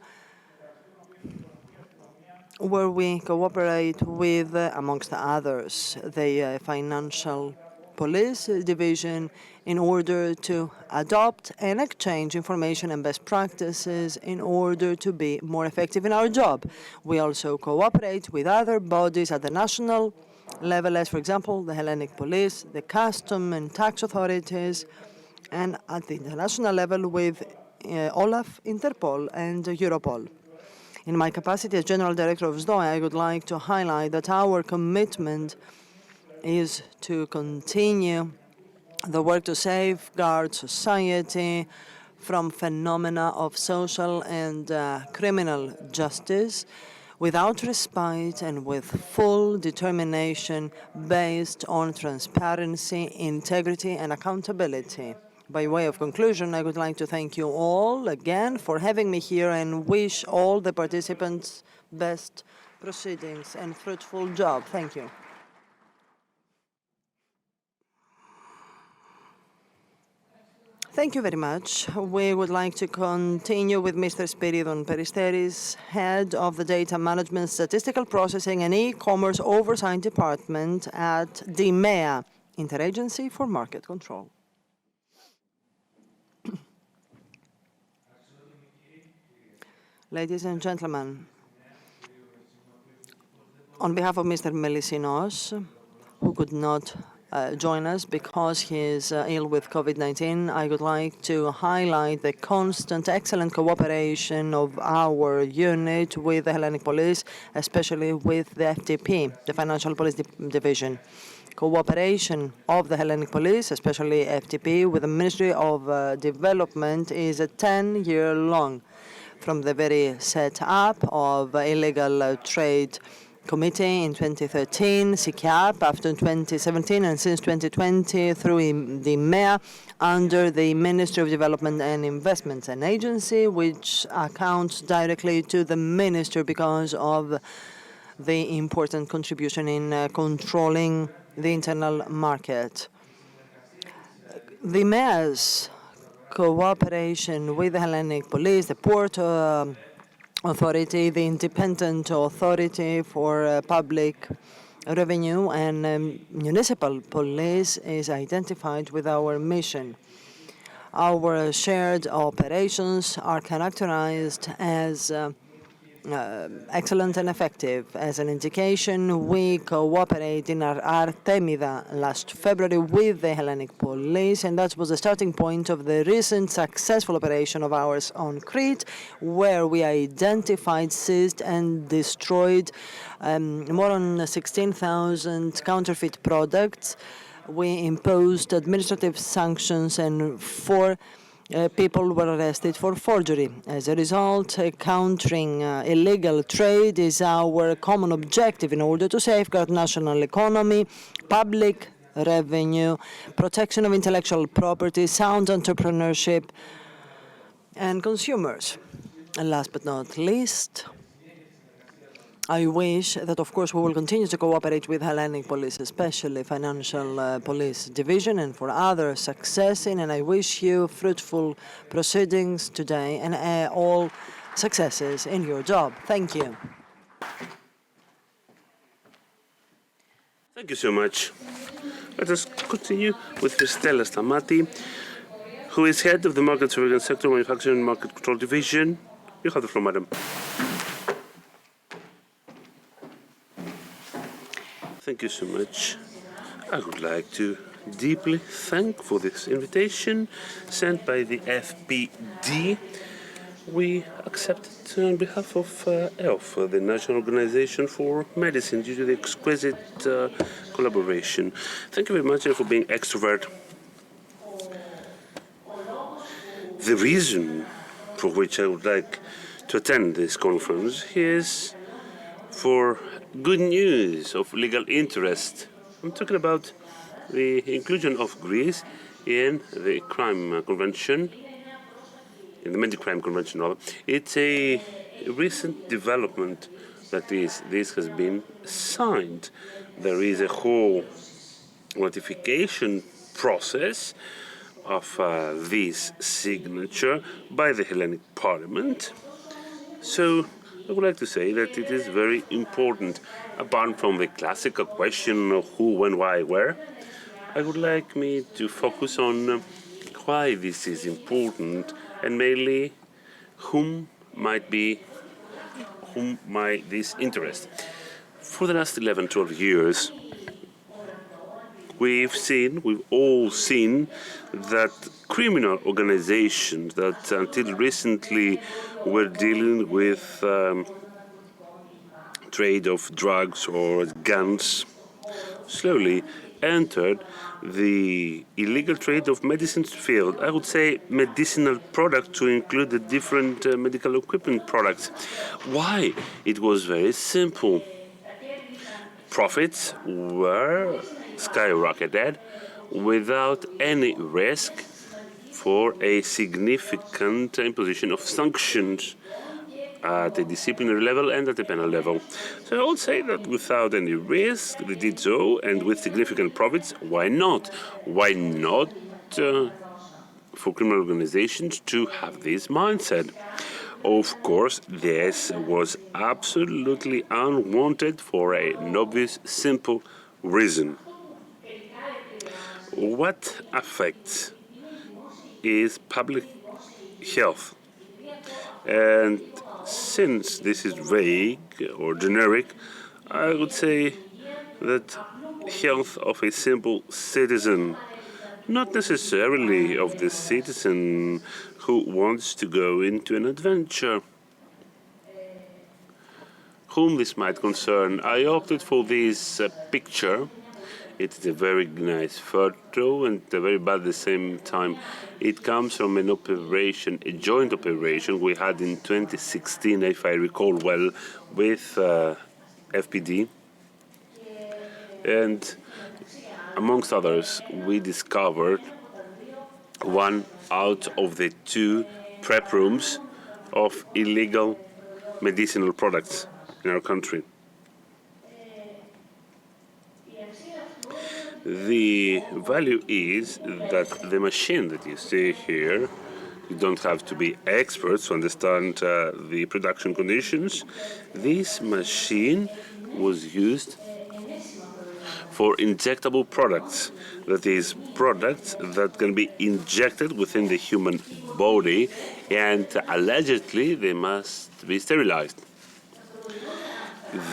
where we cooperate with, amongst others, the Financial Police Division in order to adopt and exchange information and best practices in order to be more effective in our job. We also cooperate with other bodies at the national level, as, for example, the Hellenic Police, the Custom and Tax authorities, and at the international level with Olaf, Interpol, and Europol. In my capacity as General Director of ΔΟΑ, I would like to highlight that our commitment is to continue the work to safeguard society from phenomena of social and criminal justice without respite and with full determination based on transparency, integrity, and accountability. By way of conclusion, I would like to thank you all again for having me here and wish all the participants best proceedings and fruitful job. Thank you. Thank you very much. We would like to continue with Mr. Spiridon Peristeris, Head of the Data Management, Statistical Processing and E-Commerce Oversight Department at DIMEA, Interagency for Market Control. Ladies and gentlemen, on behalf of Mr. Melisinos, who could not join us because he is ill with COVID-19, I would like to highlight the constant, excellent cooperation of our unit with the Hellenic Police, especially with the FTP, the Financial Police Division. Cooperation of the Hellenic Police, especially FTP, with the Ministry of Development is a 10-year long. From the very set up of illegal trade committee in 2013, SICAP after 2017, and since 2020 through the MEA under the Ministry of Development and Investments, an agency which accounts directly to the Minister because of the important contribution in controlling the internal market. The MEA's cooperation with the Hellenic Police, the Port Authority, the Independent Authority for Public Revenue, and Municipal Police is identified with our mission. Our shared operations are characterized as excellent and effective. As an indication, we cooperated in our Artemida last February with the Hellenic Police, and that was the starting point of the recent successful operation of ours on Crete, where we identified, seized, and destroyed more than 16,000 counterfeit products. We imposed administrative sanctions, and 4 people were arrested for forgery. As a result, countering illegal trade is our common objective in order to safeguard national economy, public revenue, protection of intellectual property, sound entrepreneurship, and consumers. And last but not least, I wish that, of course, we will continue to cooperate with Hellenic Police, especially Financial Police Division, and for other success and I wish you fruitful proceedings today and all successes in your job. Thank you. Thank you so much. Let us continue with Stella Stamati, who is head of the Market Surveillance Sector, Manufacturing and Market Control Division. You have the floor, madam. Thank you so much. I would like to deeply thank for this invitation sent by the FPD. We accept it on behalf of ELF, the National Organization for Medicine, due to the exquisite collaboration. Thank you very much for being extrovert. The reason for which I would like to attend this conference is for good news of legal interest. I'm talking about the inclusion of Greece in the crime convention, in the Medicrime Convention rather. It's a recent development That is, this has been signed. There is a whole ratification process of this signature by the Hellenic Parliament. So I would like to say that it is very important. Apart from the classical question of who, when, why, where, I would like me to focus on why this is important and mainly whom might this interest. For the last 11, 12 years, we've all seen that criminal organizations that until recently were dealing with trade of drugs or guns slowly entered the illegal trade of medicines field. I would say medicinal products to include the different medical equipment products. Why? It was very simple. Profits were skyrocketed without any risk for a significant imposition of sanctions at a disciplinary level and at a penal level. So I would say that without any risk, they did so, and with significant profits, why not? Why not for criminal organizations to have this mindset? Of course, this was absolutely unwanted for an obvious, simple reason. What affects is public health. And since this is vague or generic, I would say that health of a simple citizen, not necessarily of the citizen who wants to go into an adventure, whom this might concern. I opted for this picture. It's a very nice photo and very bad at the same time. It comes from an operation, a joint operation we had in 2016, if I recall well, with FPD. And amongst others, we discovered one out of the 2 prep rooms of illegal medicinal products in our country. The value is that the machine that you see here, you don't have to be experts to understand the production conditions. This machine was used for injectable products, that is, products that can be injected within the human body and allegedly they must be sterilized.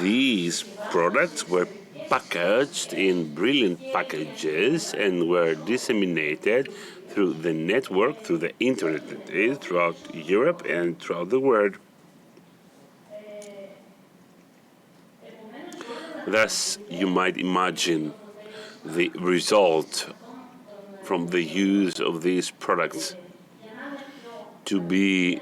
These products were packaged in brilliant packages and were disseminated through the network, through the internet, that is, throughout Europe and throughout the world. Thus, you might imagine the result from the use of these products to be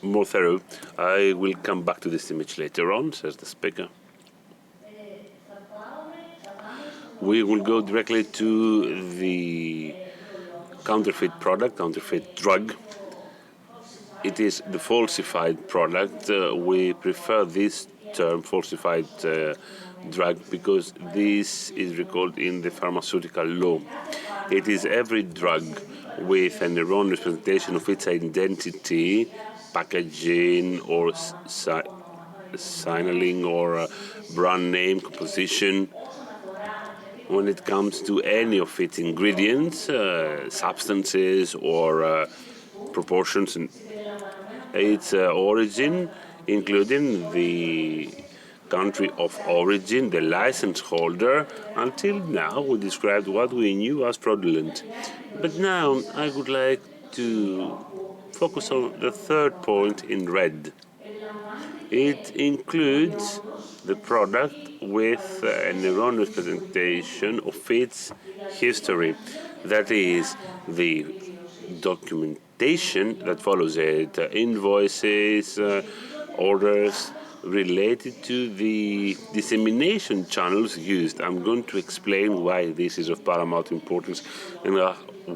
more thorough. I will come back to this image later on, says the speaker. We will go directly to the counterfeit product, counterfeit drug. It is the falsified product. We prefer this term, falsified drug, because this is recalled in the pharmaceutical law. It is every drug with an erroneous presentation of its identity, packaging, or signaling, or brand name, composition. When it comes to any of its ingredients, substances, or proportions, and its origin, including the country of origin, the license holder. Until now, we described what we knew as fraudulent. But now I would like to focus on the third point in red. It includes the product with an erroneous presentation of its history. That is, the documentation that follows it, invoices, orders related to the dissemination channels used. I'm going to explain why this is of paramount importance, and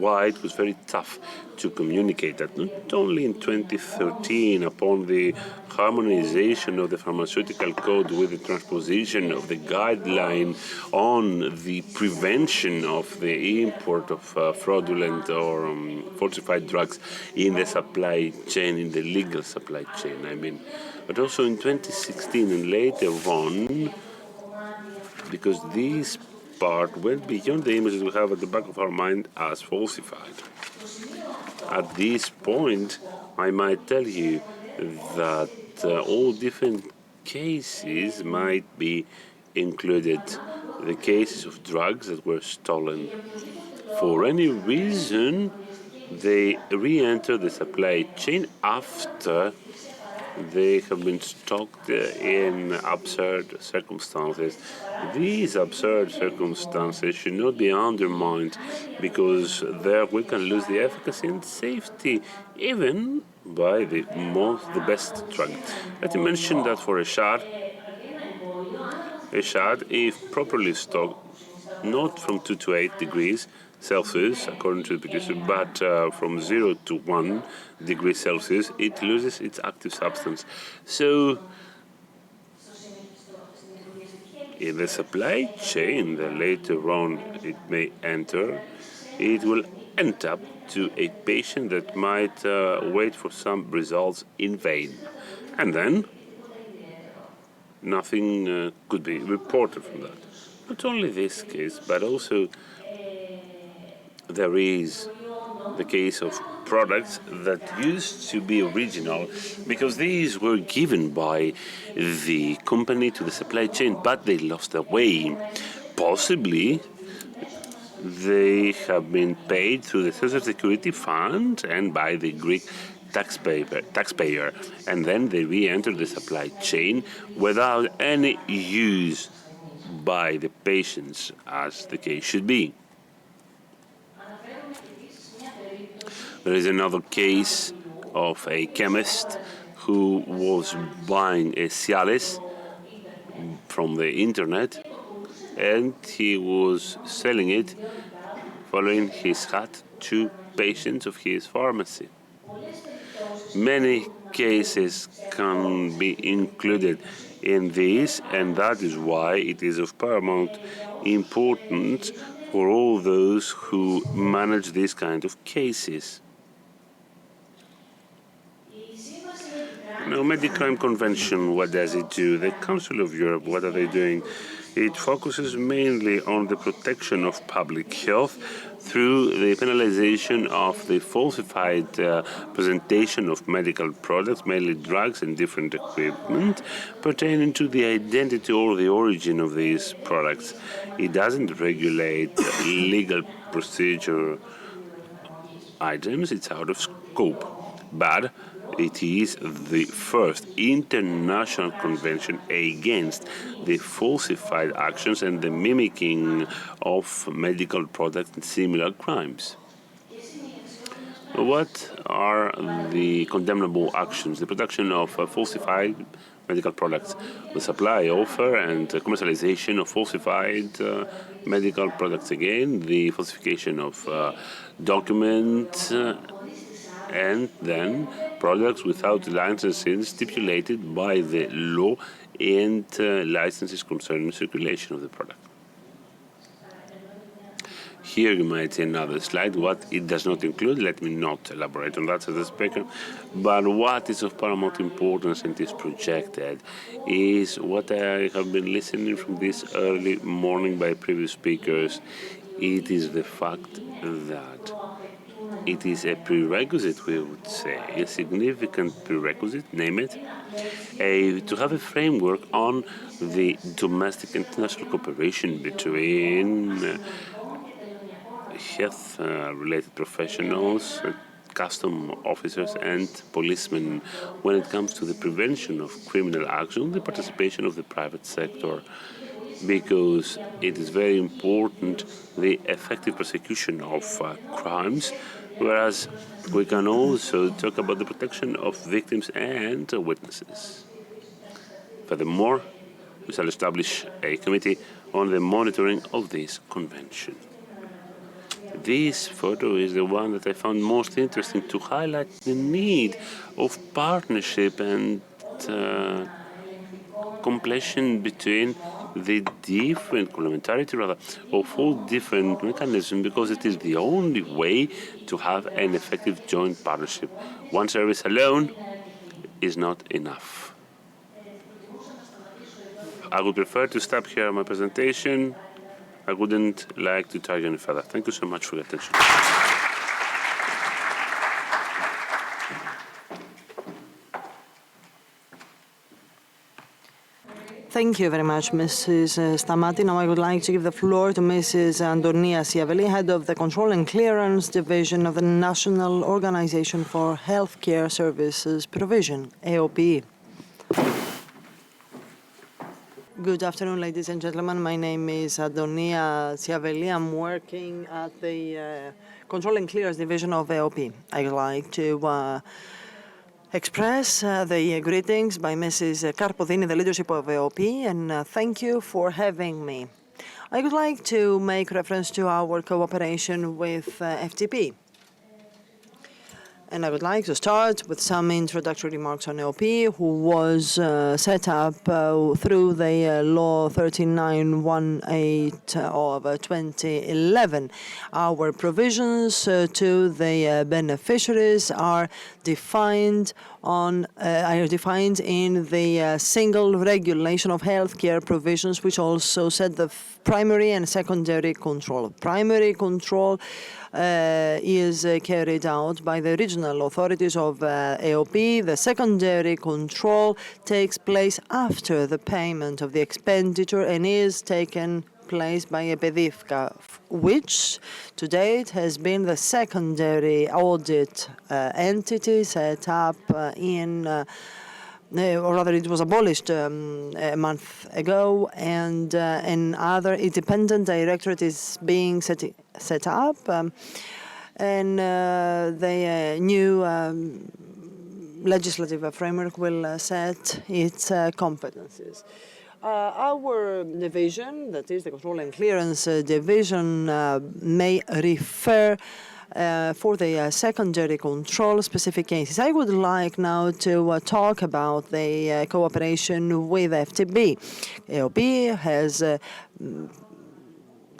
why it was very tough to communicate that, not only in 2013 upon the harmonization of the pharmaceutical code with the transposition of the guideline on the prevention of the import of fraudulent or falsified drugs in the supply chain, in the legal supply chain, I mean, but also in 2016 and later on, because this part went beyond the images we have at the back of our mind as falsified. At this point, I might tell you that all different cases might be included. The cases of drugs that were stolen. For any reason, they re-enter the supply chain after they have been stocked in absurd circumstances. These absurd circumstances should not be undermined, because there we can lose the efficacy and safety even by the best drug. Let me mention that for a shot, if properly stocked, not from 2 to 8 degrees Celsius, according to the producer, but from 0 to 1 degree Celsius, it loses its active substance. So, in the supply chain that later on it may enter, it will end up to a patient that might wait for some results in vain. And then, nothing could be reported from that. Not only this case, but also there is the case of products that used to be original because these were given by the company to the supply chain, but they lost their way. Possibly they have been paid through the Social Security Fund and by the Greek taxpayer, and then they re-enter the supply chain without any use by the patients, as the case should be. There is another case of a chemist who was buying a Cialis from the internet, and he was selling it following his hat to patients of his pharmacy. Many cases can be included in this, and that is why it is of paramount importance for all those who manage these kind of cases. Now, Medicrime Convention, what does it do? The Council of Europe, what are they doing? It focuses mainly on the protection of public health through the penalization of the falsified presentation of medical products, mainly drugs and different equipment, pertaining to the identity or the origin of these products. It doesn't regulate legal procedure items, it's out of scope. But it is the first international convention against the falsified actions and the mimicking of medical products and similar crimes. What are the condemnable actions? The production of falsified medical products, the supply, offer, and commercialization of falsified medical products again, the falsification of documents, and then products without licenses stipulated by the law and licenses concerning circulation of the product. Here you might see another slide. What it does not include, let me not elaborate on that as a speaker, but what is of paramount importance and is projected is what I have been listening from this early morning by previous speakers. It is the fact that it is a prerequisite, we would say, a significant prerequisite, name it, to have a framework on the domestic and international cooperation between health-related professionals, custom officers and policemen when it comes to the prevention of criminal action, the participation of the private sector, because it is very important the effective prosecution of crimes, whereas we can also talk about the protection of victims and witnesses. Furthermore, we shall establish a committee on the monitoring of this convention. This photo is the one that I found most interesting to highlight the need of partnership and completion between the different complementarity rather of all different mechanisms, because it is the only way to have an effective joint partnership. One service alone is not enough. I would prefer to stop here my presentation. I wouldn't like to target any further. Thank you so much for your attention. Thank you very much, Mrs. Stamati. Now I would like to give the floor to Mrs. Antonia Siaveli, Head of the Control and Clearance Division of the National Organization for Healthcare Services Provision, AOPE. Good afternoon, ladies and gentlemen. My name is Antonia Siaveli. I'm working at the Control and Clearance Division of AOPE. I would like to express the greetings by Mrs. Karpodini, the leadership of AOP, and thank you for having me. I would like to make reference to our cooperation with FTP. And I would like to start with some introductory remarks on AOP, who was set up through the Law 3918 of 2011. Our provisions to the beneficiaries are defined in the single regulation of healthcare provisions, which also set the primary and secondary control. Primary control is carried out by the regional authorities of AOP. The secondary control takes place after the payment of the expenditure and is taken place by EPEDIFCA, which to date has been the secondary audit entity set up or rather it was abolished a month ago, and another independent directorate is being set up, and the new legislative framework will set its competencies. Our division, that is the Control and Clearance Division, may refer for the secondary control specific cases. I would like now to talk about the cooperation with FTB. AOP has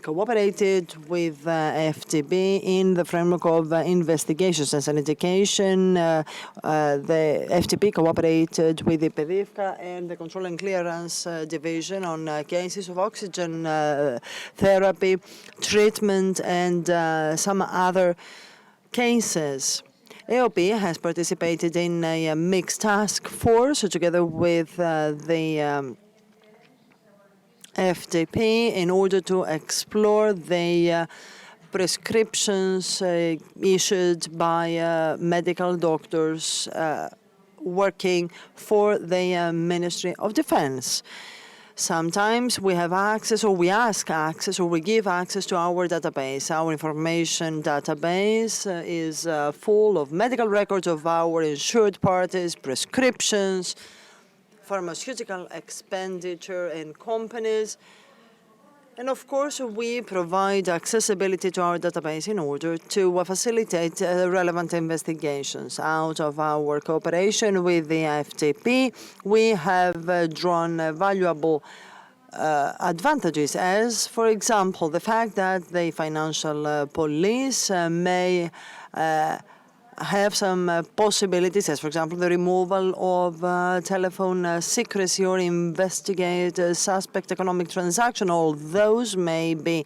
cooperated with FTB in the framework of investigations. As an indication, the FTB cooperated with the EPEDIFCA and the Control and Clearance Division on cases of oxygen therapy, treatment, and some other cases. AOP has participated in a mixed task force together with the FTP in order to explore the prescriptions issued by medical doctors working for the Ministry of Defense. Sometimes we have access, or we ask access, or we give access to our database. Our information database is full of medical records of our insured parties, prescriptions, pharmaceutical expenditure and companies. And of course, we provide accessibility to our database in order to facilitate relevant investigations. Out of our cooperation with the FTP, we have drawn valuable advantages, as, for example, the fact that the financial police may have some possibilities, as for example the removal of telephone secrecy or investigate suspect economic transaction. All those may be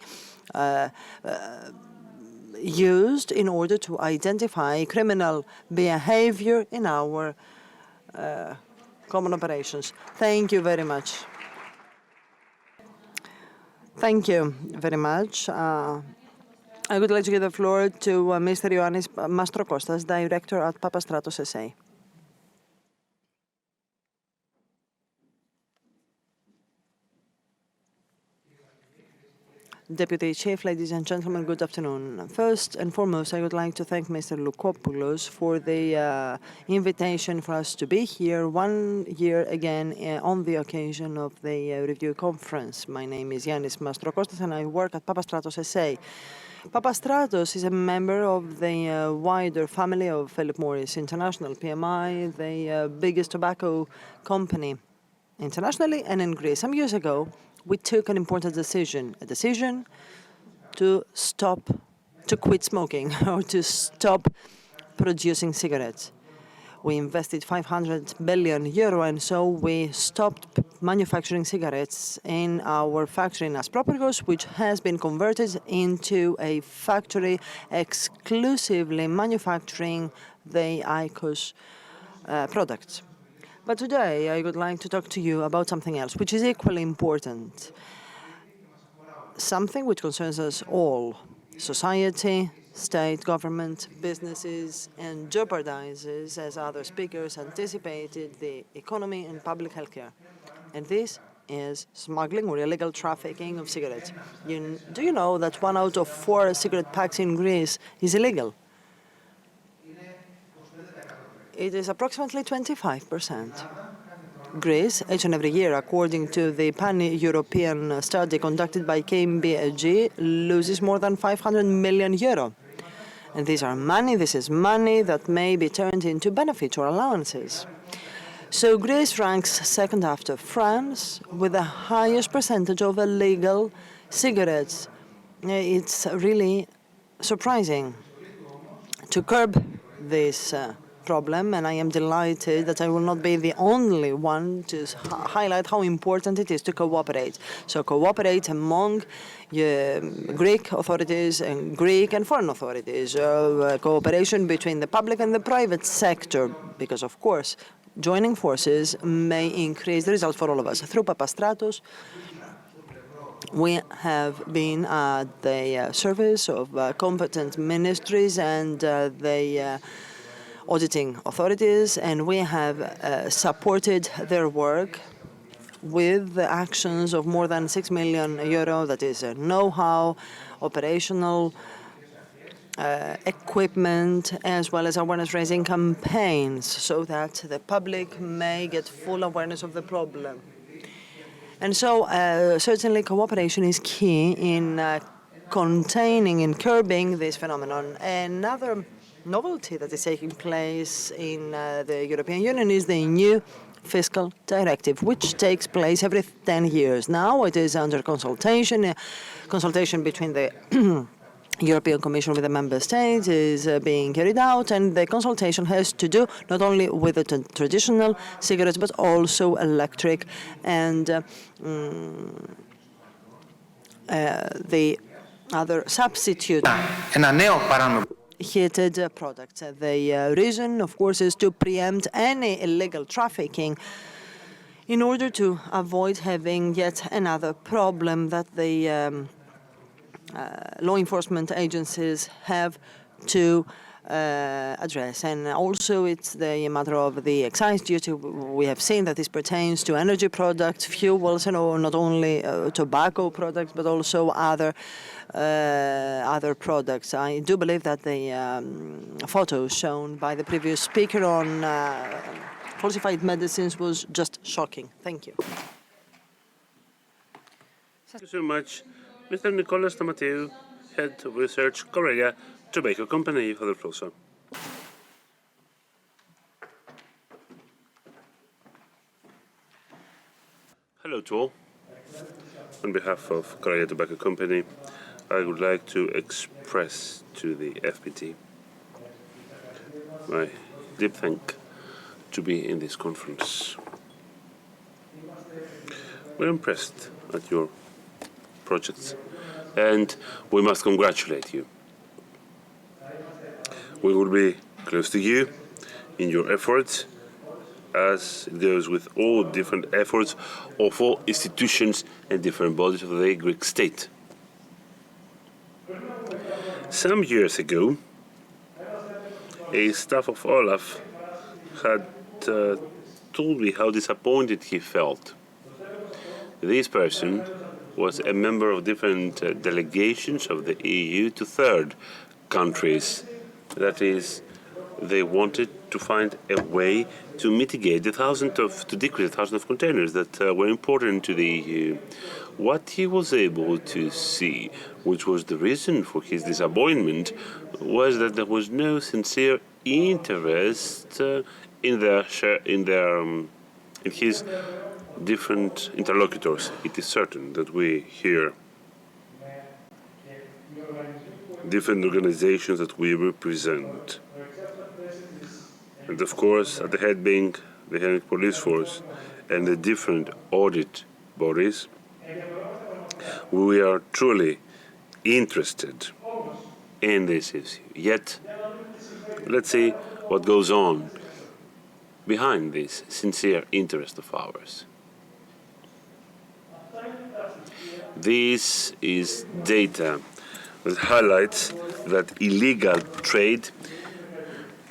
used in order to identify criminal behavior in our common operations. Thank you very much. Thank you very much. I would like to give the floor to Mr. Ioannis Mastrokostas, Director at Papastratos SA. Deputy Chief, ladies and gentlemen, good afternoon. First and foremost, I would like to thank Mr. Loukopoulos for the invitation for us to be here 1 year again on the occasion of the review conference. My name is Yannis Mastrokostas and I work at Papastratos SA. Papastratos is a member of the wider family of Philip Morris International, PMI, the biggest tobacco company internationally and in Greece. Some years ago, we took an important decision, a decision to quit smoking or to stop producing cigarettes. We invested 500 billion euro, and so we stopped manufacturing cigarettes in our factory in Aspropyrgos, which has been converted into a factory exclusively manufacturing the IQOS products. But today, I would like to talk to you about something else, which is equally important. Something which concerns us all, society, state, government, businesses, and jeopardizes, as other speakers anticipated, the economy and public healthcare. And this is smuggling or illegal trafficking of cigarettes. Do you know that 1 out of 4 cigarette packs in Greece is illegal? It is approximately 25%. Greece, each and every year, according to the pan-European study conducted by KPMG, loses more than 500 million euro. And this is money that may be turned into benefits or allowances. So Greece ranks second after France with the highest percentage of illegal cigarettes. It's really surprising. To curb this problem, and I am delighted that I will not be the only one to highlight how important it is to cooperate. So cooperate among Greek authorities and Greek and foreign authorities, cooperation between the public and the private sector, because of course joining forces may increase the results for all of us. Through Papastratos, we have been at the service of competent ministries and the auditing authorities, and we have supported their work with the actions of more than 6 million euro, that is know-how, operational equipment, as well as awareness-raising campaigns, so that the public may get full awareness of the problem. And so certainly cooperation is key in containing and curbing this phenomenon. Another novelty that is taking place in the European Union is the new fiscal directive, which takes place every 10 years. Now it is under consultation. Consultation between the European Commission with the member states is being carried out, and the consultation has to do not only with the traditional cigarettes, but also electric and the other substitute heated products. The reason, of course, is to preempt any illegal trafficking in order to avoid having yet another problem that the law enforcement agencies have to address. And also it's the matter of the excise duty. We have seen that this pertains to energy products, fuels, and not only tobacco products, but also other products. I do believe that the photo shown by the previous speaker on falsified medicines was just shocking. Thank you. Thank you so much. Mr. Nicholas Tamateou, Head of Research, Korea Tobacco Company, for the floor, sir. Hello to all. On behalf of Korea Tobacco Company, I would like to express to the FPT my deep thanks to be in this conference. We're impressed at your projects, and we must congratulate you. We will be close to you in your efforts, as it goes with all different efforts of all institutions and different bodies of the Greek state. Some years ago, a staff of Olaf had told me how disappointed he felt. This person was a member of different delegations of the EU to third countries, that is, they wanted to find a way to mitigate to decrease the thousands of containers that were imported into the EU. What he was able to see, which was the reason for his disappointment, was that there was no sincere interest in his different interlocutors. It is certain that we hear different organizations that we represent. And of course, at the head being the Hellenic Police Force and the different audit bodies, we are truly interested in this issue. Yet, let's see what goes on behind this sincere interest of ours. This is data that highlights that illegal trade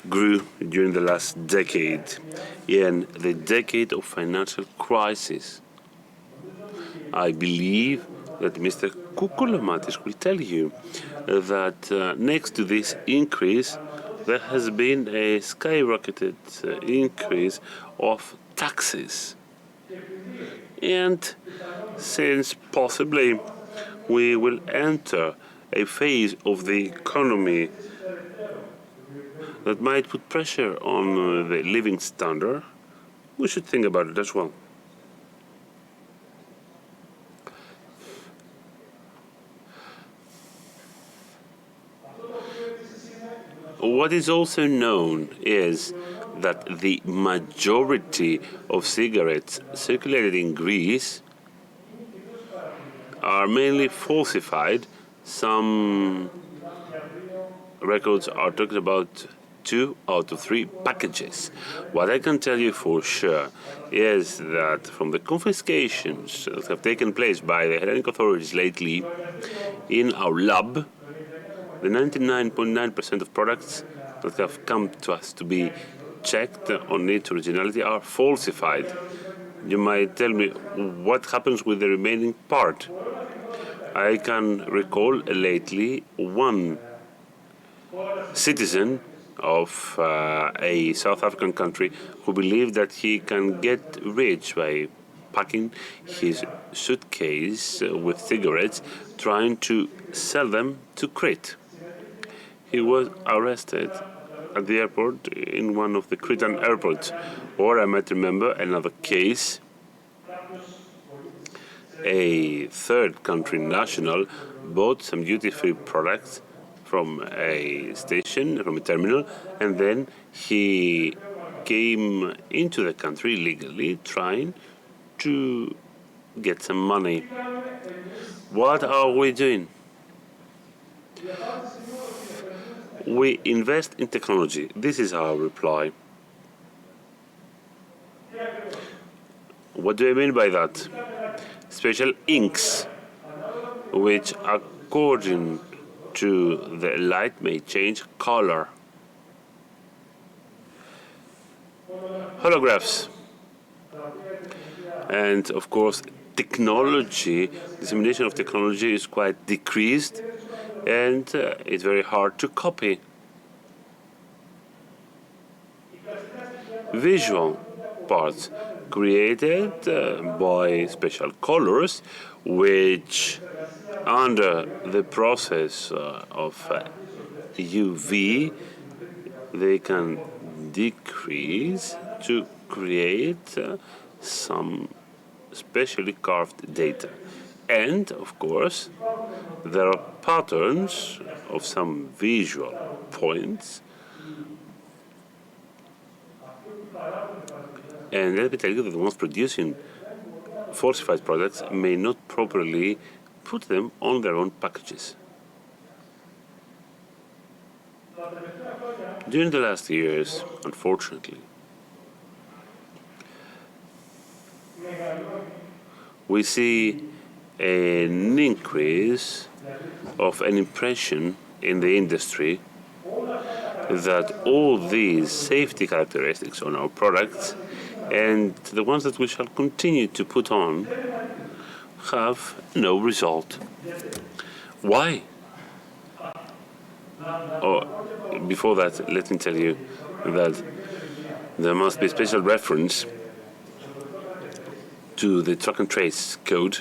grew during the last decade, in the decade of financial crisis. I believe that Mr. Koukoulomatis will tell you that next to this increase, there has been a skyrocketed increase of taxes. And since possibly we will enter a phase of the economy that might put pressure on the living standard, we should think about it as well. What is also known is that the majority of cigarettes circulated in Greece are mainly falsified. Some records are talking about 2 out of 3 packages. What I can tell you for sure is that from the confiscations that have taken place by the Hellenic authorities lately in our lab, the 99.9% of products that have come to us to be checked on its originality are falsified. You might tell me what happens with the remaining part. I can recall lately one citizen of a South African country who believed that he can get rich by packing his suitcase with cigarettes, trying to sell them to Crete. He was arrested at the airport in one of the Cretan airports. Or I might remember another case. A third country national bought some duty-free products from a station, from a terminal, and then he came into the country legally trying to get some money. What are we doing? We invest in technology. This is our reply. What do I mean by that? Special inks, which according to the light may change color. Holographs. And of course, technology, dissemination of technology is quite decreased, and it's very hard to copy. Visual parts created by special colors, which under the process of UV, they can decrease to create some specially carved data. And of course, there are patterns of some visual points. And let me tell you that the ones producing falsified products may not properly put them on their own packages. During the last years, unfortunately, we see an increase of an impression in the industry that all these safety characteristics on our products and the ones that we shall continue to put on have no result. Why? before that, let me tell you that there must be special reference to the track and trace code,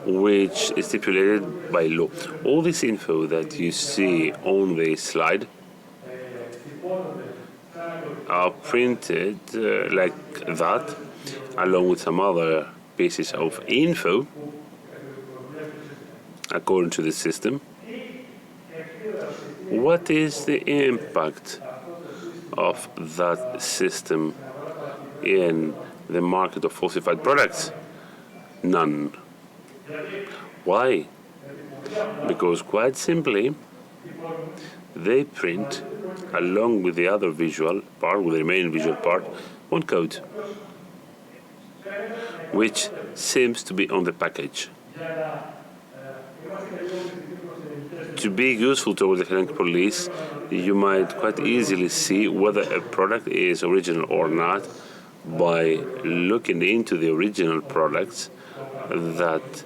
which is stipulated by law. All this info that you see on the slide are printed like that, along with some other pieces of info according to the system. What is the impact of that system in the market of falsified products? None. Why? Because quite simply, they print, along with the other visual part, with the remaining visual part, one code, which seems to be on the package. To be useful towards the Hellenic police, you might quite easily see whether a product is original or not by looking into the original products that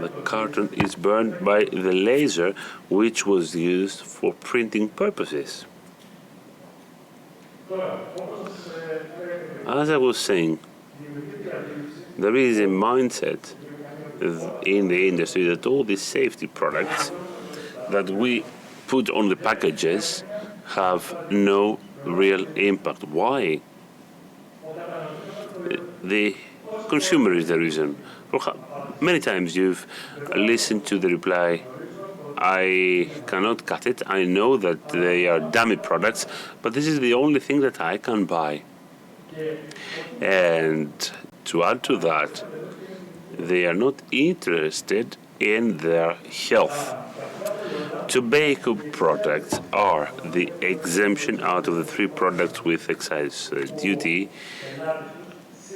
the carton is burned by the laser which was used for printing purposes. As I was saying, there is a mindset in the industry that all these safety products that we put on the packages have no real impact. Why? The consumer is the reason. Many times you've listened to the reply, I cannot cut it, I know that they are dummy products, but this is the only thing that I can buy. And to add to that, they are not interested in their health. Tobacco products are the exemption out of the 3 products with excise duty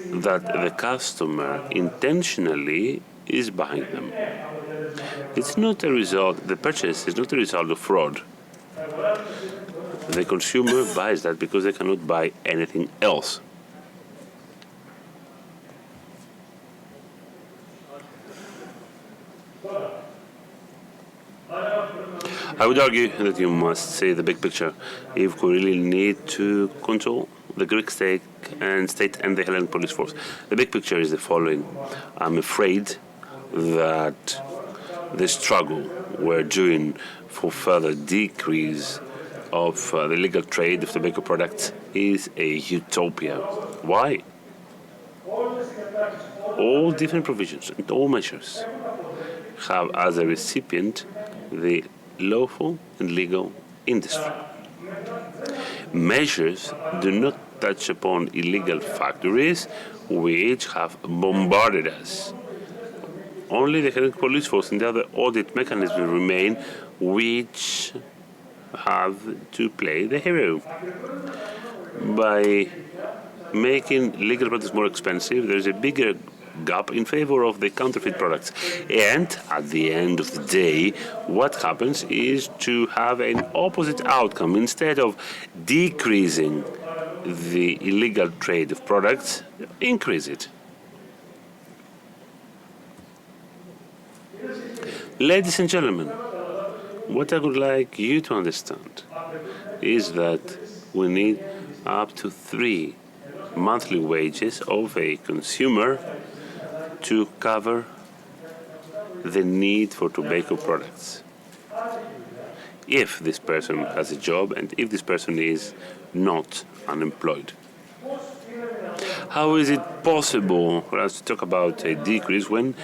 that the customer intentionally is buying them. It's not a result, the purchase is not a result of fraud. The consumer buys that because they cannot buy anything else. I would argue that you must see the big picture if we really need to control the Greek state and the Hellenic police force. The big picture is the following. I'm afraid that the struggle we're doing for further decrease of the legal trade of tobacco products is a utopia. Why? All different provisions and all measures have as a recipient the lawful and legal industry. Measures do not touch upon illegal factories which have bombarded us. Only the Hellenic police force and the other audit mechanisms remain which have to play the hero. By making legal products more expensive, there's a bigger gap in favor of the counterfeit products. And at the end of the day, what happens is to have an opposite outcome. Instead of decreasing the illegal trade of products, increase it. Ladies and gentlemen, what I would like you to understand is that we need up to 3 monthly wages of a consumer to cover the need for tobacco products. If this person has a job and if this person is not unemployed. How is it possible for us to talk about a decrease when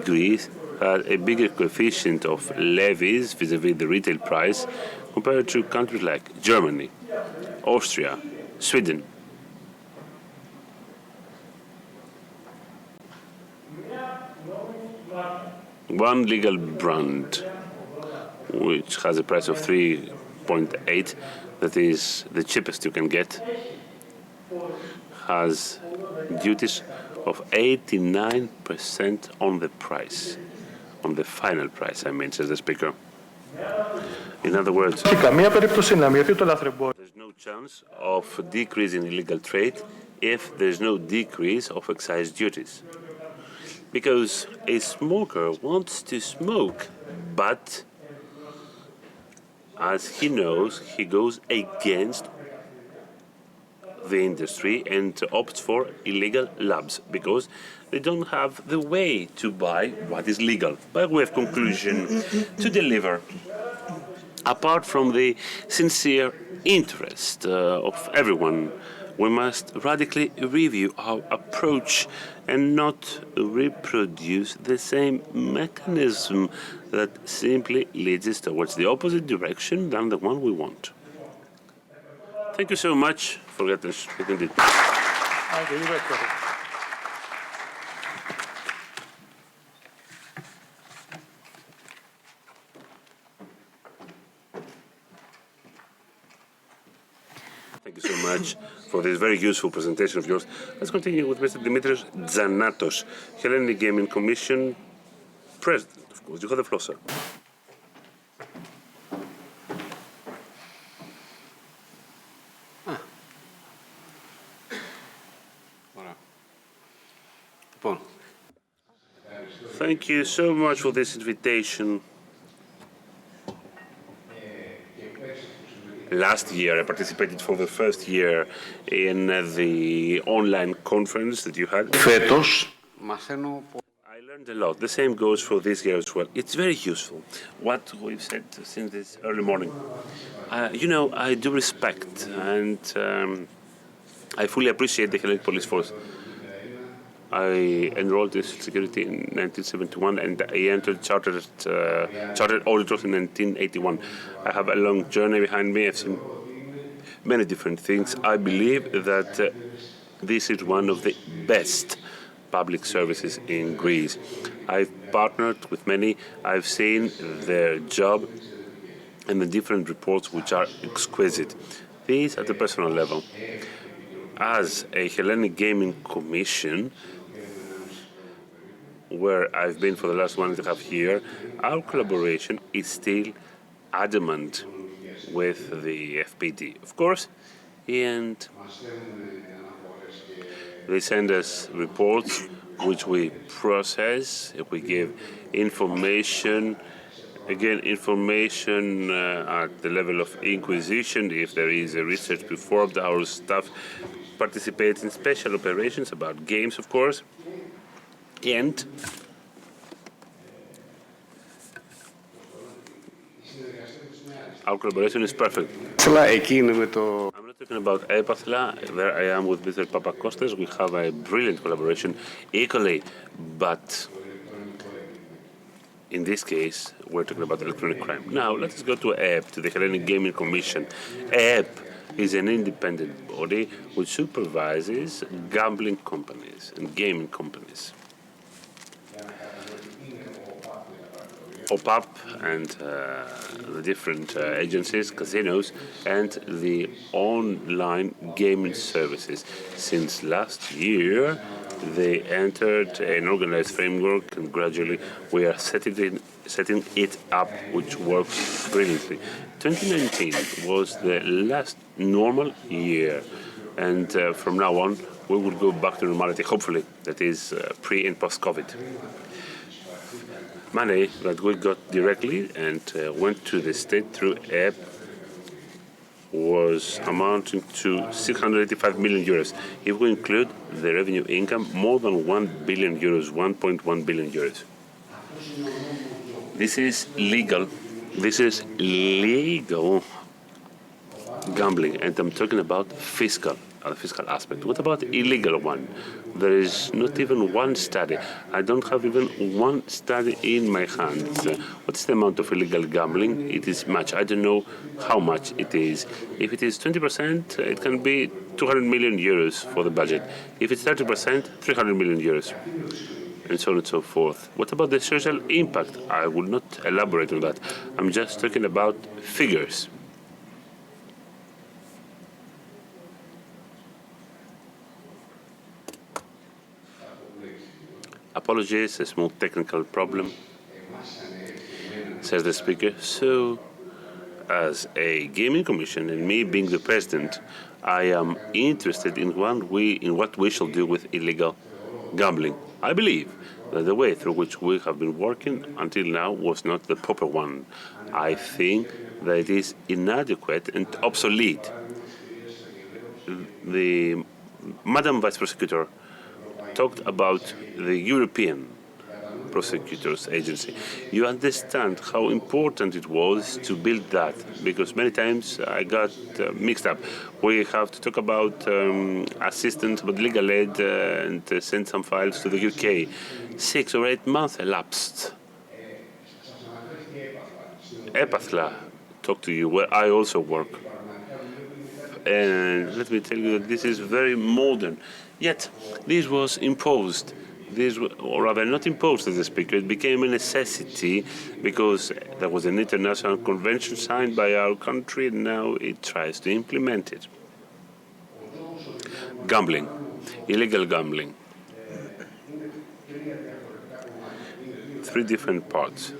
Greece had a bigger coefficient of levies vis-à-vis the retail price compared to countries like Germany, Austria, Sweden? One legal brand, which has a price of 3.8, that is the cheapest you can get, has duties of 89% on the price, on the final price, I mean, says the speaker. In other words, there's no chance of decreasing illegal trade if there's no decrease of excise duties. Because a smoker wants to smoke, but as he knows, he goes against the industry and opts for illegal labs because they don't have the way to buy what is legal. By way of conclusion, to deliver, apart from the sincere interest of everyone, we must radically review our approach and not reproduce the same mechanism that simply leads us towards the opposite direction than the one we want. Thank you so much for your attention. Indeed. Thank you so much for this very useful presentation of yours. Let's continue with Mr. Dimitris Zanatos, Hellenic Gaming Commission President. Of course, you have the floor, sir. Thank you so much for this invitation. Last year, I participated for the first year in the online conference that you had. I learned a lot. The same goes for this year as well. It's very useful, what we've said since this early morning. You know, I do respect and I fully appreciate the Hellenic Police Force. I enrolled in security in 1971 and I entered chartered auditors in 1981. I have a long journey behind me. I've seen many different things. I believe that this is one of the best public services in Greece. I've partnered with many. I've seen their job and the different reports which are exquisite. These at the personal level. As a Hellenic Gaming Commission, where I've been for the last 1.5 years, our collaboration is still adamant with the FPD, of course, and they send us reports which we process, we give information, again, information at the level of inquisition, if there is a research performed, our staff participates in special operations about games, of course, and our collaboration is perfect. I'm not talking about Epathla. There I am with Mr. Papakostas. We have a brilliant collaboration equally, but in this case, we're talking about electronic crime. Now, let us go to EEP, to the Hellenic Gaming Commission. EEP is an independent body which supervises gambling companies and gaming companies. OPAP and the different agencies, casinos, and the online gaming services. Since last year, they entered an organized framework, and gradually we are setting it up, which works brilliantly. 2019 was the last normal year, and from now on, we will go back to normality, hopefully, that is pre and post-COVID. Money that we got directly and went to the state through EEP was amounting to 685 million euros. If we include the revenue income, more than 1 billion euros, 1.1 billion euros. This is legal. This is legal gambling, and I'm talking about the fiscal aspect. What about the illegal one? There is not even one study. I don't have even one study in my hands. What's the amount of illegal gambling? It is much. I don't know how much it is. If it is 20%, it can be 200 million euros for the budget. If it's 30%, 300 million euros. And so on and so forth. What about the social impact? I will not elaborate on that. I'm just talking about figures. Apologies, a small technical problem, says the speaker. So, as a gaming commission and me being the president, I am interested in what we shall do with illegal gambling. I believe that the way through which we have been working until now was not the proper one. I think that it is inadequate and obsolete. The Madam Vice Prosecutor talked about the European Prosecutors Agency. You understand how important it was to build that, because many times I got mixed up. We have to talk about assistance, but legal aid, and send some files to the UK. 6 or 8 months elapsed. Epathla, talk to you, where I also work. And let me tell you that this is very modern. Yet, this was imposed. This, or rather not imposed as a speaker, it became a necessity because there was an international convention signed by our country and now it tries to implement it. Gambling, illegal gambling. 3 different parts.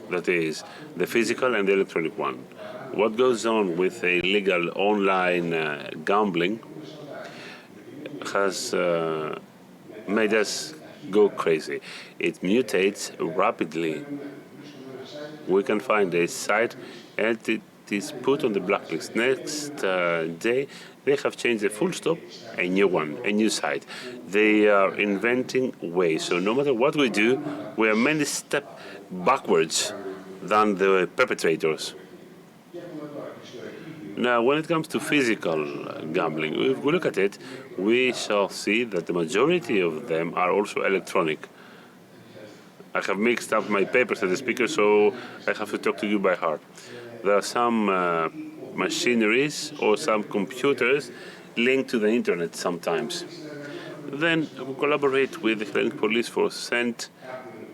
That is, the physical and the electronic one. What goes on with illegal online gambling has made us go crazy. It mutates rapidly. We can find a site and it is put on the blacklist. Next day, they have changed the full stop, a new one, a new site. They are inventing ways. So no matter what we do, we are many steps backwards than the perpetrators. Now, when it comes to physical gambling, if we look at it, we shall see that the majority of them are also electronic. I have mixed up my papers as a speaker, so I have to talk to you by heart. There are some machineries or some computers linked to the internet sometimes. Then we collaborate with the Hellenic police force, sent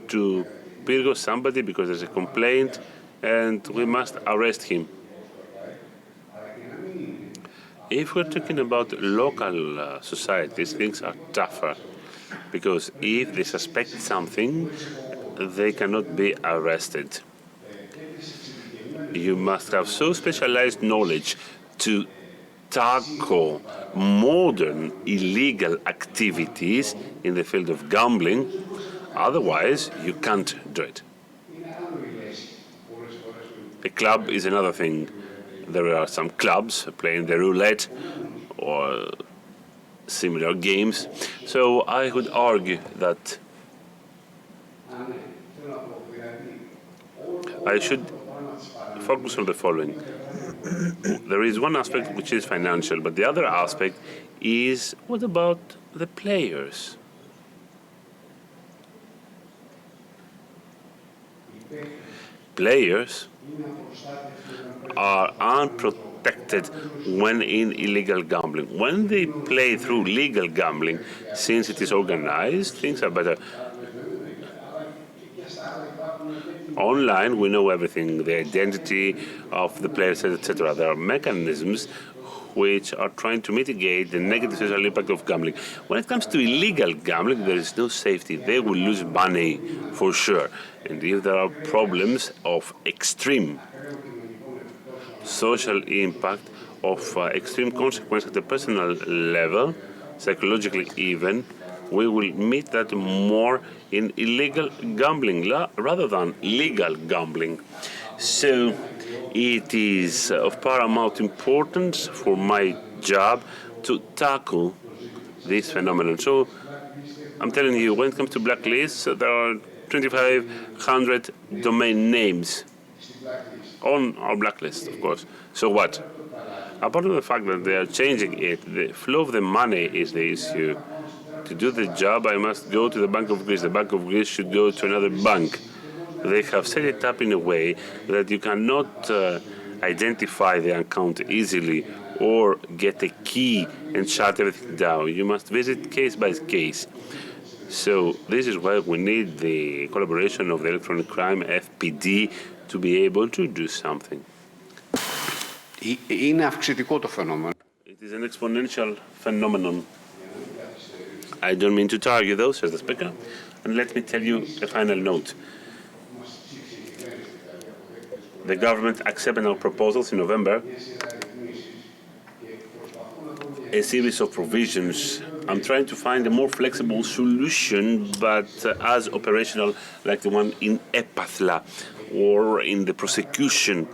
to Pyrgos somebody because there's a complaint, and we must arrest him. If we're talking about local societies, things are tougher, because if they suspect something, they cannot be arrested. You must have so specialized knowledge to tackle modern illegal activities in the field of gambling, otherwise you can't do it. A club is another thing. There are some clubs playing the roulette or similar games. So I would argue that I should focus on the following. There is one aspect which is financial, but the other aspect is, what about the players? Players are unprotected when in illegal gambling. When they play through legal gambling, since it is organized, things are better. Online, we know everything, the identity of the players, etc. There are mechanisms which are trying to mitigate the negative social impact of gambling. When it comes to illegal gambling, there is no safety. They will lose money for sure. And if there are problems of extreme social impact, of extreme consequence at the personal level, psychologically even, we will meet that more in illegal gambling rather than legal gambling. So it is of paramount importance for my job to tackle this phenomenon. So I'm telling you, when it comes to blacklists, there are 2,500 domain names on our blacklist, of course. So what? Apart from the fact that they are changing it, the flow of the money is the issue. To do the job, I must go to the Bank of Greece. The Bank of Greece should go to another bank. They have set it up in a way that you cannot identify the account easily or get a key and shut everything down. You must visit case by case. So this is why we need the collaboration of the electronic crime, FPD, to be able to do something. Είναι αυξητικό το φαινόμενο. It is an exponential phenomenon. I don't mean to target those, says the speaker. And let me tell you a final note. The government accepted our proposals in November a series of provisions. I'm trying to find a more flexible solution, but as operational, like the one in EPATHLA or in the prosecution.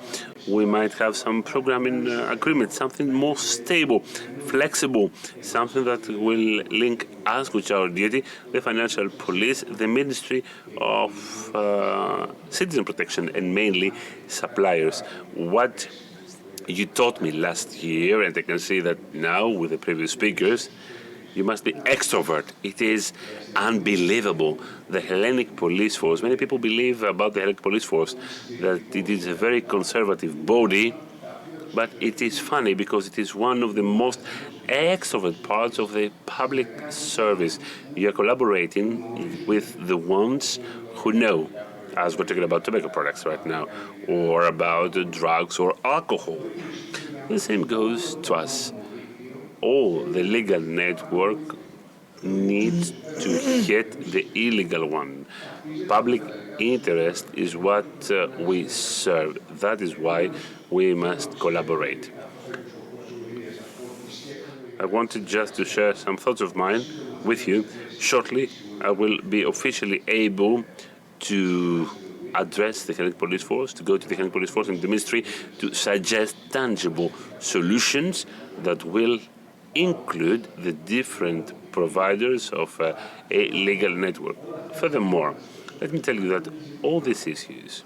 We might have some programming agreement, something more stable, flexible, something that will link us with our duty, the financial police, the Ministry of Citizen Protection, and mainly suppliers. What you taught me last year, and I can see that now with the previous speakers, you must be extrovert. It is unbelievable. The Hellenic police force, many people believe about the Hellenic police force that it is a very conservative body, but it is funny because it is one of the most extrovert parts of the public service. You are collaborating with the ones who know, as we're talking about tobacco products right now, or about drugs or alcohol. The same goes to us. All the legal network needs to hit the illegal one. Public interest is what we serve. That is why we must collaborate. I wanted just to share some thoughts of mine with you. Shortly, I will be officially able to address the Hellenic Police Force, to go to the Hellenic Police Force and the Ministry to suggest tangible solutions that will include the different providers of a legal network. Furthermore, let me tell you that all these issues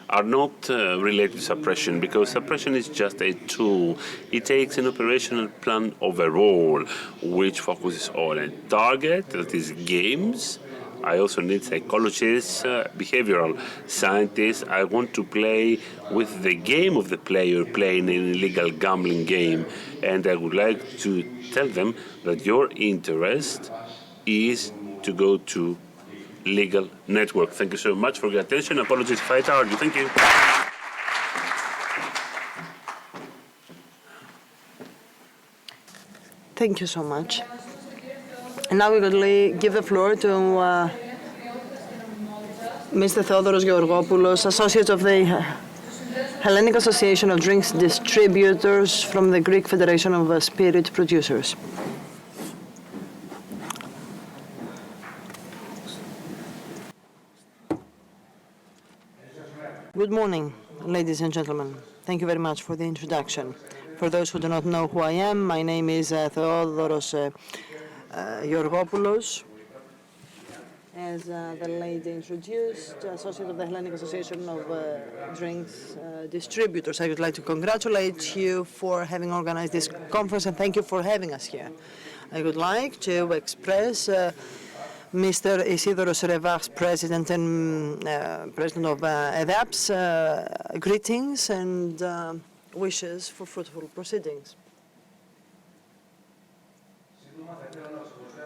are not related to suppression, because suppression is just a tool. It takes an operational plan overall, which focuses on a target, that is games. I also need psychologists, behavioral scientists. I want to play with the game of the player playing an illegal gambling game. And I would like to tell them that your interest is to go to legal network. Thank you so much for your attention. Apologies if I tired you. Thank you. Thank you so much. And now we will give the floor to Mr. Theodoros Georgopoulos, Associate of the Hellenic Association of Drinks Distributors from the Greek Federation of Spirit Producers. Good morning, ladies and gentlemen. Thank you very much for the introduction. For those who do not know who I am, my name is Theodoros Georgopoulos. As the lady introduced, Associate of the Hellenic Association of Drinks Distributors. I would like to congratulate you for having organized this conference and thank you for having us here. I would like to express Mr. Isidoros Revach's President and President of EDAPS greetings and wishes for fruitful proceedings.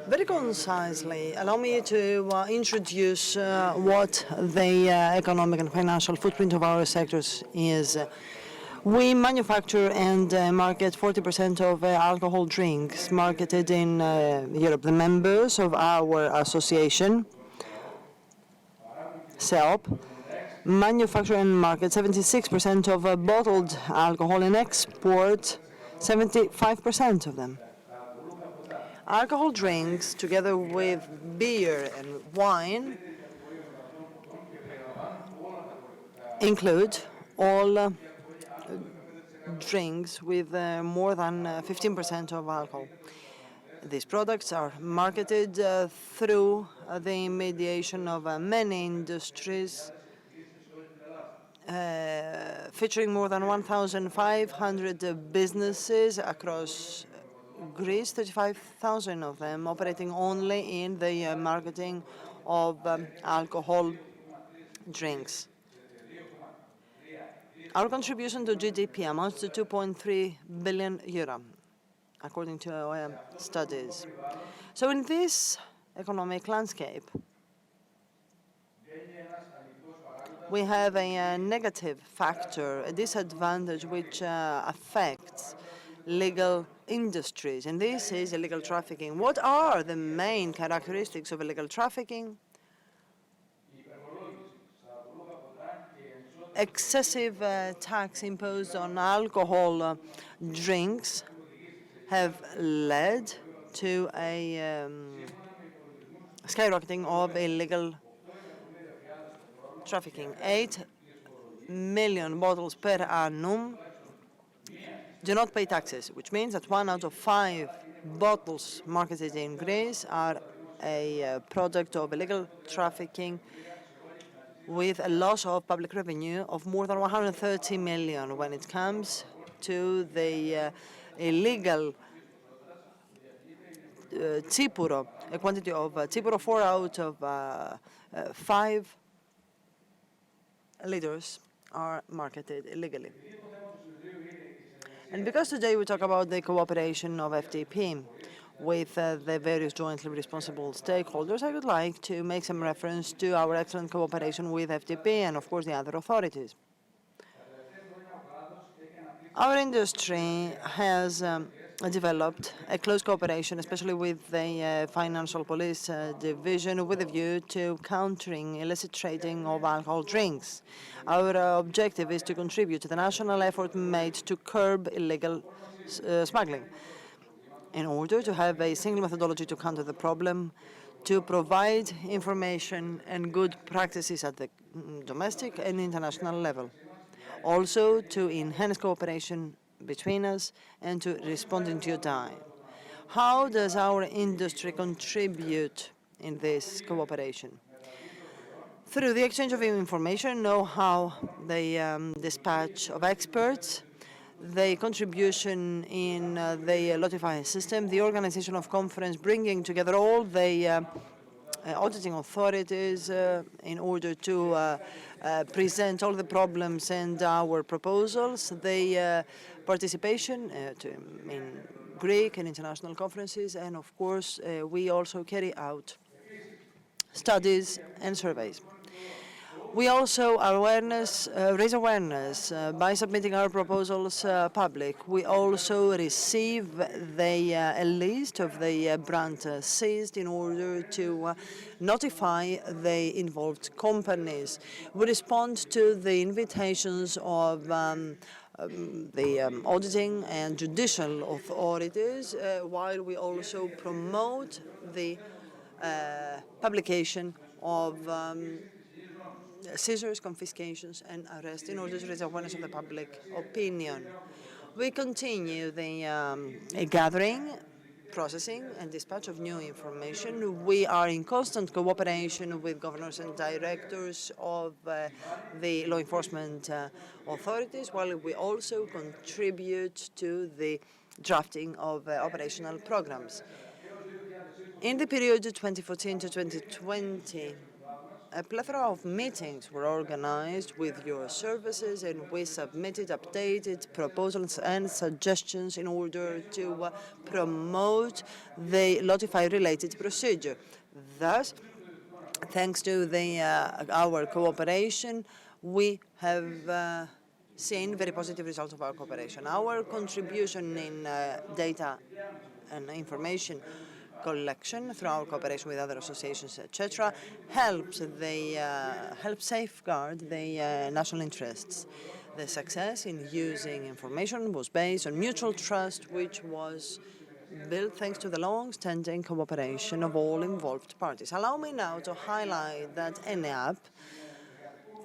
Very concisely, allow me to introduce what the economic and financial footprint of our sectors is. We manufacture and market 40% of alcohol drinks marketed in Europe. The members of our association, CEOP, manufacture and market 76% of bottled alcohol and export 75% of them. Alcohol drinks, together with beer and wine, include all drinks with more than 15% of alcohol. These products are marketed through the mediation of many industries, featuring more than 1,500 businesses across Greece, 35,000 of them operating only in the marketing of alcohol drinks. Our contribution to GDP amounts to 2.3 billion euro, according to our studies. So in this economic landscape, we have a negative factor, a disadvantage which affects legal industries, and this is illegal trafficking. What are the main characteristics of illegal trafficking? excessive tax imposed on alcohol drinks have led to a skyrocketing of illegal trafficking. 8 million bottles per annum do not pay taxes, which means that 1 out of 5 bottles marketed in Greece are a product of illegal trafficking, with a loss of public revenue of more than 130 million when it comes to the illegal tsipuro, a quantity of tsipuro. 4 out of 5 liters are marketed illegally. And because today we talk about the cooperation of FTP with the various jointly responsible stakeholders, I would like to make some reference to our excellent cooperation with FTP and, of course, the other authorities. Our industry has developed a close cooperation, especially with the Financial Police Division, with a view to countering illicit trading of alcohol drinks. Our objective is to contribute to the national effort made to curb illegal smuggling, in order to have a single methodology to counter the problem, to provide information and good practices at the domestic and international level. Also, to enhance cooperation between us and to respond in due time. How does our industry contribute in this cooperation? Through the exchange of information, know-how, the dispatch of experts, the contribution in the Lotify system, the organization of conference, bringing together all the auditing authorities in order to present all the problems and our proposals, the participation in Greek and international conferences, and of course we also carry out studies and surveys. We also raise awareness by submitting our proposals public. We also receive a list of the brand seized in order to notify the involved companies. We respond to the invitations of the auditing and judicial authorities, while we also promote the publication of seizures, confiscations, and arrests in order to raise awareness of the public opinion. We continue the gathering, processing, and dispatch of new information. We are in constant cooperation with governors and directors of the law enforcement authorities, while we also contribute to the drafting of operational programs. In the period 2014 to 2020, a plethora of meetings were organized with your services, and we submitted updated proposals and suggestions in order to promote the Lotify-related procedure. Thus, thanks to our cooperation, we have seen very positive results of our cooperation. Our contribution in data and information collection through our cooperation with other associations, etc., helps safeguard the national interests. The success in using information was based on mutual trust, which was built thanks to the long-standing cooperation of all involved parties. Allow me now to highlight that ENEAP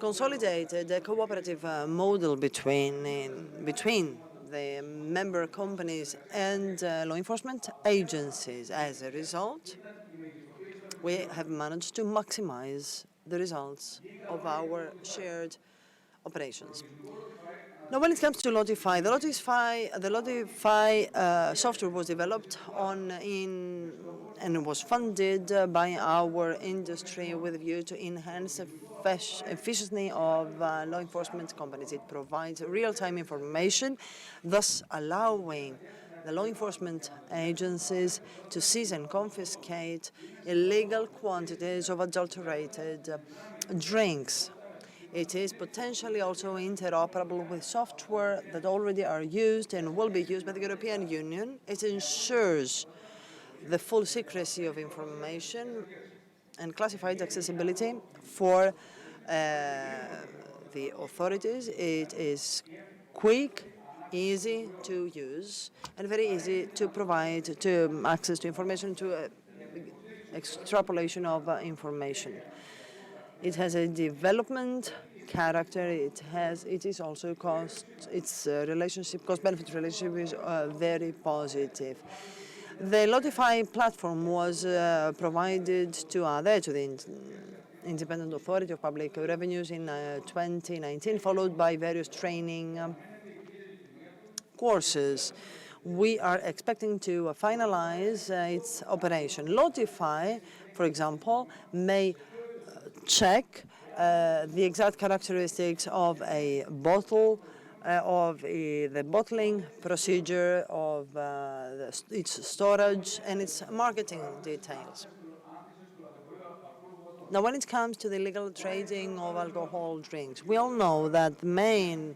consolidated a cooperative model between the member companies and law enforcement agencies. As a result, we have managed to maximize the results of our shared operations. Now, when it comes to Lotify, the Lotify software was developed and was funded by our industry with a view to enhance efficiency of law enforcement companies. It provides real-time information, thus allowing the law enforcement agencies to seize and confiscate illegal quantities of adulterated drinks. It is potentially also interoperable with software that already are used and will be used by the European Union. It ensures the full secrecy of information and classified accessibility for the authorities. It is quick, easy to use, and very easy to provide to access to information, to extrapolation of information. It has a development character. It is also its cost-benefit relationship is very positive. The Lotify platform was provided to the Independent Authority of Public Revenues in 2019, followed by various training courses. We are expecting to finalize its operation. Lotify, for example, may check the exact characteristics of a bottle, of the bottling procedure, of its storage, and its marketing details. Now, when it comes to the illegal trading of alcohol drinks, we all know that the main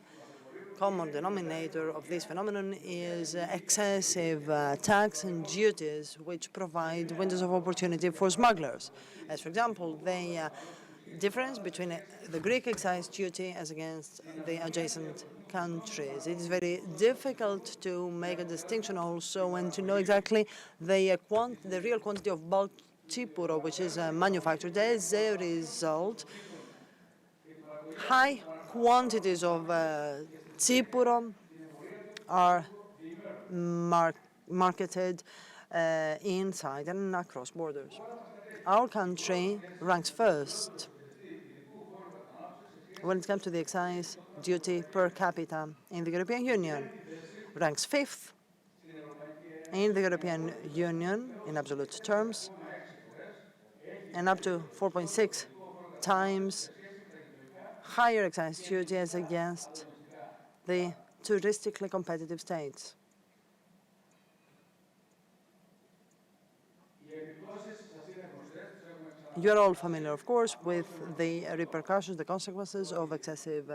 common denominator of this phenomenon is excessive tax and duties, which provide windows of opportunity for smugglers. As, for example, the difference between the Greek excise duty as against the adjacent countries. It is very difficult to make a distinction also and to know exactly the real quantity of bulk Tsipuro, which is manufactured. As a result, high quantities of Tsipuro are marketed inside and across borders. Our country ranks first when it comes to the excise duty per capita in the European Union, ranks fifth in the European Union in absolute terms, and up to 4.6 times higher excise duty as against the touristically competitive states. You're all familiar, of course, with the repercussions, the consequences of excessive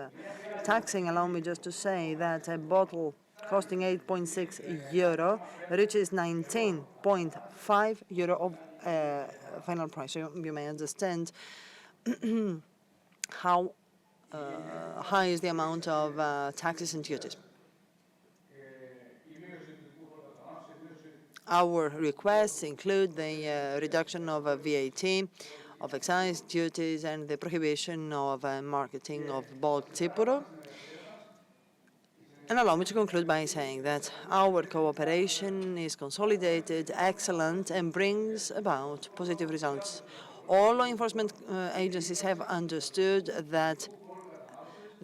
taxing. Allow me just to say that a bottle costing 8.6 euro reaches 19.5 euro of final price. So you may understand how high is the amount of taxes and duties. Our requests include the reduction of VAT, of excise duties, and the prohibition of marketing of bulk Tsipuro. And allow me to conclude by saying that our cooperation is consolidated, excellent, and brings about positive results. All law enforcement agencies have understood that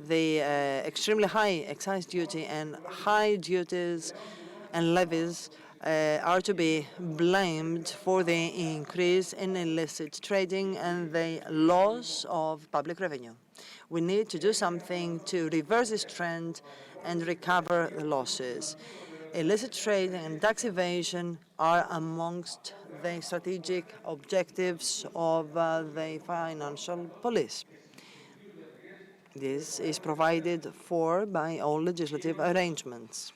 the extremely high excise duty and high duties and levies are to be blamed for the increase in illicit trading and the loss of public revenue. We need to do something to reverse this trend and recover the losses. Illicit trading and tax evasion are amongst the strategic objectives of the financial police. This is provided for by all legislative arrangements.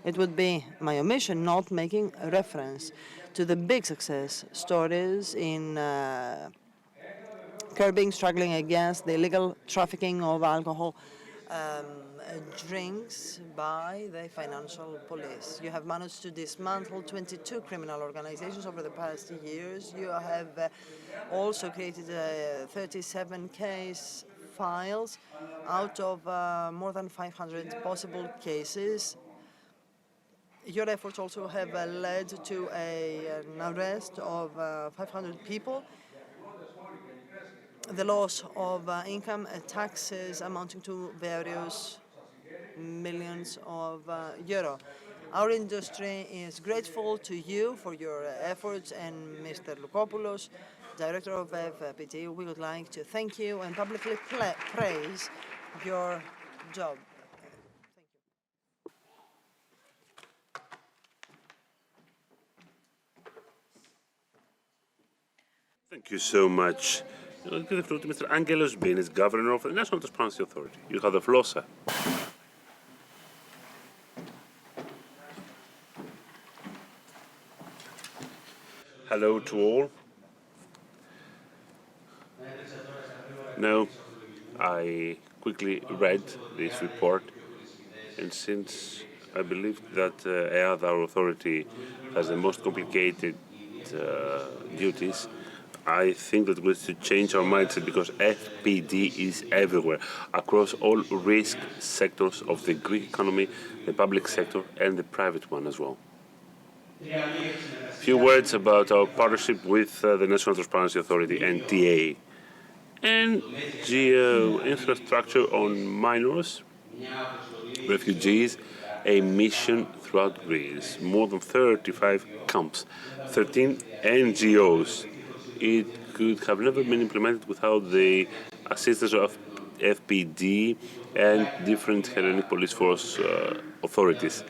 It would be my omission not making a reference to the big success stories in curbing, struggling against the illegal trafficking of alcohol drinks by the financial police. You have managed to dismantle 22 criminal organizations over the past years. You have also created 37 case files out of more than 500 possible cases. Your efforts also have led to an arrest of 500 people, the loss of income taxes amounting to various millions of euro. Our industry is grateful to you for your efforts, and Mr. Lukopoulos, Director of FPT, we would like to thank you and publicly praise your job. Thank you so much. I'll give the floor to Mr. Angelos Binis, Governor of the National Transparency Authority. You have the floor, sir. Hello to all. No, I quickly read this report, and since I believe that our authority has the most complicated duties, I think that we should change our mindset, because FPD is everywhere, across all risk sectors of the Greek economy, the public sector, and the private one as well. A few words about our partnership with the National Transparency Authority, NTA. NGO infrastructure on minors, refugees, a mission throughout Greece. More than 35 camps, 13 NGOs. It could have never been implemented without the assistance of FPD and different Hellenic police force authorities.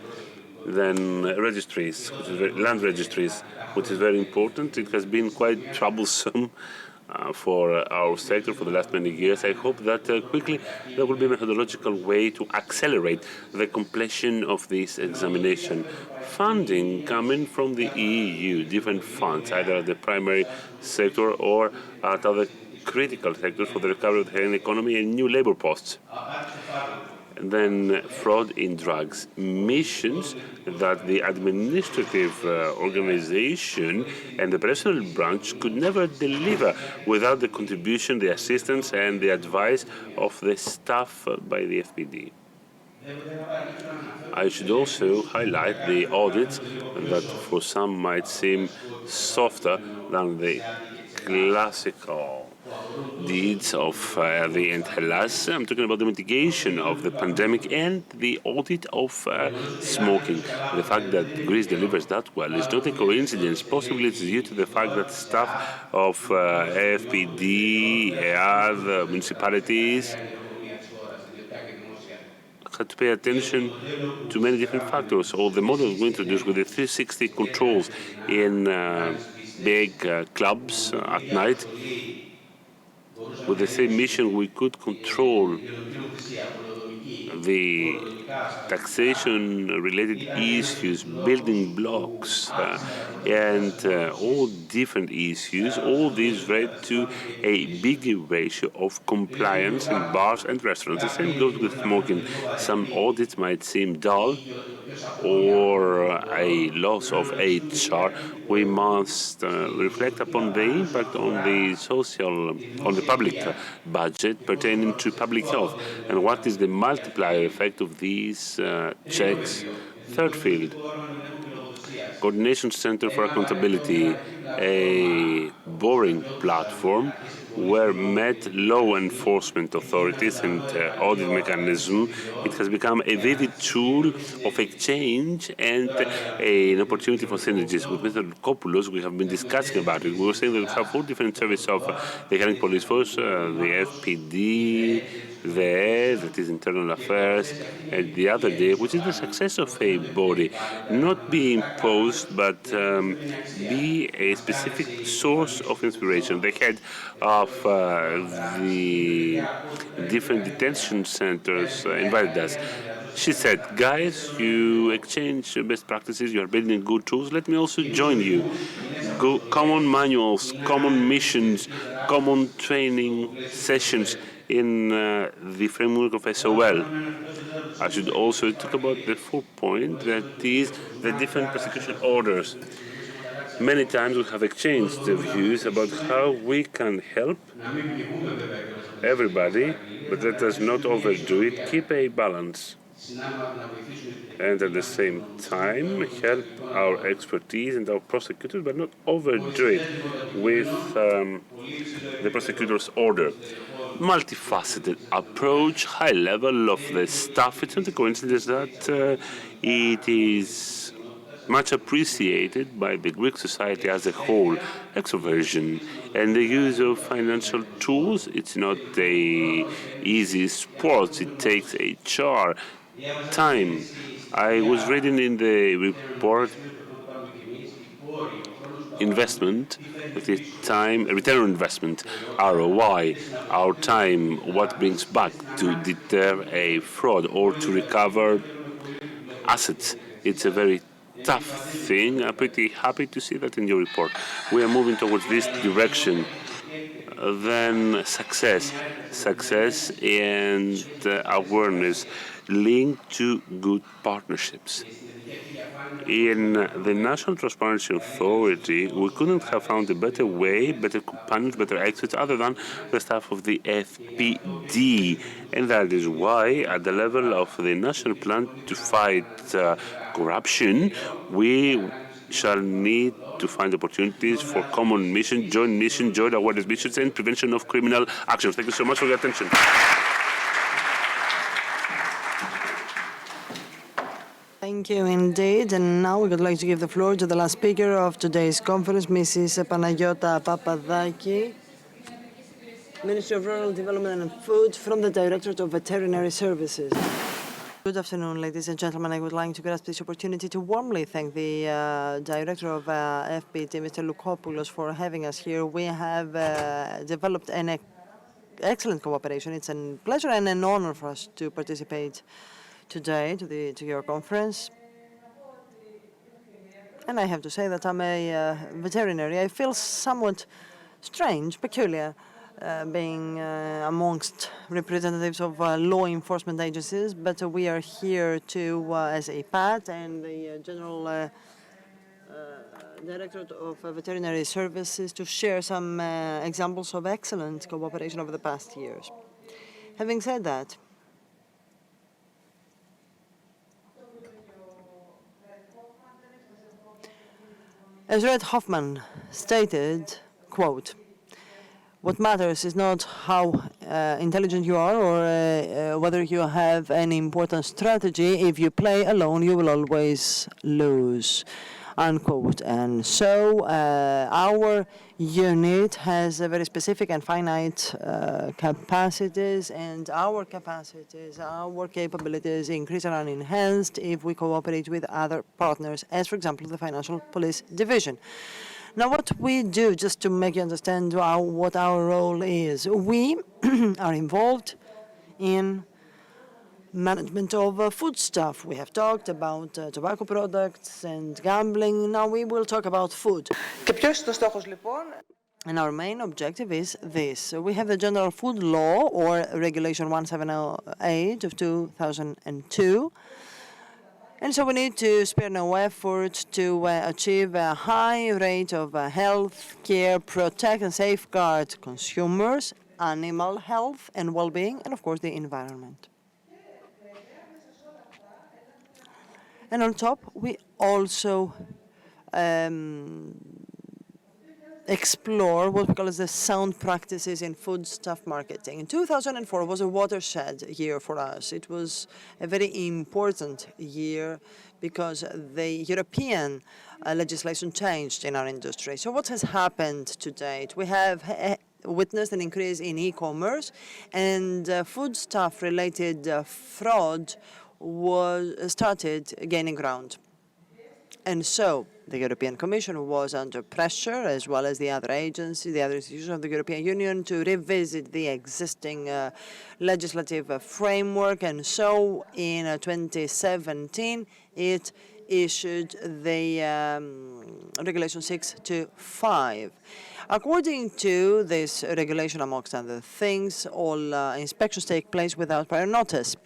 Then registries, land registries, which is very important. It has been quite troublesome for our sector for the last many years. I hope that quickly there will be a methodological way to accelerate the completion of this examination. Funding coming from the EU, different funds, either at the primary sector or at other critical sectors for the recovery of the Hellenic economy and new labor posts. And then fraud in drugs, missions that the administrative organization and the personal branch could never deliver without the contribution, the assistance, and the advice of the staff by the FPD. I should also highlight the audits that for some might seem softer than the classical deeds of the Hellas. I'm talking about the mitigation of the pandemic and the audit of smoking. The fact that Greece delivers that well is not a coincidence. Possibly it's due to the fact that staff of AFPD, EAD, municipalities had to pay attention to many different factors. All the models we introduced with the 360 controls in big clubs at night. With the same mission, we could control the taxation-related issues, building blocks, and all different issues. All these led to a bigger ratio of compliance in bars and restaurants. The same goes with smoking. Some audits might seem dull or a loss of HR. We must reflect upon the impact on the public budget pertaining to public health, and what is the multiplier effect of these checks. Third field, Coordination Center for Accountability, a boring platform where met law enforcement authorities and audit mechanism. It has become a vivid tool of exchange and an opportunity for synergies. With Mr. Kopoulos, we have been discussing about it. We were saying that we have 4 different services of the Hellenic Police Force, the FPD, that is Internal Affairs, and the other day, which is the success of a body, not be imposed, but be a specific source of inspiration. The head of the different detention centers invited us. She said, guys, you exchange best practices, you are building good tools, let me also join you. Common manuals, common missions, common training sessions in the framework of SOL. I should also talk about the 4th point, that is the different prosecution orders. Many times we have exchanged views about how we can help everybody, but let us not overdo it, keep a balance. And at the same time, help our expertise and our prosecutors, but not overdo it with the prosecutor's order. Multifaceted approach, high level of the staff. It's not a coincidence that it is much appreciated by the Greek society as a whole. Extroversion and the use of financial tools, it's not a easy sport. It takes HR, time. I was reading in the report investment, that is time, return on investment, ROI, our time, what brings back to deter a fraud or to recover assets. It's a very tough thing. I'm pretty happy to see that in your report. We are moving towards this direction. then success and awareness linked to good partnerships. In the National Transparency Authority, we couldn't have found a better way, better companions, better experts other than the staff of the FPD. And that is why, at the level of the national plan to fight corruption, we shall need to find opportunities for common mission, joint awareness missions, and prevention of criminal actions. Thank you so much for your attention. Thank you indeed. And now we would like to give the floor to the last speaker of today's conference, Mrs. Panagiotta Papadaki, Ministry of Rural Development and Food from the Directorate of Veterinary Services. Good afternoon, ladies and gentlemen. I would like to grasp this opportunity to warmly thank the Director of FPD, Mr. Loukopoulos, for having us here. We have developed an excellent cooperation. It's a pleasure and an honor for us to participate today to your conference. And I have to say that I'm a veterinary. I feel somewhat strange, peculiar, being amongst representatives of law enforcement agencies, but we are here to, as a PAT and the General Directorate of Veterinary Services, to share some examples of excellent cooperation over the past years. Having said that, as Red Hoffman stated, quote, "What matters is not how intelligent you are or whether you have any important strategy. If you play alone, you will always lose," unquote. And so our unit has a very specific and finite capacities, and our capacities, our capabilities increase and are enhanced if we cooperate with other partners, as, for example, the Financial Police Division. Now, what we do, just to make you understand what our role is, we are involved in management of foodstuff. We have talked about tobacco products and gambling. Now we will talk about food. And our main objective is this. We have the General Food Law, or Regulation 1708 of 2002. And so we need to spare no effort to achieve a high rate of health care, protect and safeguard consumers, animal health and well-being, and of course the environment. And on top, we also explore what we call as the sound practices in foodstuff marketing. 2004 was a watershed year for us. It was a very important year because the European legislation changed in our industry. So what has happened to date? We have witnessed an increase in e-commerce, and foodstuff-related fraud started gaining ground. And so the European Commission was under pressure, as well as the other agencies, the other institutions of the European Union, to revisit the existing legislative framework. And so in 2017, it issued the Regulation 625. According to this regulation, amongst other things, all inspections take place without prior notice.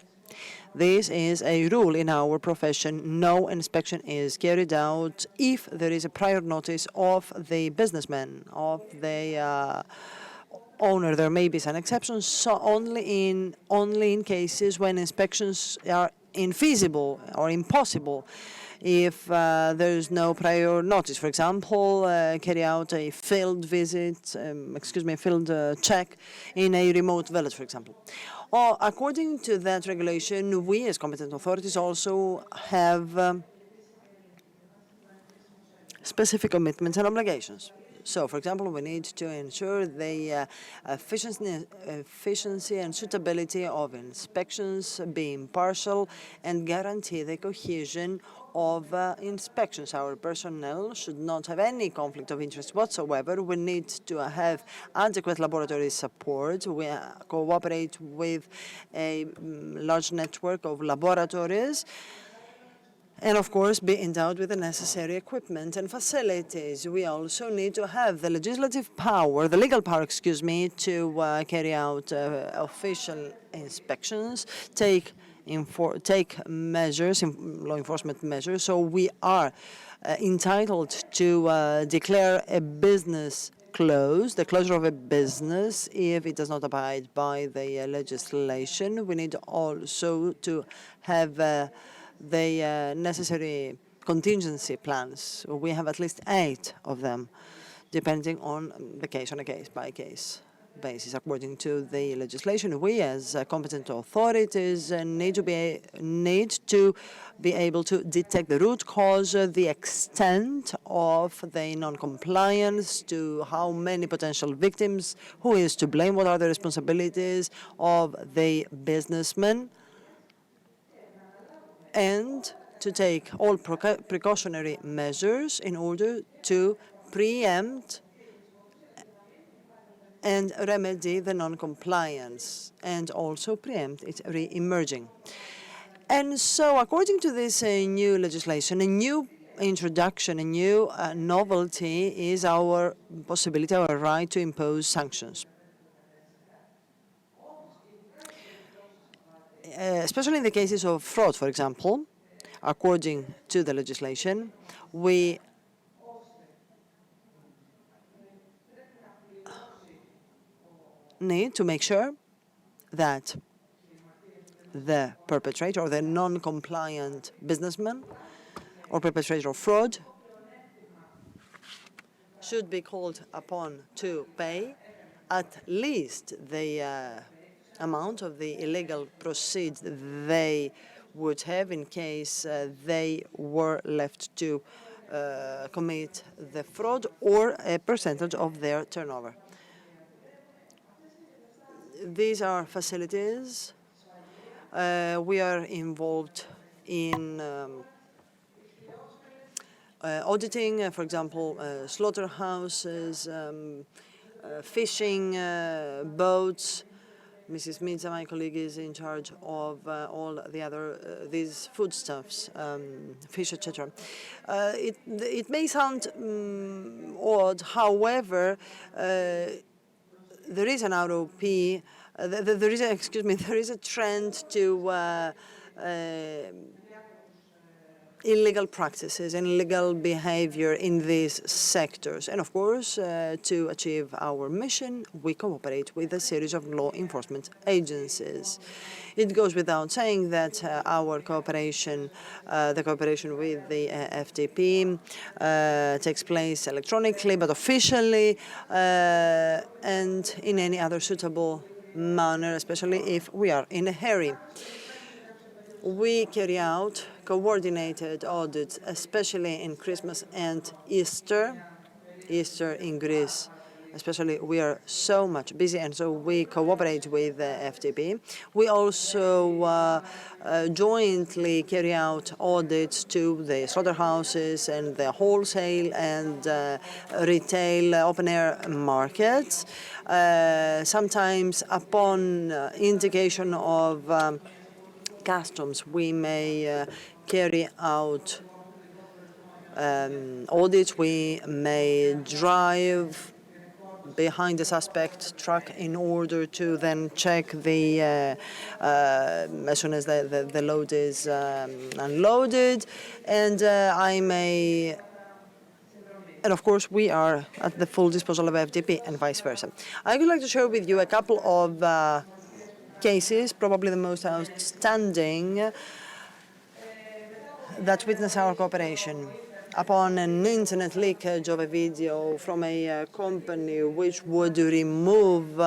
This is a rule in our profession. No inspection is carried out if there is a prior notice of the businessman, of the owner. There may be some exceptions, so only in cases when inspections are infeasible or impossible. If there is no prior notice, for example, carry out a field visit, field check in a remote village, for example. According to that regulation, we as competent authorities also have specific commitments and obligations. So, for example, we need to ensure the efficiency and suitability of inspections, be impartial, and guarantee the cohesion of inspections. Our personnel should not have any conflict of interest whatsoever. We need to have adequate laboratory support. We cooperate with a large network of laboratories. and of course be endowed with the necessary equipment and facilities. We also need to have the legislative power, the legal power, excuse me, to carry out official inspections, take measures, law enforcement measures. So we are entitled to declare a business closed, the closure of a business, if it does not abide by the legislation. We need also to have the necessary contingency plans. We have at least 8 of them, depending on the case, on a case-by-case basis. According to the legislation, we as competent authorities need to be able to detect the root cause, the extent of the non-compliance, to how many potential victims, who is to blame, what are the responsibilities of the businessman, and to take all precautionary measures in order to preempt and remedy the non-compliance, and also preempt its re-emerging. And so, according to this new legislation, a new introduction, a new novelty is our possibility, our right to impose sanctions. Especially in the cases of fraud, for example, according to the legislation, we need to make sure that the perpetrator or the non-compliant businessman or perpetrator of fraud should be called upon to pay at least the amount of the illegal proceeds they would have in case they were left to commit the fraud, or a percentage of their turnover. These are facilities. We are involved in auditing, for example, slaughterhouses, fishing boats. Mrs. Midza, my colleague, is in charge of all the other these foodstuffs, fish, etc. It may sound odd, however, there is an ROP. There is a trend to illegal practices and illegal behavior in these sectors. And of course, to achieve our mission, we cooperate with a series of law enforcement agencies. It goes without saying that our cooperation, the cooperation with the FTP, takes place electronically, but officially, and in any other suitable manner, especially if we are in a hurry. We carry out coordinated audits, especially in Christmas and Easter. Easter in Greece, especially, we are so much busy, and so we cooperate with the FTP. We also jointly carry out audits to the slaughterhouses and the wholesale and retail open-air markets. Sometimes, upon indication of customs, we may carry out audits. We may drive behind the suspect truck in order to then check the as soon as the load is unloaded, and and of course, we are at the full disposal of FDP and vice versa. I would like to share with you a couple of cases, probably the most outstanding, that witness our cooperation. Upon an internet leakage of a video from a company which would remove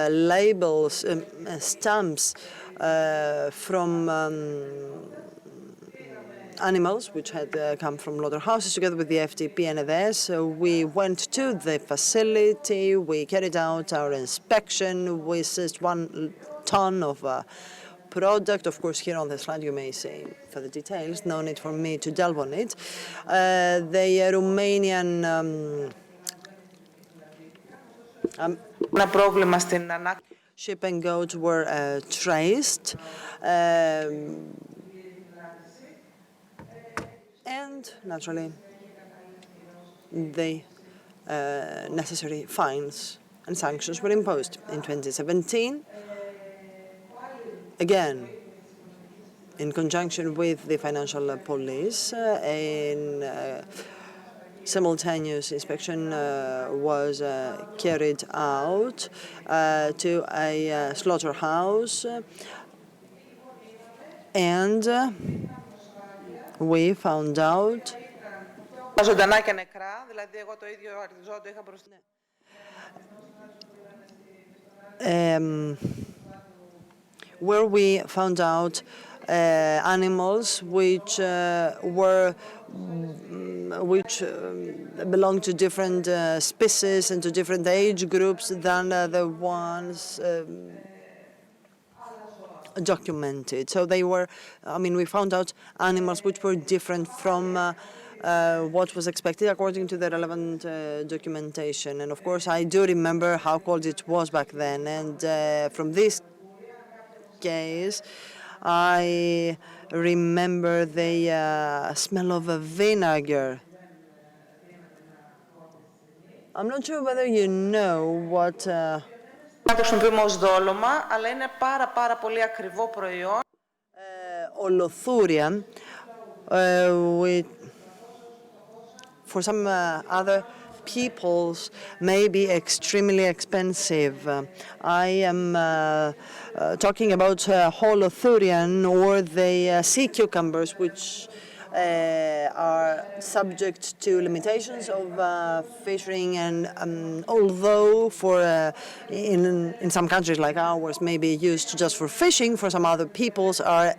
labels, stamps from animals which had come from slaughterhouses, together with the FTP and EDS. So we went to the facility, we carried out our inspection, we seized 1 ton of product. Of course, here on the slide you may see for the details, no need for me to delve on it. The Romanian sheep and goats were traced. And naturally, the necessary fines and sanctions were imposed. In 2017, again, in conjunction with the financial police, simultaneous inspection was carried out to a slaughterhouse, and we found out ζωντανά και νεκρά, δηλαδή εγώ το ίδιο ζώο το είχα μπροστά. Where we found out animals which belong to different species and to different age groups than the ones documented. So they were, we found out animals which were different from what was expected according to the relevant documentation. And of course, I do remember how cold it was back then. And from this case, I remember the smell of vinegar. I'm not sure whether you know what... Το χρησιμοποιούμε ως δόλωμα, αλλά είναι πάρα πολύ ακριβό προϊόν. Ολοθούρια, for some other peoples may be extremely expensive. I am talking about holothurian or the sea cucumbers, which are subject to limitations of fishing, and although in some countries like ours may be used just for fishing, for some other peoples are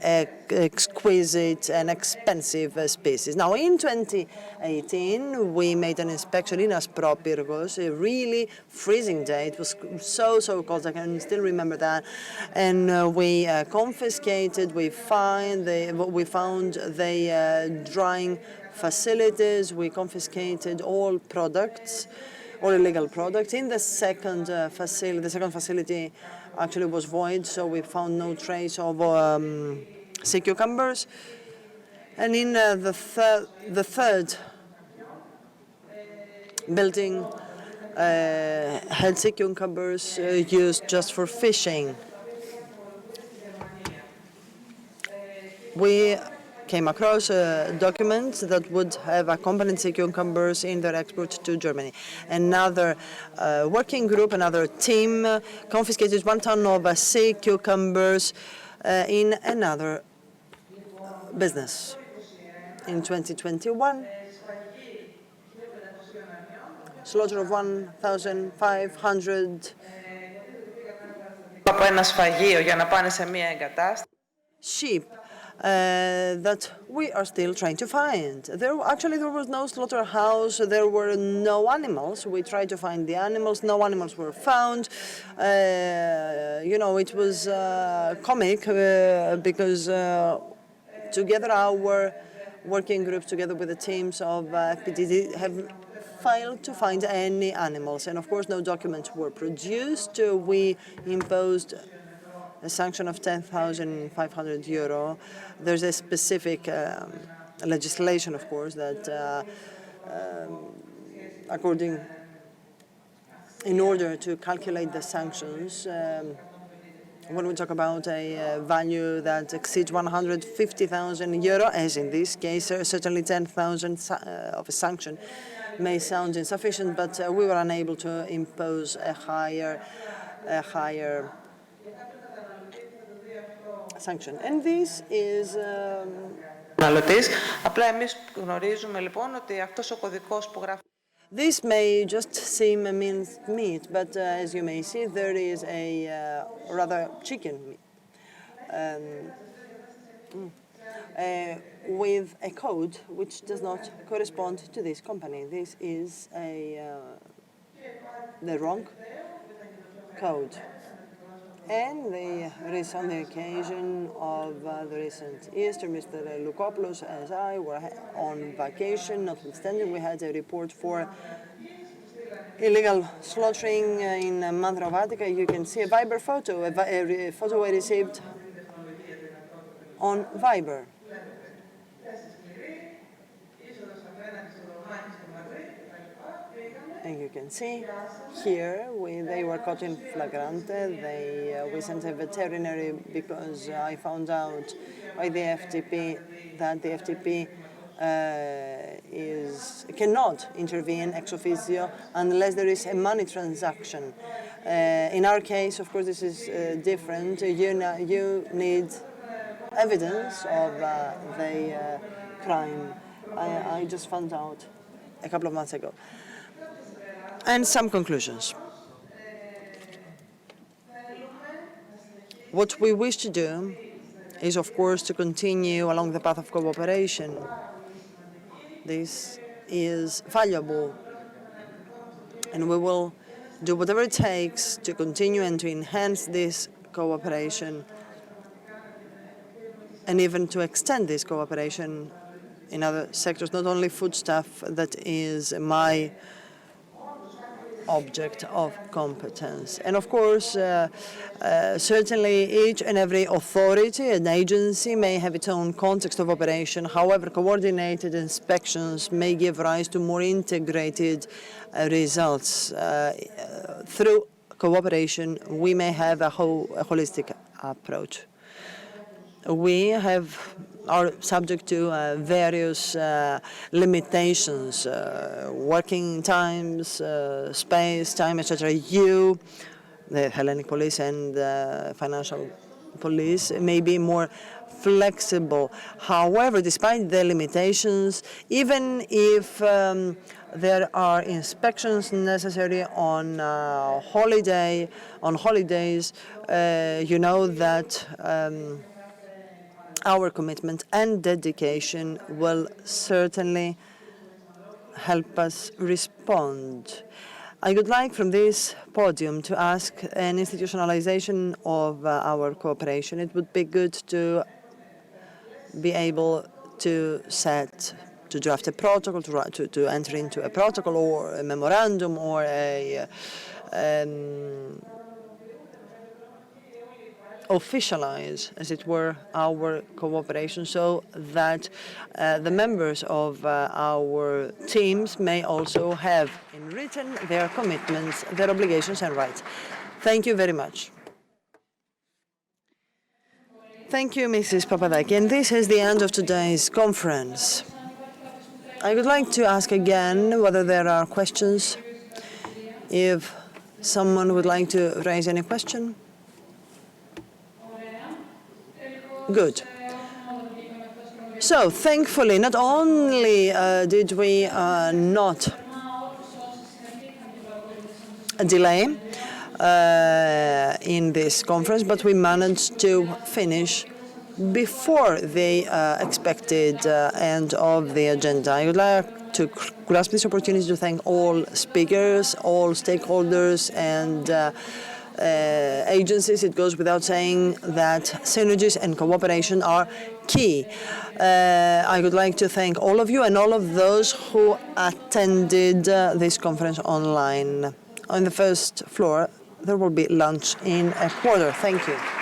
exquisite and expensive species. Now in 2018 we made an inspection in Aspropyrgos, a really freezing day. It was so cold, I can still remember that. And we confiscated, we found the drying facilities, we confiscated all products, all illegal products. In the second facility actually was void, so we found no trace of sea cucumbers. And in the third building had sea cucumbers used just for fishing. We came across documents that would have accompanied sea cucumbers in their export to Germany. Another working group, another team confiscated 1 ton of sea cucumbers in another business. In 2021, slaughter of 1,500 από ένα σφαγείο για να πάνε σε μια εγκατάσταση. sheep that we are still trying to find. There was no slaughterhouse, there were no animals. We tried to find the animals, no animals were found. It was comic because together our working groups, together with the teams of FPDD, have failed to find any animals. And of course, no documents were produced. We imposed a sanction of €10,500. There's a specific legislation, of course, that in order to calculate the sanctions, when we talk about a value that exceeds €150,000, as in this case, certainly 10,000 of a sanction may sound insufficient, but we were unable to impose a higher sanction. And this is Απλά εμείς γνωρίζουμε λοιπόν ότι αυτός ο κωδικός που γράφει. This may just seem a minced meat, but as you may see, there is a rather chicken meat with a code which does not correspond to this company. This is the wrong code. And on the occasion of the recent Easter, Mr. Lukopoulos, as I were on vacation, notwithstanding we had a report for illegal slaughtering in Manthrovatica. You can see a Viber photo, a photo I received on Viber. see here, they were caught in flagrante. We sent a veterinary because I found out by the FTP that the FTP cannot intervene ex officio unless there is a money transaction. In our case, of course, this is different. You need evidence of the crime. I just found out a couple of months ago. And some conclusions. What we wish to do is, of course, to continue along the path of cooperation. This is valuable, and we will do whatever it takes to continue and to enhance this cooperation, and even to extend this cooperation in other sectors, not only foodstuff, that is my object of competence. And of course, certainly each and every authority and agency may have its own context of operation. However, coordinated inspections may give rise to more integrated results. Through cooperation, we may have a holistic approach. We are subject to various limitations, working times, space, time, etc. You, the Hellenic Police and the Financial Police, may be more flexible. However, despite the limitations, even if there are inspections necessary on holidays, you know that our commitment and dedication will certainly help us respond. I would like from this podium to ask an institutionalization of our cooperation. It would be good to be able to draft a protocol, to enter into a protocol or a memorandum or a officialize, as it were, our cooperation so that the members of our teams may also have in written their commitments, their obligations and rights. Thank you very much. Thank you, Mrs. Papadaki. And this is the end of today's conference. I would like to ask again whether there are questions. If someone would like to raise any question. Good. So, thankfully, not only did we not delay in this conference, but we managed to finish before the expected end of the agenda. I would like to grasp this opportunity to thank all speakers, all stakeholders, and agencies. It goes without saying that synergies and cooperation are key. I would like to thank all of you and all of those who attended this conference online. On the first floor, there will be lunch in a quarter. Thank you.